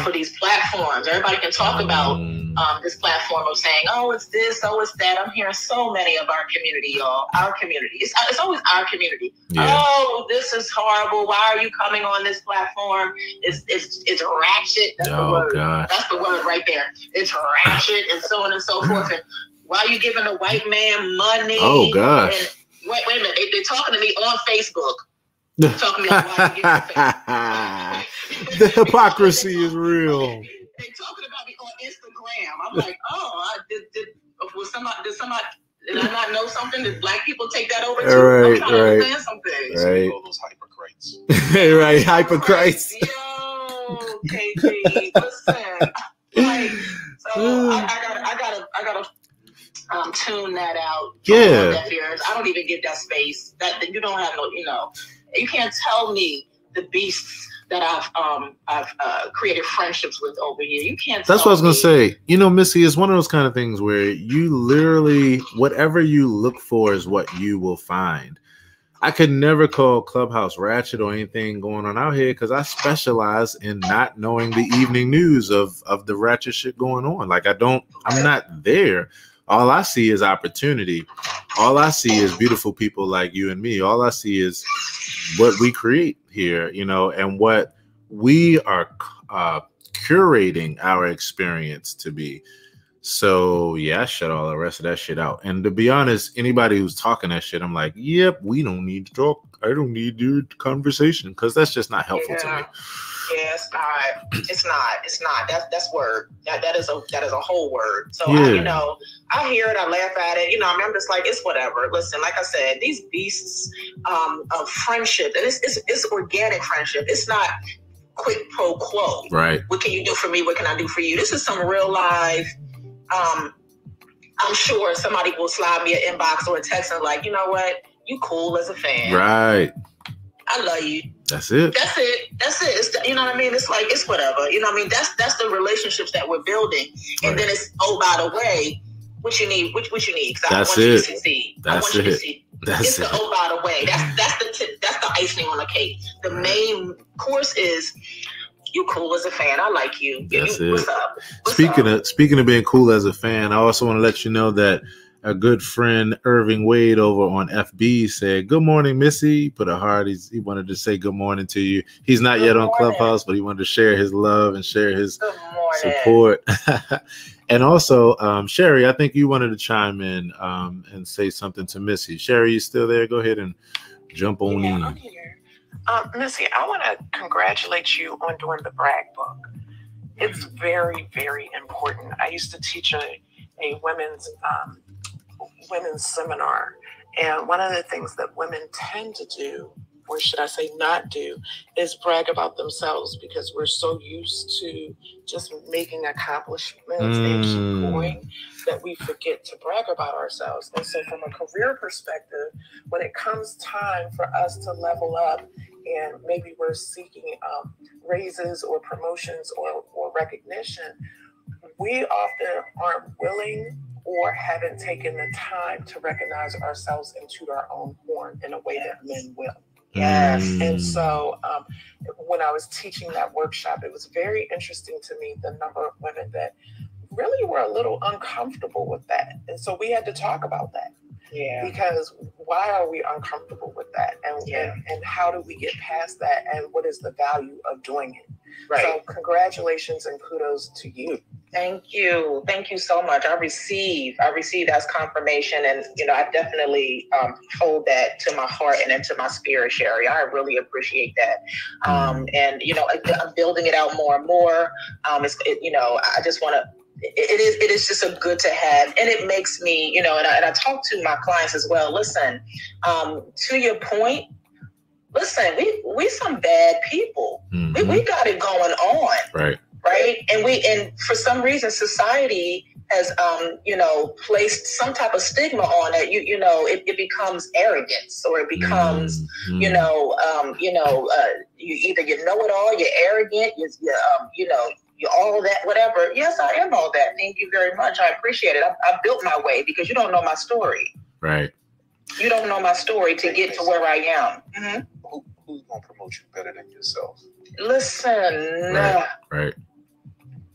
for these platforms. Everybody can talk about this platform of saying, oh, it's this, oh, it's that. I'm hearing so many of our community, y'all. Our community. It's always our community. Yeah. Oh, this is horrible. Why are you coming on this platform? It's ratchet. That's the word. Gosh. That's the word right there. It's ratchet and so on and so forth. And why are you giving a white man money? Oh, gosh. And wait a minute. They're talking to me on Facebook. They're talking to me about why you giving Facebook. The hypocrisy is real. They're talking about me on Instagram. I'm like, oh, did I not know something? Did black people take that over too? I'm trying to understand some things. Right. All those hypocrites. Right, hypocrites. Yo, KG, listen. Like, so I gotta tune that out. Yeah. I don't even give that space. That you don't have no, you can't tell me the beasts that I've created friendships with over here. You can't. That's what I was gonna say. Missy, it's one of those kind of things where you literally, whatever you look for is what you will find. I could never call Clubhouse ratchet or anything going on out here because I specialize in not knowing the evening news of the ratchet shit going on. Like I'm not there. All I see is opportunity. All I see is beautiful people like you and me. All I see is what we create here, and what we are curating our experience to be. So, yeah, I shut all the rest of that shit out. And to be honest, anybody who's talking that shit, I'm like, yep, we don't need to talk. I don't need your conversation because that's just not helpful to me. Yeah, it's not. That's word. That is a whole word. So I hear it, I laugh at it. I'm just like, it's whatever. Listen, like I said, these beasts of friendship, and it's organic friendship. It's not quid pro quo. Right. What can you do for me? What can I do for you? This is some real life. I'm sure somebody will slide me an inbox or a text and like, you know what? You cool as a fan. Right. I love you. That's it. It's, you know what I mean? It's like, it's whatever. You know what I mean? That's the relationships that we're building. And then it's, oh, by the way, what you need, what you need. Because I want you to succeed. That's it. It's the, oh, by the way. That's the tip. That's the icing on the cake. The main course is, you cool as a fan. I like you. That's it. What's up? Speaking of being cool as a fan, I also want to let you know that a good friend, Irving Wade, over on FB said, "Good morning, Missy." Put a heart. He wanted to say good morning to you. He's not yet on Clubhouse, but he wanted to share his love and share his support. And also, Sherry, I think you wanted to chime in and say something to Missy. Sherry, you still there? Go ahead and jump on in. I'm here. Missy, I want to congratulate you on doing the brag book. It's very, very important. I used to teach a women's seminar, and one of the things that women tend to do, or should I say not do, is brag about themselves because we're so used to just making accomplishments and keep going that we forget to brag about ourselves. And so from a career perspective, when it comes time for us to level up and maybe we're seeking raises or promotions or recognition, we often aren't willing or haven't taken the time to recognize ourselves and toot our own horn in a way that men will. Yes. And so when I was teaching that workshop, it was very interesting to me, the number of women that really were a little uncomfortable with that. And so we had to talk about that. Yeah. Because why are we uncomfortable with that? And how do we get past that? And what is the value of doing it? Right. So congratulations and kudos to you. Thank you. Thank you so much. I receive as confirmation, and I definitely hold that to my heart and into my spirit, Sherry. I really appreciate that. And I'm building it out more and more. I just want to. It is just a good to have, and it makes me, and I talk to my clients as well. Listen, to your point. Listen, we some bad people. Mm-hmm. We got it going on. Right. And for some reason, society has, placed some type of stigma on it. It becomes arrogance, or it becomes, you either you know it all, you're arrogant, you're all that, whatever. Yes, I am all that. Thank you very much. I appreciate it. I built my way because you don't know my story. Right. You don't know my story to get to where I am. Mm-hmm. Who's going to promote you better than yourself? Listen. Right.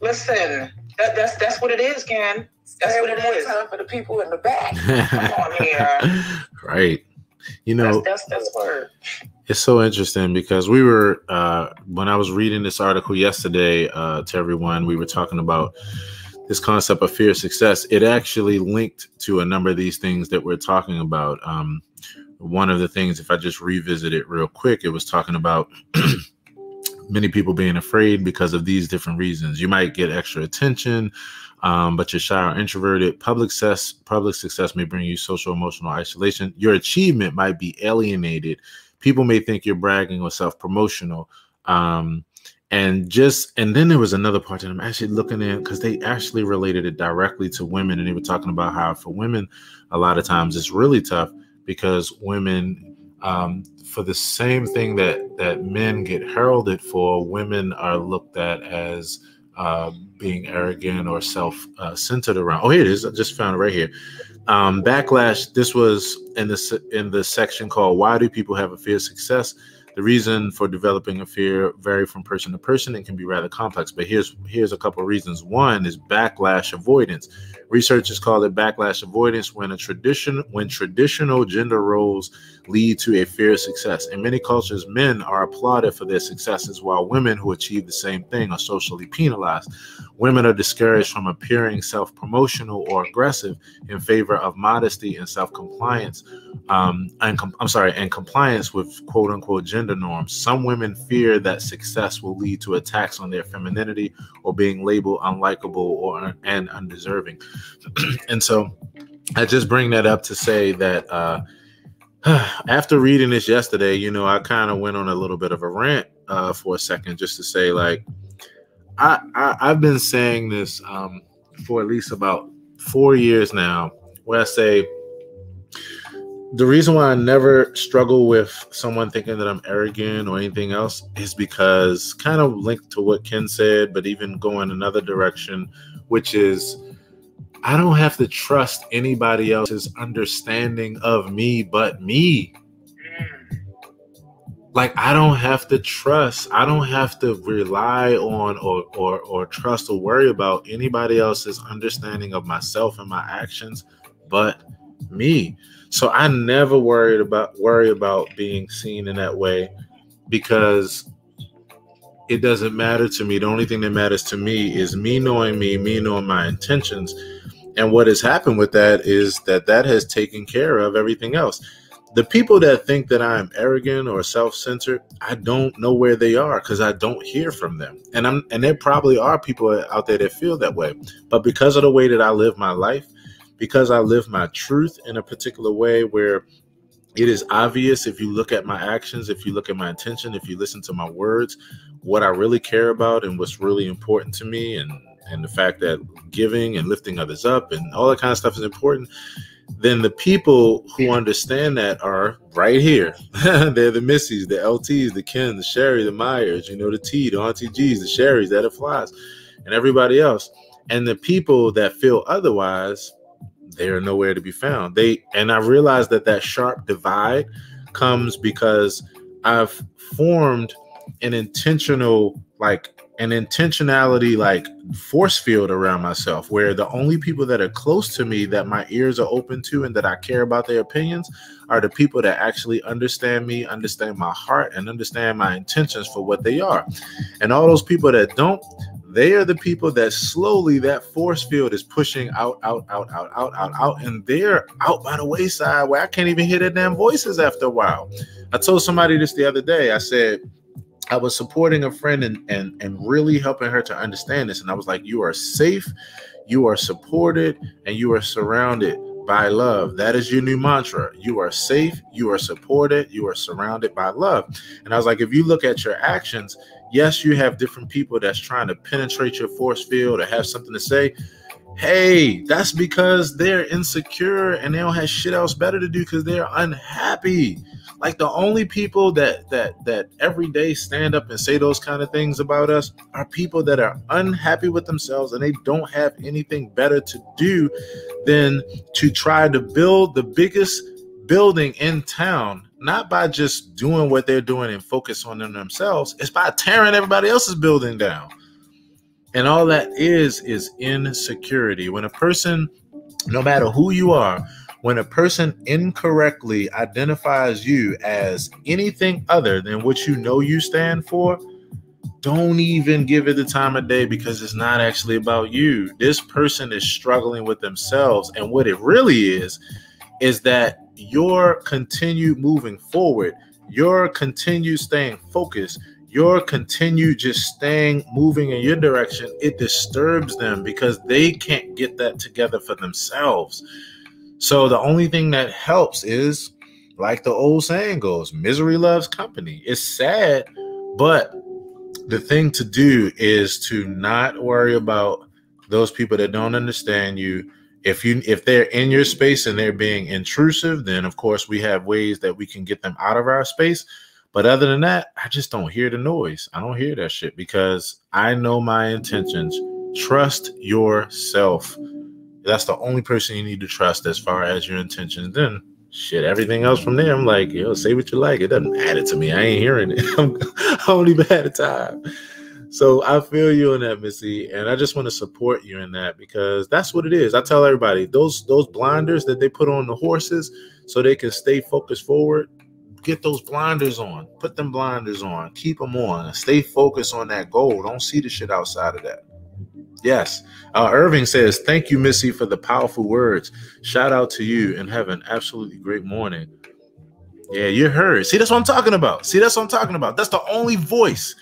Listen. That's what it is, Ken. That's what it is. Time for the people in the back. Come on here. Right. That's word. It's so interesting because we were, when I was reading this article yesterday to everyone, we were talking about this concept of fear of success. It actually linked to a number of these things that we're talking about. One of the things, if I just revisit it real quick, it was talking about many people being afraid because of these different reasons. You might get extra attention, but you're shy or introverted. Public success may bring you social emotional isolation. Your achievement might be alienated. People may think you're bragging or self-promotional. And then there was another part that I'm actually looking at, because they actually related it directly to women. And they were talking about how for women, a lot of times it's really tough because women, for the same thing that men get heralded for, women are looked at as being arrogant or self-centered around. Oh, here it is. I just found it right here. Backlash. This was in the section called "Why Do People Have a Fear of Success?" The reason for developing a fear vary from person to person and can be rather complex. But here's a couple of reasons. One is backlash avoidance. Researchers call it backlash avoidance when traditional gender roles lead to a fear of success. In many cultures, men are applauded for their successes, while women who achieve the same thing are socially penalized. Women are discouraged from appearing self-promotional or aggressive in favor of modesty and self-compliance, and compliance with quote-unquote gender norms. Some women fear that success will lead to attacks on their femininity or being labeled unlikable and undeserving. And so I just bring that up to say that after reading this yesterday, I kind of went on a little bit of a rant for a second, just to say, like, I've been saying this for at least about 4 years now, where I say the reason why I never struggle with someone thinking that I'm arrogant or anything else is because, kind of linked to what Ken said, but even going another direction, which is I don't have to trust anybody else's understanding of me but me. Like, I don't have to rely on or trust or worry about anybody else's understanding of myself and my actions but me. So I never worry about being seen in that way, because it doesn't matter to me. The only thing that matters to me is me knowing my intentions. And what has happened with that is that has taken care of everything else. The people that think that I am arrogant or self-centered, I don't know where they are because I don't hear from them. And there probably are people out there that feel that way. But because of the way that I live my life, because I live my truth in a particular way where it is obvious, if you look at my actions, if you look at my intention, if you listen to my words, what I really care about and what's really important to me, and the fact that giving and lifting others up and all that kind of stuff is important, then the people who understand that are right here. They're the Missies, the LTs, the Ken, the Sherry, the Myers, the T, the Auntie G's, the Sherrys, that it flies, and everybody else. And the people that feel otherwise, they are nowhere to be found. And I realize that sharp divide comes because I've formed an intentionality like force field around myself, where the only people that are close to me that my ears are open to and that I care about their opinions are the people that actually understand me, understand my heart, and understand my intentions for what they are. And all those people that don't, they are the people that slowly that force field is pushing out, and they're out by the wayside where I can't even hear their damn voices after a while. I told somebody this the other day. I said, I was supporting a friend and really helping her to understand this. And I was like, you are safe, you are supported, and you are surrounded by love. That is your new mantra. You are safe, you are supported, you are surrounded by love. And I was like, if you look at your actions, yes, you have different people that's trying to penetrate your force field or have something to say. Hey, that's because they're insecure and they don't have shit else better to do because they're unhappy. Like the only people that every day stand up and say those kind of things about us are people that are unhappy with themselves and they don't have anything better to do than to try to build the biggest building in town, not by just doing what they're doing and focus on themselves. It's by tearing everybody else's building down. And all that is insecurity. When a person, no matter who you are, when a person incorrectly identifies you as anything other than what you know you stand for, don't even give it the time of day, because it's not actually about you. This person is struggling with themselves. And what it really is that your continued moving forward, your continued staying focused, your continued just staying moving in your direction, it disturbs them because they can't get that together for themselves. So the only thing that helps is, like the old saying goes, misery loves company. It's sad, but the thing to do is to not worry about those people that don't understand you. If they're in your space and they're being intrusive, then of course we have ways that we can get them out of our space. But other than that, I just don't hear the noise. I don't hear that shit because I know my intentions. Trust yourself. That's the only person you need to trust as far as your intentions. Then shit, everything else from there, I'm like, yo, say what you like. It doesn't matter to me. I ain't hearing it. I don't even have the time. So I feel you in that, Missy. And I just want to support you in that because that's what it is. I tell everybody, those blinders that they put on the horses so they can stay focused forward, get those blinders on. Put them blinders on. Keep them on. Stay focused on that goal. Don't see the shit outside of that. Yes. Irving says, thank you, Missy, for the powerful words. Shout out to you and have an absolutely great morning. Yeah, you're heard. See, that's what I'm talking about. That's the only voice.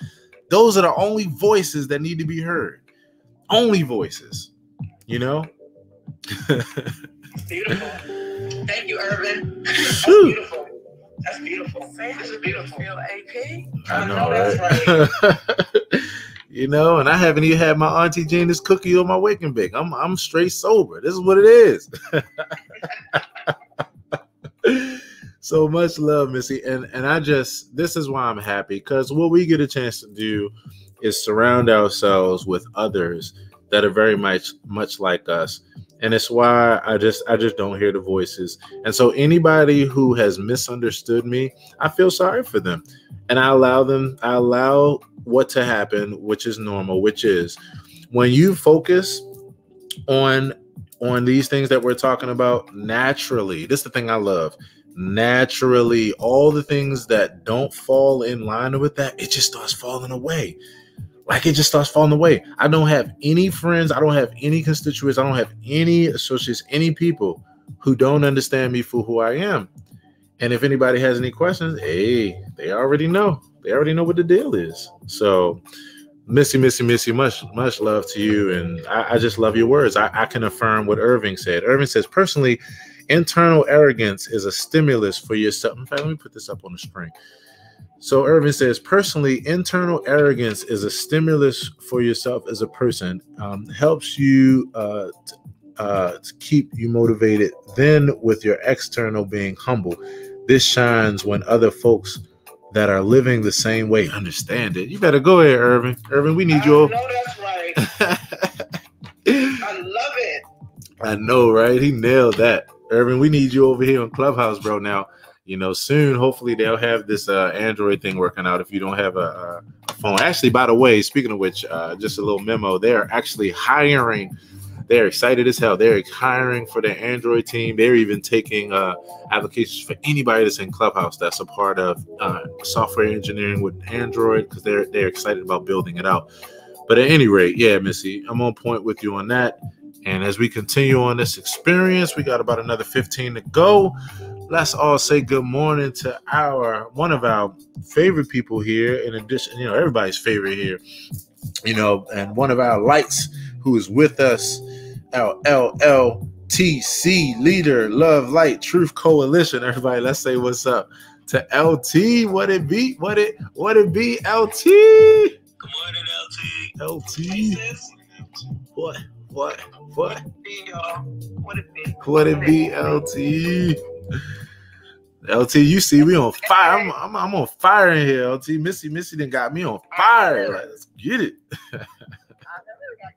Those are the only voices that need to be heard. Only voices, you know? Beautiful. Thank you, Irvin. That's beautiful. That's beautiful. That's beautiful. AP? I know, right? You know, and I haven't even had my Auntie Gina's cookie or my wake and bake. I'm straight sober. This is what it is. So much love, Missy. And this is why I'm happy, because what we get a chance to do is surround ourselves with others that are very much like us. And it's why I just don't hear the voices. And so anybody who has misunderstood me, I feel sorry for them. And I allow what to happen, which is normal, which is when you focus on these things that we're talking about naturally. This is the thing I love. Naturally, all the things that don't fall in line with that, it just starts falling away. Like it just starts falling away. I don't have any friends. I don't have any constituents. I don't have any associates, any people who don't understand me for who I am. And if anybody has any questions, hey, they already know. They already know what the deal is. So Missy, much love to you. And I just love your words. I can affirm what Irving said. Irving says, personally, internal arrogance is a stimulus for yourself. In fact, let me put this up on the screen. So Irving says, personally, internal arrogance is a stimulus for yourself as a person, helps you to keep you motivated. Then with your external being humble, this shines when other folks that are living the same way understand it. You better go ahead, Irving. Irving, we need you. I know that's right. I love it. I know, right? He nailed that. Irving, we need you over here on Clubhouse, bro. Now, soon, hopefully they'll have this Android thing working out if you don't have a phone. Actually, by the way, speaking of which, just a little memo, they're actually hiring. They're excited as hell. They're hiring for their Android team. They're even taking applications for anybody that's in Clubhouse that's a part of software engineering with Android, because they're excited about building it out. But at any rate, yeah, Missy, I'm on point with you on that. And as we continue on this experience, we got about another 15 to go. Let's all say good morning to one of our favorite people here. In addition, everybody's favorite here, and one of our lights who is with us, our LLTC leader, Love Light Truth Coalition. Everybody, let's say what's up to LT. What it be? What it be, LT? Good morning, LT. LT. What? What it be, LT? LT, you see, we on fire. I'm on fire in here, LT. Missy done got me on fire. Let's get it. I got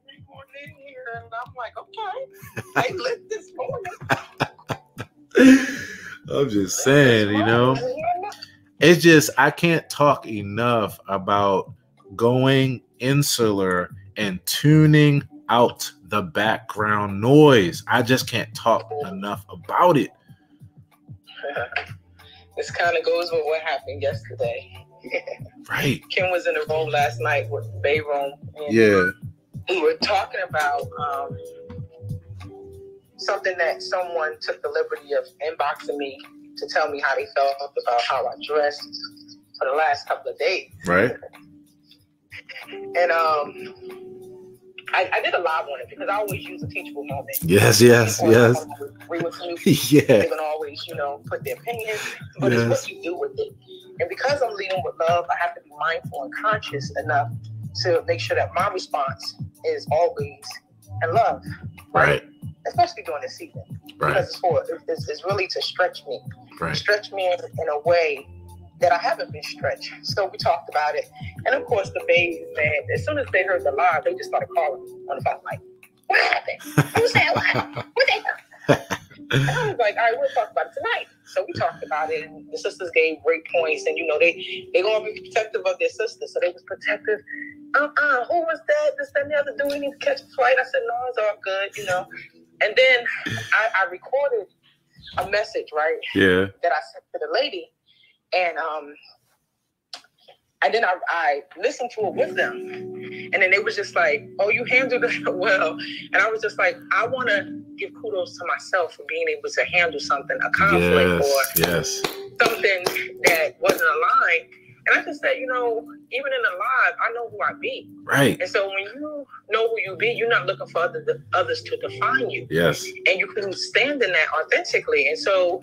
3 more in here, and I'm like, okay, they lit this morning. I'm just saying, it's just, I can't talk enough about going insular and tuning out the background noise. I just can't talk enough about it. This kind of goes with what happened yesterday. Right. Kim was in the room last night with Bay Room. And yeah. We were talking about something that someone took the liberty of inboxing me to tell me how they felt about how I dressed for the last couple of days. Right. And I did a live on it because I always use a teachable moment. Yes. Agree with you. Yeah. They're gonna always, put their opinion, but it's what you do with it. And because I'm leading with love, I have to be mindful and conscious enough to make sure that my response is always in love, right? Especially during this season, because it's really to stretch me, stretch me in a way that I haven't been stretched. So we talked about it. And of course, the babies, man, as soon as they heard the live, they just started calling me on the phone, like, what happened? Who said what? What the hell? And I was like, all right, we'll talk about it tonight. So we talked about it, and the sisters gave great points. And, they're going to be protective of their sisters. So they was protective. Who was that? This, that, and the other. Do we need to catch a flight? I said, no, it's all good, And then I recorded a message, right? Yeah. That I sent to the lady. And then I listened to it with them. And then they was just like, oh, you handled it well. And I was just like, I want to give kudos to myself for being able to handle something, a conflict or something that wasn't aligned. And I just said, even in the live, I know who I be. Right. And so when you know who you be, you're not looking for others to define you. Yes. And you can stand in that authentically. And so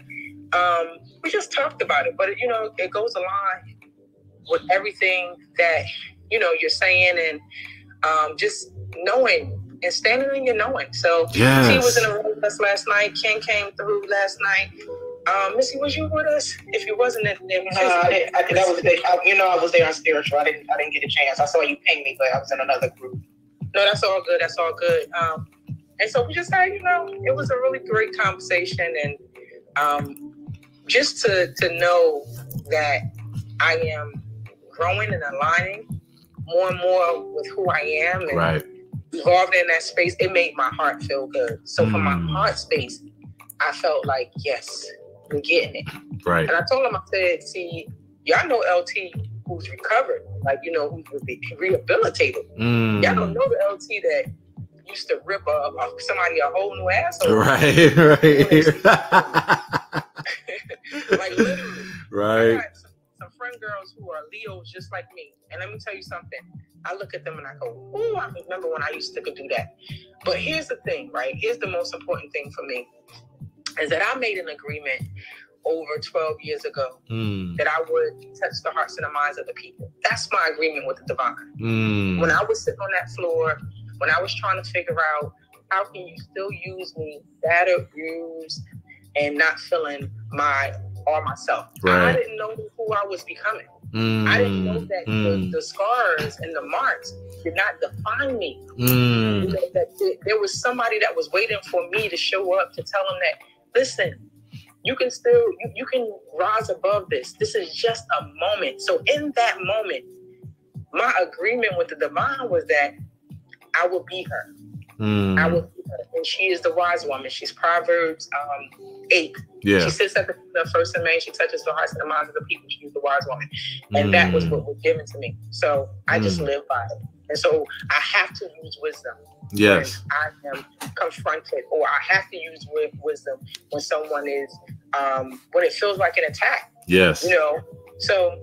we just talked about it, but it goes along with everything that you're saying, and just knowing and standing in your knowing. So T was in the room with us last night. Ken came through last night. Missy, was you with us? If you wasn't, I was there on spiritual. I didn't get a chance. I saw you ping me, but I was in another group. No, that's all good. That's all good. And so we just had, it was a really great conversation, and just to know that I am growing and aligning more and more with who I am, and evolving in that space, it made my heart feel good. So from my heart space, I felt like, yes, we're getting it. Right. And I told him, I said, see, y'all know LT who's recovered, like, who's rehabilitated. Y'all don't know the LT that used to rip somebody a whole new asshole. Right. Like, literally. Right. I got some friend girls who are Leos just like me. And let me tell you something. I look at them and I go, oh, I remember when I used to do that. But here's the thing, right? Here's the most important thing for me, is that I made an agreement over 12 years ago that I would touch the hearts and the minds of the people. That's my agreement with the divine. When I was sitting on that floor, when I was trying to figure out how can you still use me, battered, bruised, and not feeling myself. Right. I didn't know who I was becoming. I didn't know that the scars and the marks did not define me. That there was somebody that was waiting for me to show up to tell them that, listen, you can still, you can rise above this. This is just a moment. So in that moment, my agreement with the divine was that I will be her. I will be her. And she is the wise woman. She's Proverbs 8. Yeah. She sits at the first in May. She touches the hearts and the minds of the people. She's the wise woman. And that was what was given to me. So I just live by it. And so I have to use wisdom. Yes. When I am confronted, or I have to use wisdom when someone is, when it feels like an attack. Yes. You know, so,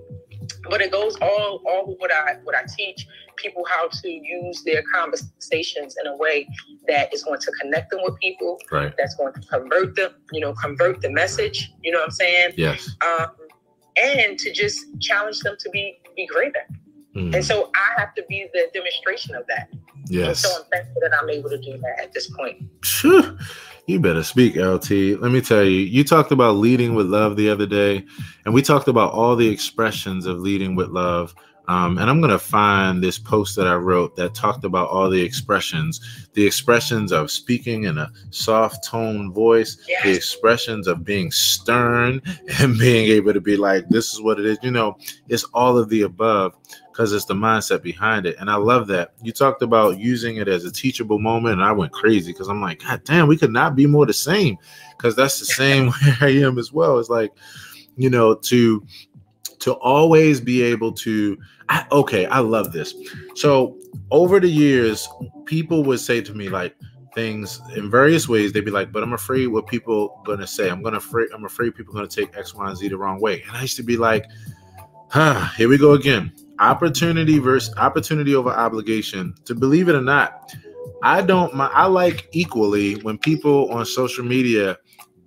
but it goes all with what I teach people, how to use their conversations in a way that is going to connect them with people, right? That's going to convert them, convert the message, you know what I'm saying? Yes. And to just challenge them to be greater. And so I have to be the demonstration of that. Yes. And so I'm thankful that I'm able to do that at this point. You better speak, LT. Let me tell you, you talked about leading with love the other day, and we talked about all the expressions of leading with love. And I'm going to find this post that I wrote that talked about all the expressions of speaking in a soft tone voice, yes, the expressions of being stern and being able to be like, this is what it is. It's all of the above, because it's the mindset behind it. And I love that. You talked about using it as a teachable moment, and I went crazy because I'm like, God damn, we could not be more the same, because that's the same way I am as well. It's like, to always be able to, I love this. So over the years, people would say to me like things in various ways. They'd be like, but I'm afraid what people are going to say. I'm afraid people are going to take X, Y, and Z the wrong way. And I used to be like, here we go again. Opportunity over obligation. To believe it or not, I like equally when people on social media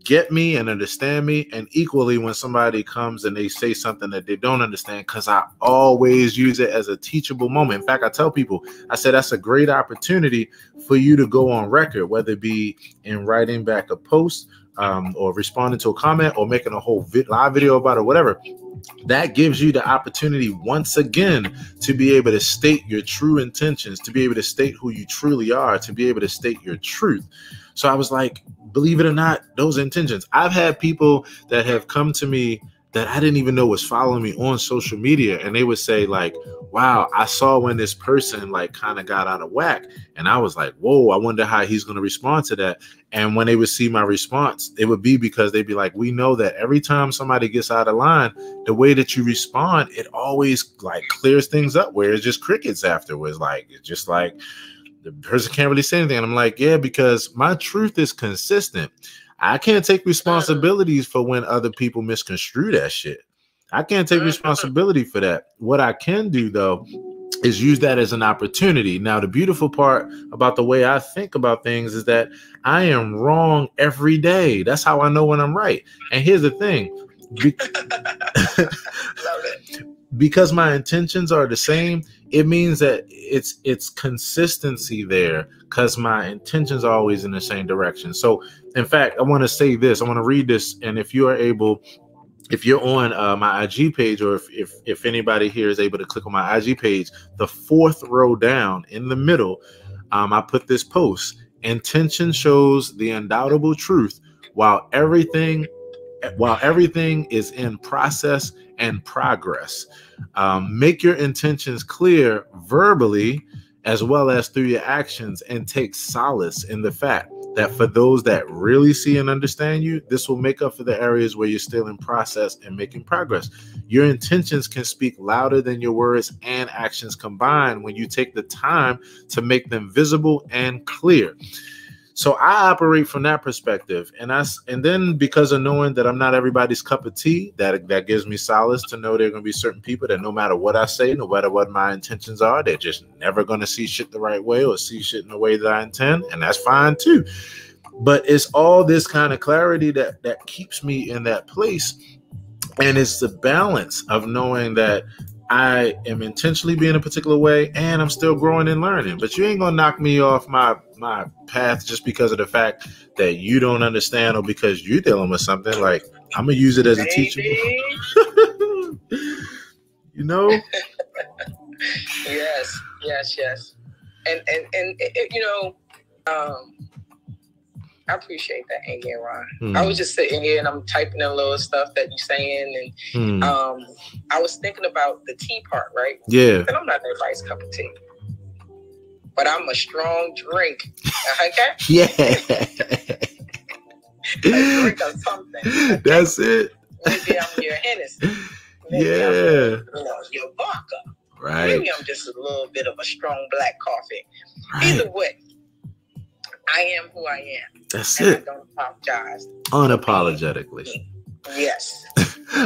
get me and understand me, and equally when somebody comes and they say something that they don't understand, because I always use it as a teachable moment. In fact, I tell people, I said, that's a great opportunity for you to go on record, whether it be in writing back a post, or responding to a comment, or making a whole live video about it, whatever. That gives you the opportunity once again to be able to state your true intentions, to be able to state who you truly are, to be able to state your truth. So I was like, believe it or not, those intentions. I've had people that have come to me that I didn't even know was following me on social media, and they would say like, wow, I saw when this person like kind of got out of whack, and I was like, whoa, I wonder how he's going to respond to that. And when they would see my response, it would be because they'd be like, we know that every time somebody gets out of line, the way that you respond, it always like clears things up, where it's just crickets afterwards. Like, it's just like the person can't really say anything. And I'm like, yeah, because my truth is consistent. I can't take responsibilities for when other people misconstrue that shit. I can't take responsibility for that. What I can do, though, is use that as an opportunity. Now, the beautiful part about the way I think about things is that I am wrong every day. That's how I know when I'm right. And here's the thing. Because my intentions are the same, it means that it's consistency there, because my intentions are always in the same direction. So, in fact, I want to say this. I want to read this, and if you are able, if you're on my IG page, or if anybody here is able to click on my IG page, the 4th row down in the middle, I put this post. Intention shows the undoubtable truth, while everything is in process and progress. Make your intentions clear verbally as well as through your actions, and take solace in the fact that for those that really see and understand you, this will make up for the areas where you're still in process and making progress. Your intentions can speak louder than your words and actions combined when you take the time to make them visible and clear. So I operate from that perspective, and then because of knowing that I'm not everybody's cup of tea, that gives me solace to know there are going to be certain people that no matter what I say, no matter what my intentions are, they're just never going to see shit the right way or see shit in the way that I intend, and that's fine too. But it's all this kind of clarity that keeps me in that place, and it's the balance of knowing that I am intentionally being a particular way, and I'm still growing and learning. But you ain't gonna knock me off my path just because of the fact that you don't understand, or because you're dealing with something. Like, I'm gonna use it as a teachable. Yes. And I appreciate that, Ron. I was just sitting here and I'm typing in little stuff that you're saying, and I was thinking about the tea part, right? Yeah. And I'm not everybody's cup of tea, but I'm a strong drink. Okay. Yeah. A drink of something. Okay? That's it. Maybe I'm your Hennessy. Maybe Yeah. I'm your vodka. Right. Maybe I'm just a little bit of a strong black coffee. Right. Either way, I am who I am. That's and it. I don't apologize. Unapologetically. Yes.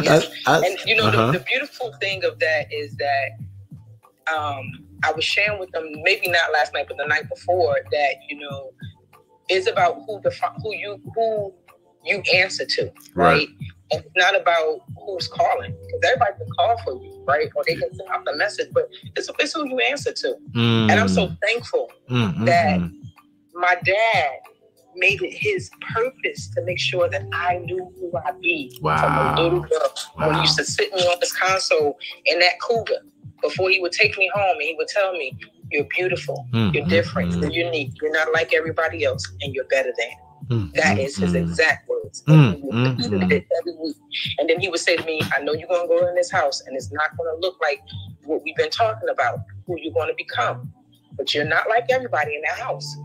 Yes. And you know, uh-huh. the beautiful thing of that is that I was sharing with them, maybe not last night, but the night before, that, you know, it's about who you answer to, right? And it's not about who's calling, because everybody can call for you, right? Or they can send out the message, but it's who you answer to. And I'm so thankful that my dad made it his purpose to make sure that I knew who I be. Wow. From a little girl. When he used to sit me on this console in that Cougar before he would take me home, and he would tell me, you're beautiful, you're different, you're unique, you're not like everybody else, and you're better than. That is his exact words. Every week. And then he would say to me, I know you're going to go in this house and it's not going to look like what we've been talking about, who you're going to become. But you're not like everybody in that house.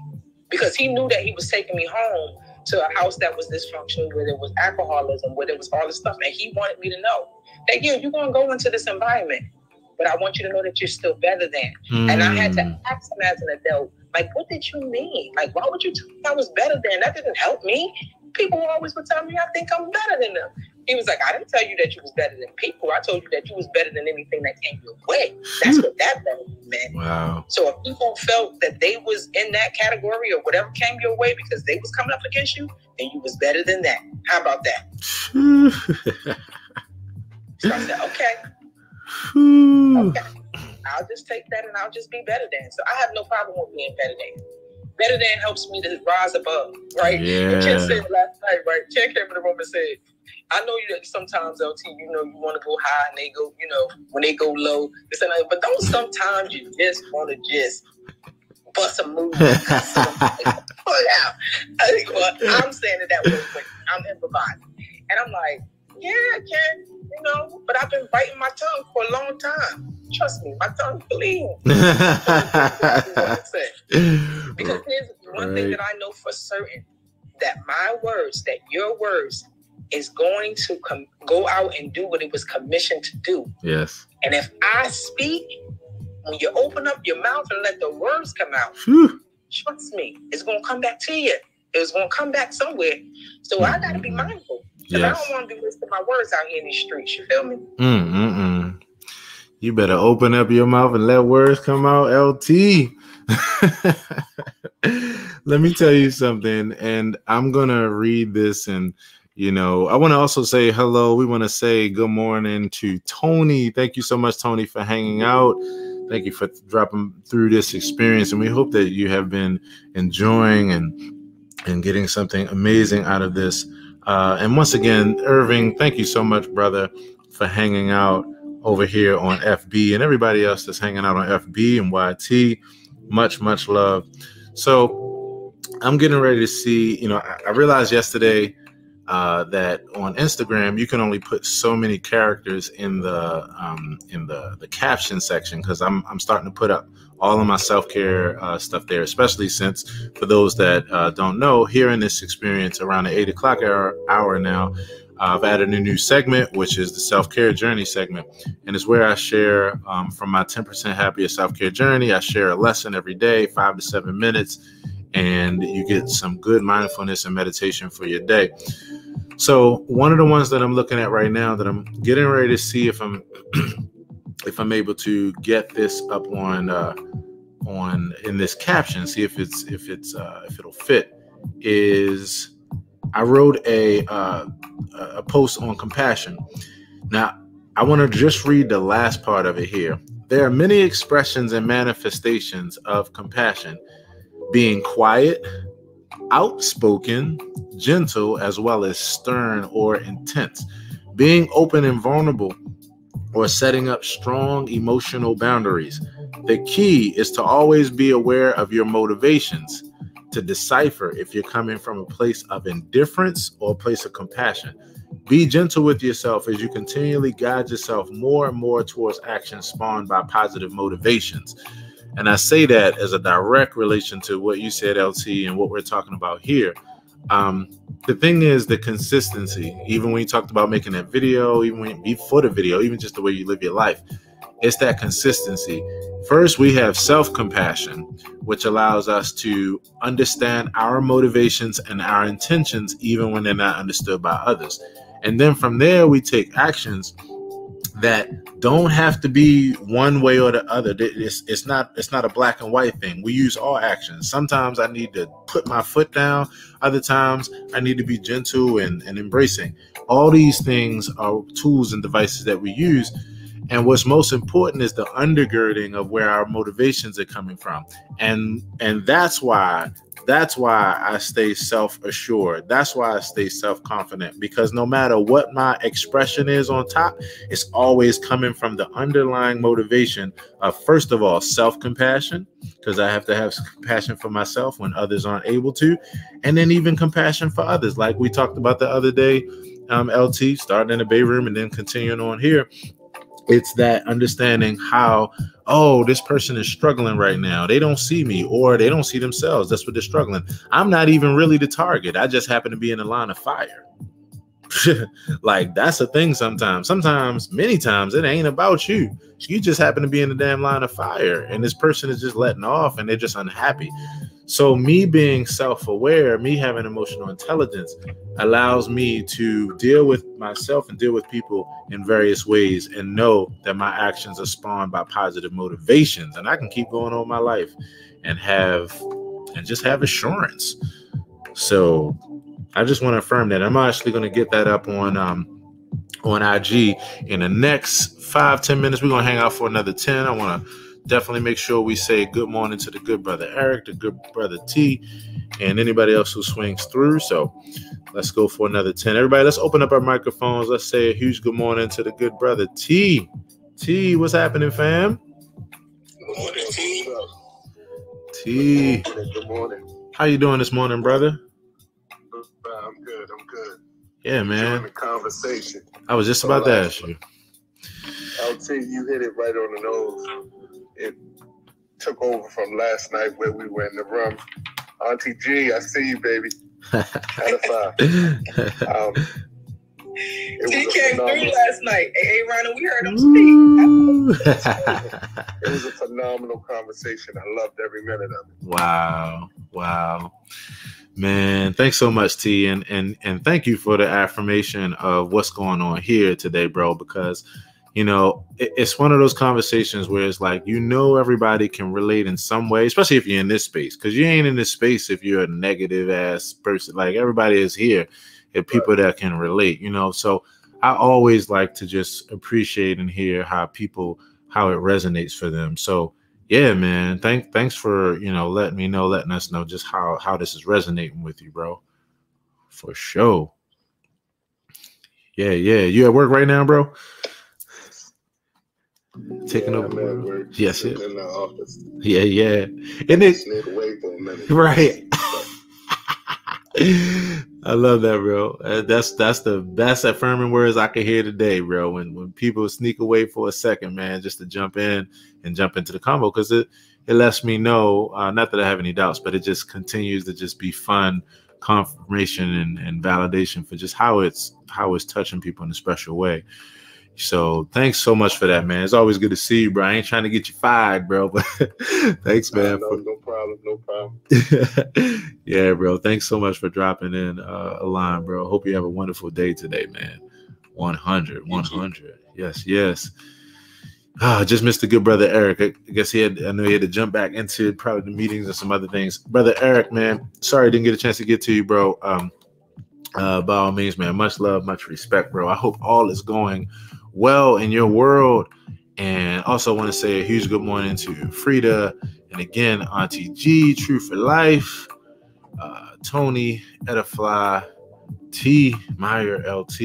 Because he knew that he was taking me home to a house that was dysfunctional, where there was alcoholism, where there was all this stuff. And he wanted me to know that, yeah, you're going to go into this environment, but I want you to know that you're still better than. And I had to ask him as an adult, like, what did you mean? Like, why would you tell me I was better than? That didn't help me. People always would tell me I think I'm better than them. He was like, I didn't tell you that you was better than people. I told you that you was better than anything that came your way. That's what that meant. Wow. So if people felt that they was in that category or whatever came your way because they was coming up against you, then you was better than that. How about that? So I said, okay. I'll just take that and I'll just be better than. So I have no problem with being better than. Better than helps me to rise above, right? Yeah. And Ken said last night, right? Ken came in the room and said, I know you sometimes, LT, you know, you want to go high and they go, you know, when they go low, but don't sometimes you just want to just bust a move, pull it out. I'm saying it that way, but I'm improvising. And I'm like, yeah, I can, you know, but I've been biting my tongue for a long time. Trust me, my tongue bleeding. Because here's one thing that I know for certain, that my words, that your words is going to go out and do what it was commissioned to do. Yes. And if I speak, when you open up your mouth and let the words come out, trust me, it's going to come back to you. It's going to come back somewhere. So I got to be mindful. Because I don't want to be wasting my words out here in these streets. You feel me? You better open up your mouth and let words come out, LT. Let me tell you something, and I'm going to read this, and, you know, I want to also say hello. We want to say good morning to Tony. Thank you so much, Tony, for hanging out. Thank you for dropping through this experience, and we hope that you have been enjoying and getting something amazing out of this. And once again, Irving, thank you so much, brother, for hanging out over here on FB, and everybody else that's hanging out on FB and YT. Much, much love. So I'm getting ready to see, you know, I realized yesterday that on Instagram, you can only put so many characters in the caption section, because I'm starting to put up all of my self-care stuff there, especially since, for those that don't know, here in this experience around the 8 o'clock hour now, I've added a new segment, which is the self-care journey segment. And it's where I share from my 10% happier self-care journey. I share a lesson every day, 5 to 7 minutes, and you get some good mindfulness and meditation for your day. So one of the ones that I'm looking at right now, that I'm getting ready to see if I'm able to get this up on in this caption, see if it'll fit, is I wrote a post on compassion. Now, I want to just read the last part of it here. There are many expressions and manifestations of compassion, being quiet, outspoken, gentle, as well as stern or intense, being open and vulnerable, or setting up strong emotional boundaries. The key is to always be aware of your motivations, to to decipher if you're coming from a place of indifference or a place of compassion. Be gentle with yourself as you continually guide yourself more and more towards action spawned by positive motivations. And I say that as a direct relation to what you said, LT, and what we're talking about here. The thing is the consistency. Even when you talked about making that video, even when before the video, even just the way you live your life, it's that consistency. First, we have self-compassion, which allows us to understand our motivations and our intentions, even when they're not understood by others. And then from there, we take actions that don't have to be one way or the other. It's not a black and white thing. We use all actions. Sometimes I need to put my foot down. Other times I need to be gentle and embracing. All these things are tools and devices that we use. And what's most important is the undergirding of where our motivations are coming from. And that's why I stay self-assured. That's why I stay self-confident, because no matter what my expression is on top, it's always coming from the underlying motivation of, first of all, self-compassion, because I have to have compassion for myself when others aren't able to, and then even compassion for others. Like we talked about the other day, LT, starting in the Bay Room and then continuing on here. It's that understanding how, oh, this person is struggling right now. They don't see me, or they don't see themselves. That's what they're struggling. I'm not even really the target. I just happen to be in the line of fire. Like, that's a thing sometimes. Sometimes, many times, it ain't about you. You just happen to be in the damn line of fire, and this person is just letting off, and they're just unhappy. So me being self-aware, me having emotional intelligence, allows me to deal with myself and deal with people in various ways and know that my actions are spawned by positive motivations. And I can keep going on my life and just have assurance. So I just want to affirm that. I'm actually going to get that up on IG in the next 5-10 minutes. We're going to hang out for another 10. I want to definitely make sure we say good morning to the good brother Eric, the good brother T, and anybody else who swings through. So let's go for another 10. Everybody, let's open up our microphones. Let's say a huge good morning to the good brother T. T, what's happening, fam? Good morning, T. T. Good morning. How you doing this morning, brother? I'm good. Yeah, man. Enjoying the conversation. I was just about to ask you. LT, you hit it right on the nose. It took over from last night where we were in the room. Auntie G, I see you, baby. Out of 5. He came through last night. Hey, Ronald, we heard him speak. It was a phenomenal conversation. I loved every minute of it. Wow. Man, thanks so much, T. And thank you for the affirmation of what's going on here today, bro, because you know, it's one of those conversations where it's like, you know, everybody can relate in some way, especially if you're in this space, because you ain't in this space if you're a negative ass person. Like, everybody is here if people that can relate, you know. So I always like to just appreciate and hear how it resonates for them. So yeah, man, thanks for, you know, letting us know just how this is resonating with you, bro. For sure. Yeah. You at work right now, bro? Taking over. Yes, in the office. Yeah. And it sneak away for a minute. Right. I love that, bro. That's the best affirming words I can hear today, bro. When people sneak away for a second, man, just to jump in and jump into the combo, because it lets me know, not that I have any doubts, but it just continues to just be fun confirmation and validation for just how it's touching people in a special way. So thanks so much for that, man. It's always good to see you, bro. I ain't trying to get you fired, bro, but thanks, man. No problem. Yeah, bro. Thanks so much for dropping in a line, bro. Hope you have a wonderful day today, man. 100. Yes. Just missed the good brother Eric. I guess I know he had to jump back into probably the meetings and some other things. Brother Eric, man, sorry I didn't get a chance to get to you, bro. By all means, man, much love, much respect, bro. I hope all is going well in your world. And also want to say a huge good morning to Frida, and again, Auntie G, True for Life, Tony, Edify, T, Meyer, LT.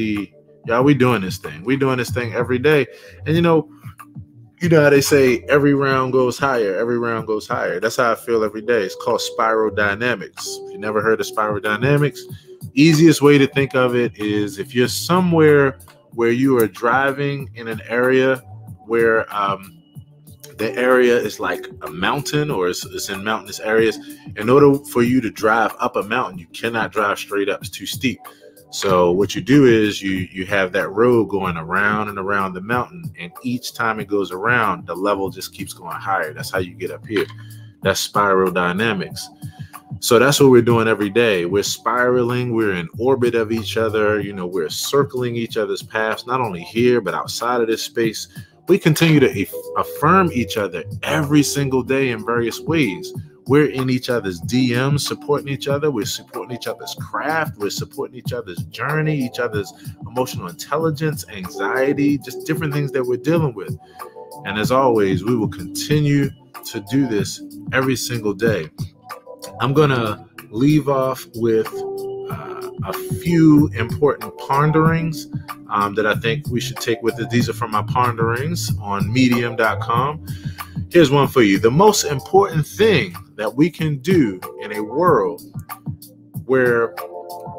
Y'all, we doing this thing. We doing this thing every day. And you know, You know how they say every round goes higher, every round goes higher. That's how I feel every day. It's called spiral dynamics. If you never heard of spiral dynamics, easiest way to think of it is if you're somewhere where you are driving in an area where the area is like a mountain or it's in mountainous areas. In order for you to drive up a mountain, you cannot drive straight up. It's too steep. So what you do is you have that road going around and around the mountain, and each time it goes around, the level just keeps going higher. That's how you get up here. That's spiral dynamics. So that's what we're doing every day. We're spiraling. We're in orbit of each other. You know, we're circling each other's paths, not only here, but outside of this space. We continue to affirm each other every single day in various ways. We're in each other's DMs, supporting each other. We're supporting each other's craft. We're supporting each other's journey, each other's emotional intelligence, anxiety, just different things that we're dealing with. And as always, we will continue to do this every single day. I'm going to leave off with a few important ponderings that I think we should take with it. These are from my ponderings on medium.com. Here's one for you. The most important thing that we can do in a world where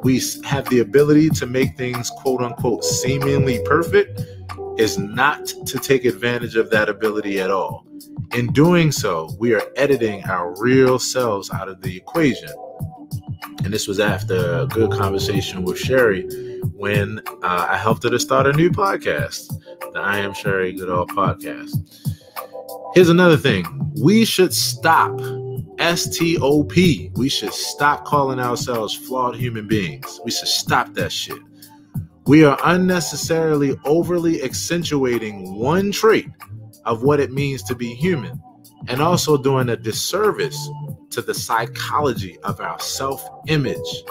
we have the ability to make things, quote unquote, seemingly perfect is not to take advantage of that ability at all. In doing so, we are editing our real selves out of the equation. And this was after a good conversation with Sherry when I helped her to start a new podcast, the I Am Sherry Goodall podcast. Here's another thing. We should stop, S-T-O-P. We should stop calling ourselves flawed human beings. We should stop that shit. We are unnecessarily overly accentuating one trait of what it means to be human, and also doing a disservice to the psychology of our self-image.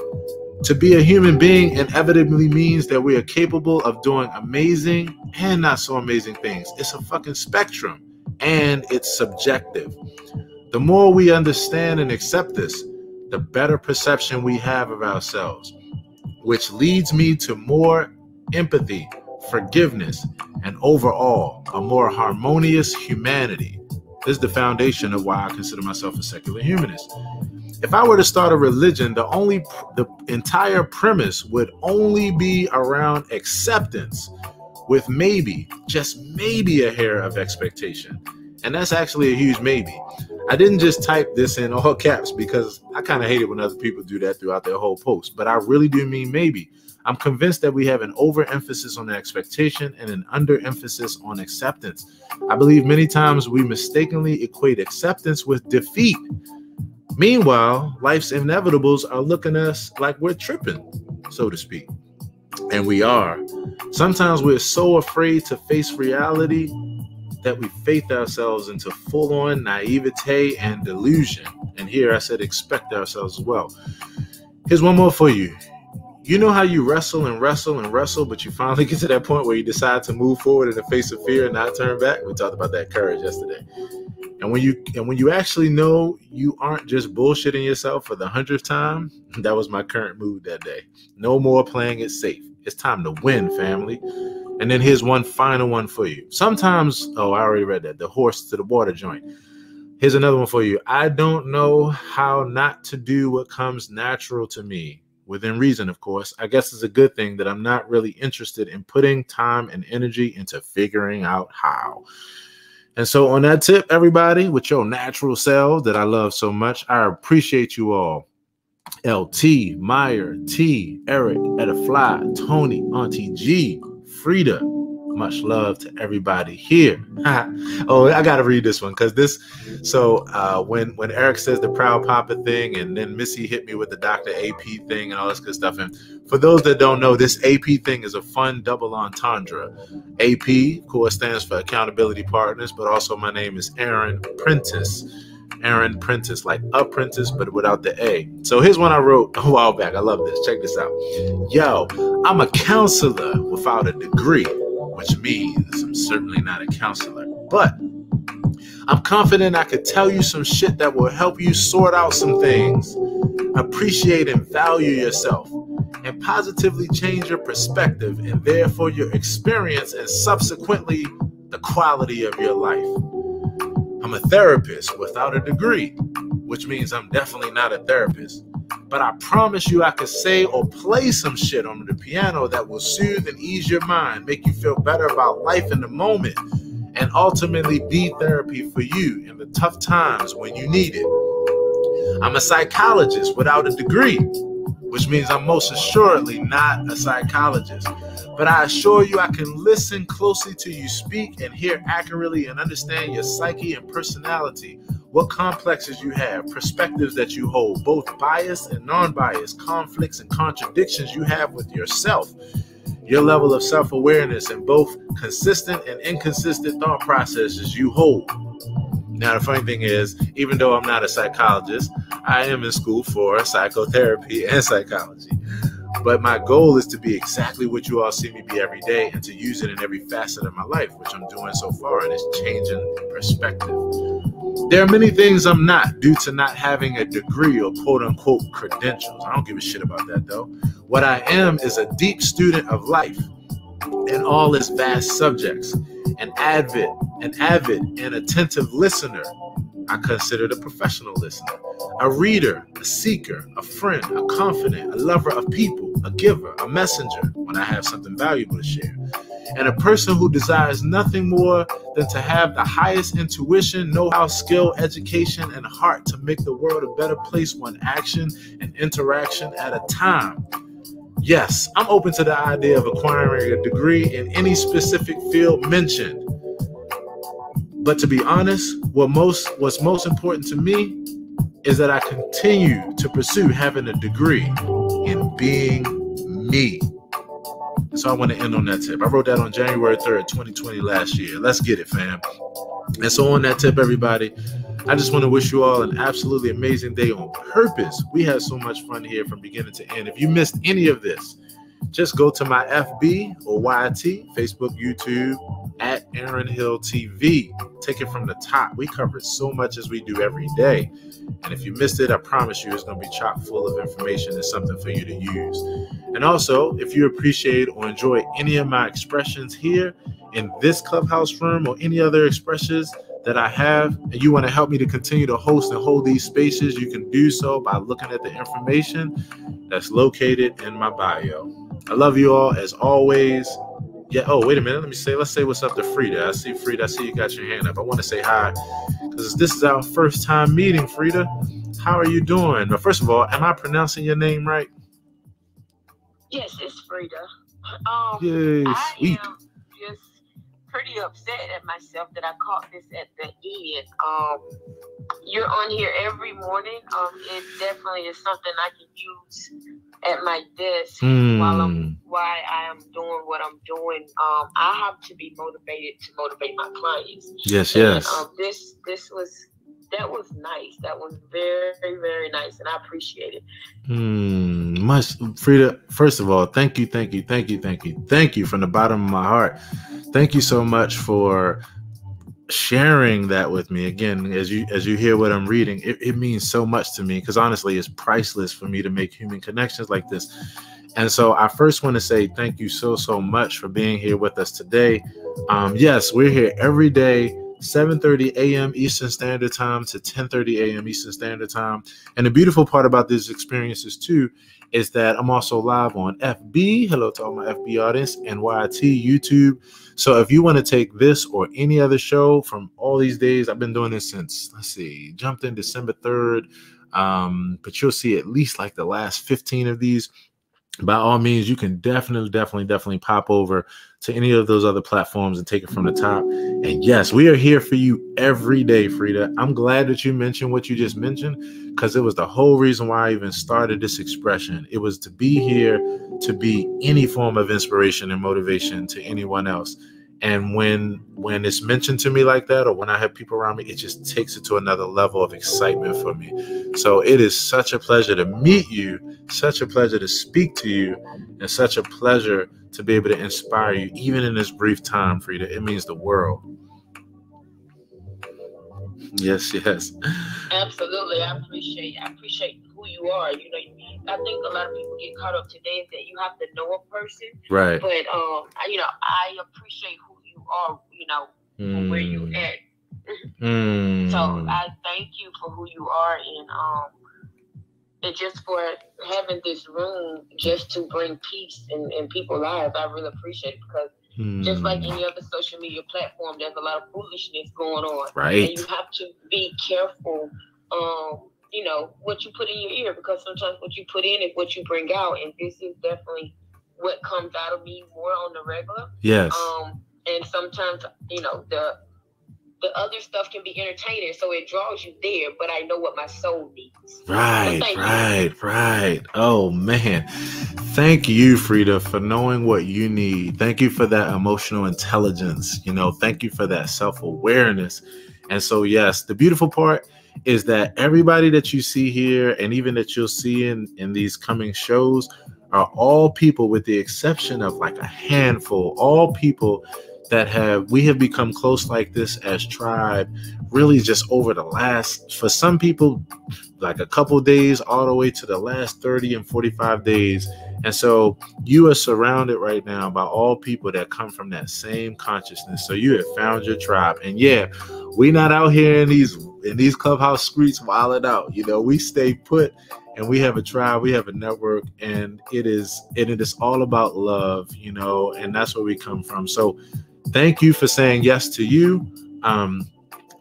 To be a human being inevitably means that we are capable of doing amazing and not so amazing things. It's a fucking spectrum, and it's subjective. The more we understand and accept this, the better perception we have of ourselves, which leads me to more empathy, forgiveness, and overall a more harmonious humanity. This is the foundation of why I consider myself a secular humanist. If I were to start a religion, the entire premise would only be around acceptance, with maybe, just maybe, a hair of expectation. And that's actually a huge maybe. I didn't just type this in all caps because I kind of hate it when other people do that throughout their whole post, but I really do mean maybe. I'm convinced that we have an overemphasis on expectation and an underemphasis on acceptance. I believe many times we mistakenly equate acceptance with defeat. Meanwhile, life's inevitables are looking at us like we're tripping, so to speak. And we are. Sometimes we're so afraid to face reality that we faith ourselves into full-on naivete and delusion. And here I said expect ourselves as well. Here's one more for you. You know how you wrestle and wrestle and wrestle, but you finally get to that point where you decide to move forward in the face of fear and not turn back? We talked about that courage yesterday. And when you actually know you aren't just bullshitting yourself for the 100th time, that was my current mood that day. No more playing it safe. It's time to win, family. And then here's one final one for you. Sometimes, I already read that, the horse to the water joint. Here's another one for you. I don't know how not to do what comes natural to me. Within reason, of course. I guess it's a good thing that I'm not really interested in putting time and energy into figuring out how. And so on that tip, everybody, with your natural selves that I love so much, I appreciate you all. LT, Meyer, T, Eric, Edifly, Tony, Auntie G, Frida. Much love to everybody here. Oh, I got to read this one because when Eric says the Proud Papa thing and then Missy hit me with the Dr. AP thing and all this good stuff. And for those that don't know, this AP thing is a fun double entendre. AP, of course, stands for Accountability Partners, but also my name is Aaron Prentice. Aaron Prentice, like apprentice, but without the A. So here's one I wrote a while back. I love this. Check this out. Yo, I'm a counselor without a degree, which means I'm certainly not a counselor, but I'm confident I could tell you some shit that will help you sort out some things, appreciate and value yourself, and positively change your perspective and therefore your experience and subsequently the quality of your life. I'm a therapist without a degree, which means I'm definitely not a therapist. But I promise you I could say or play some shit on the piano that will soothe and ease your mind, make you feel better about life in the moment, and ultimately be therapy for you in the tough times when you need it. I'm a psychologist without a degree, which means I'm most assuredly not a psychologist. But I assure you I can listen closely to you speak and hear accurately and understand your psyche and personality, what complexes you have, perspectives that you hold, both biased and non-biased, conflicts and contradictions you have with yourself, your level of self-awareness, and both consistent and inconsistent thought processes you hold. Now, the funny thing is, even though I'm not a psychologist, I am in school for psychotherapy and psychology. But my goal is to be exactly what you all see me be every day and to use it in every facet of my life, which I'm doing so far, and it's changing perspective. There are many things I'm not due to not having a degree or quote-unquote credentials. I don't give a shit about that, though. What I am is a deep student of life and all its vast subjects, an avid and attentive listener. I consider a professional listener, a reader, a seeker, a friend, a confidant, a lover of people, a giver, a messenger when I have something valuable to share, and a person who desires nothing more than to have the highest intuition, know-how, skill, education, and heart to make the world a better place one action and interaction at a time. Yes, I'm open to the idea of acquiring a degree in any specific field mentioned. But to be honest, what's most important to me is that I continue to pursue having a degree in being me. So I want to end on that tip. I wrote that on January 3rd, 2020 last year. Let's get it, fam. And so on that tip, everybody, I just want to wish you all an absolutely amazing day on purpose. We had so much fun here from beginning to end. If you missed any of this, just go to my FB or YT, Facebook, YouTube, at Aaron Hill TV. Take it from the top. We cover so much as we do every day. And if you missed it, I promise you it's going to be chock full of information and something for you to use. And also, if you appreciate or enjoy any of my expressions here in this Clubhouse room or any other expressions that I have, and you want to help me to continue to host and hold these spaces, you can do so by looking at the information that's located in my bio. I love you all as always. Yeah. Oh, wait a minute. Let's say what's up to Frida. I see Frida. I see you got your hand up. I want to say hi because this is our first time meeting, Frida. How are you doing? But first of all, am I pronouncing your name right? Yes, it's Frida. Yay, sweet. I am just pretty upset at myself that I caught this at the end. You're on here every morning. It definitely is something I can use at my desk while I am doing what I'm doing. I have to be motivated to motivate my clients. Yes. That was nice. That was very, very nice, and I appreciate it. Much, Frida. First of all, thank you from the bottom of my heart. Thank you so much for sharing that with me. Again, as you hear what I'm reading, it means so much to me because honestly, it's priceless for me to make human connections like this. And so I first want to say thank you so much for being here with us today. Yes, we're here every day, 7:30 a.m. Eastern Standard Time to 10:30 a.m. Eastern Standard Time. And the beautiful part about these experiences too is that I'm also live on FB. Hello to all my FB audience, and YT, YouTube. So if you want to take this or any other show from all these days, I've been doing this since, jumped in December 3rd. But you'll see at least like the last 15 of these. By all means, you can definitely pop over to any of those other platforms and take it from the top. And yes, we are here for you every day, Frida. I'm glad that you mentioned what you just mentioned because it was the whole reason why I even started this expression. It was to be here to be any form of inspiration and motivation to anyone else. And when it's mentioned to me like that, or when I have people around me, it just takes it to another level of excitement for me. So it is such a pleasure to meet you, such a pleasure to speak to you, and such a pleasure to be able to inspire you, even in this brief time, Frida. It means the world. Yes. Absolutely. I appreciate who you are. You know, I think a lot of people get caught up today is that you have to know a person. Right. But I appreciate who you are, where you at. So I thank you for who you are, and just for having this room just to bring peace in people's lives. I really appreciate it, because just like any other social media platform, there's a lot of foolishness going on. Right. And you have to be careful, what you put in your ear, because sometimes what you put in is what you bring out. And this is definitely what comes out of me more on the regular. Yes. And sometimes, the other stuff can be entertaining, so it draws you there, but I know what my soul needs. Right. Oh, man. Thank you, Frida, for knowing what you need. Thank you for that emotional intelligence. Thank you for that self-awareness. And so, yes, the beautiful part is that everybody that you see here, and even that you'll see in these coming shows, are all people, with the exception of like a handful, all people that we have become close like this as tribe, really just over the last, for some people, like a couple days, all the way to the last 30 and 45 days. And so you are surrounded right now by all people that come from that same consciousness. So you have found your tribe. And yeah, we not out here in these Clubhouse streets wilding out. We stay put, and we have a tribe, we have a network, and it is all about love, and that's where we come from. So thank you for saying yes to you.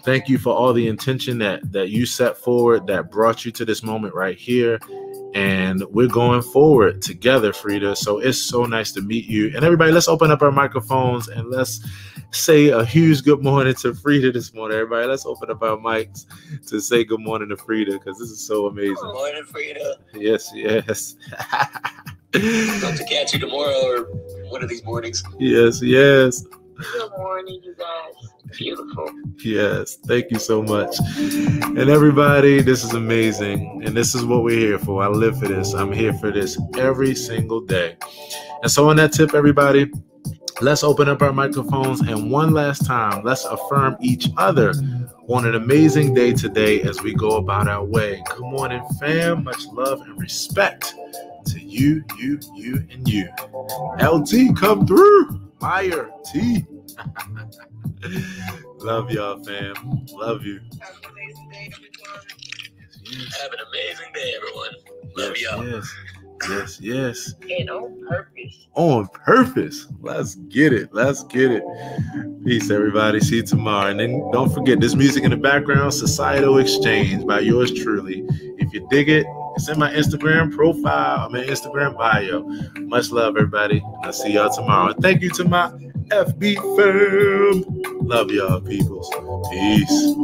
Thank you for all the intention that you set forward that brought you to this moment right here. And we're going forward together, Frida. So it's so nice to meet you. And everybody, let's open up our microphones and let's say a huge good morning to Frida this morning. Everybody, let's open up our mics to say good morning to Frida, because this is so amazing. Good morning, Frida. Yes. Hope to catch you tomorrow or one of these mornings. Yes. Good morning, you guys. Beautiful. Yes, thank you so much. And everybody, this is amazing. And this is what we're here for. I live for this. I'm here for this every single day. And so on that tip, everybody, let's open up our microphones. And one last time, let's affirm each other on an amazing day today as we go about our way. Good morning, fam. Much love and respect to you, and you. LT, come through. Fire T. Love y'all, fam. Love you. Have an amazing day, everyone. Love y'all. Yes. And on purpose. On purpose. Let's get it. Peace, everybody. See you tomorrow. And then don't forget, this music in the background, Societal Exchange by yours truly. If you dig it, it's in my Instagram profile, my Instagram bio. Much love, everybody. I'll see y'all tomorrow. And thank you to my FB fam. Love y'all, peoples. Peace.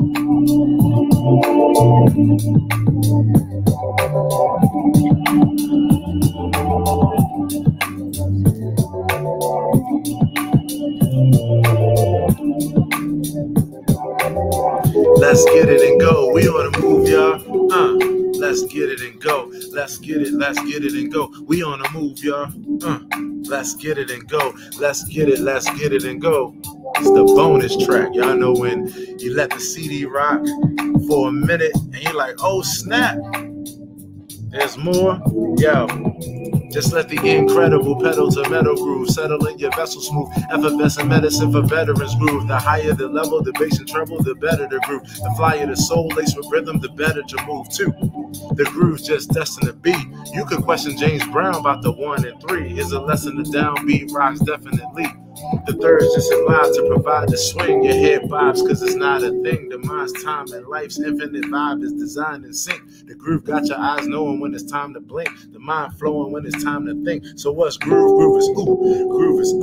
Let's get it and go. We on the move, y'all. Let's get it and go. Let's get it and go. We on the move, y'all. Let's get it and go. Let's get it and go. It's the bonus track. Y'all know when you let the CD rock for a minute and you're like, oh snap, there's more. Yo, just let the incredible pedal to metal groove settle in your vessel smooth. Effervescent medicine for veterans groove. The higher the level, the bass and treble, the better the groove. The flyer the soul laced with rhythm, the better to move too. The groove's just destined to be. You could question James Brown about the 1 and 3. Is a lesson the downbeat rocks definitely. The third's just in line to provide the swing. Your head vibes cause it's not a thing. The mind's time and life's infinite vibe is designed in sync. The groove got your eyes knowing when it's time to blink. The mind flowing when it's time to think. So what's groove? Groove is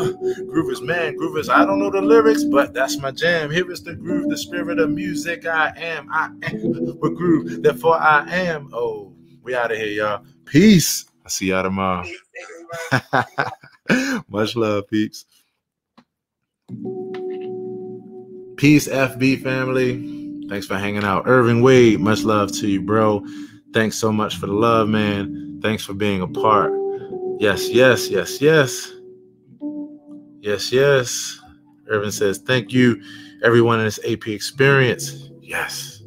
groove is man. Groove is, I don't know the lyrics, but that's my jam. Here is the groove, the spirit of music. I am with groove, therefore I am. Oh, we out of here, y'all. Peace. I'll see y'all tomorrow. Much love, peeps. Peace, FB family. Thanks for hanging out. Irving Wade, much love to you, bro. Thanks so much for the love, man. Thanks for being a part. Yes. Irving says, thank you, everyone in this AP experience. Yes.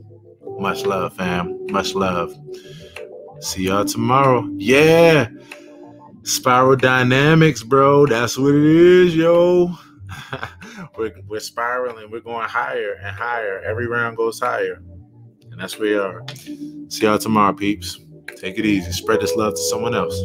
Much love, fam. Much love. See y'all tomorrow. Yeah. Spiral dynamics, bro. That's what it is, yo. we're spiraling. We're going higher and higher. Every round goes higher. And that's where we are. See y'all tomorrow, peeps. Take it easy. Spread this love to someone else.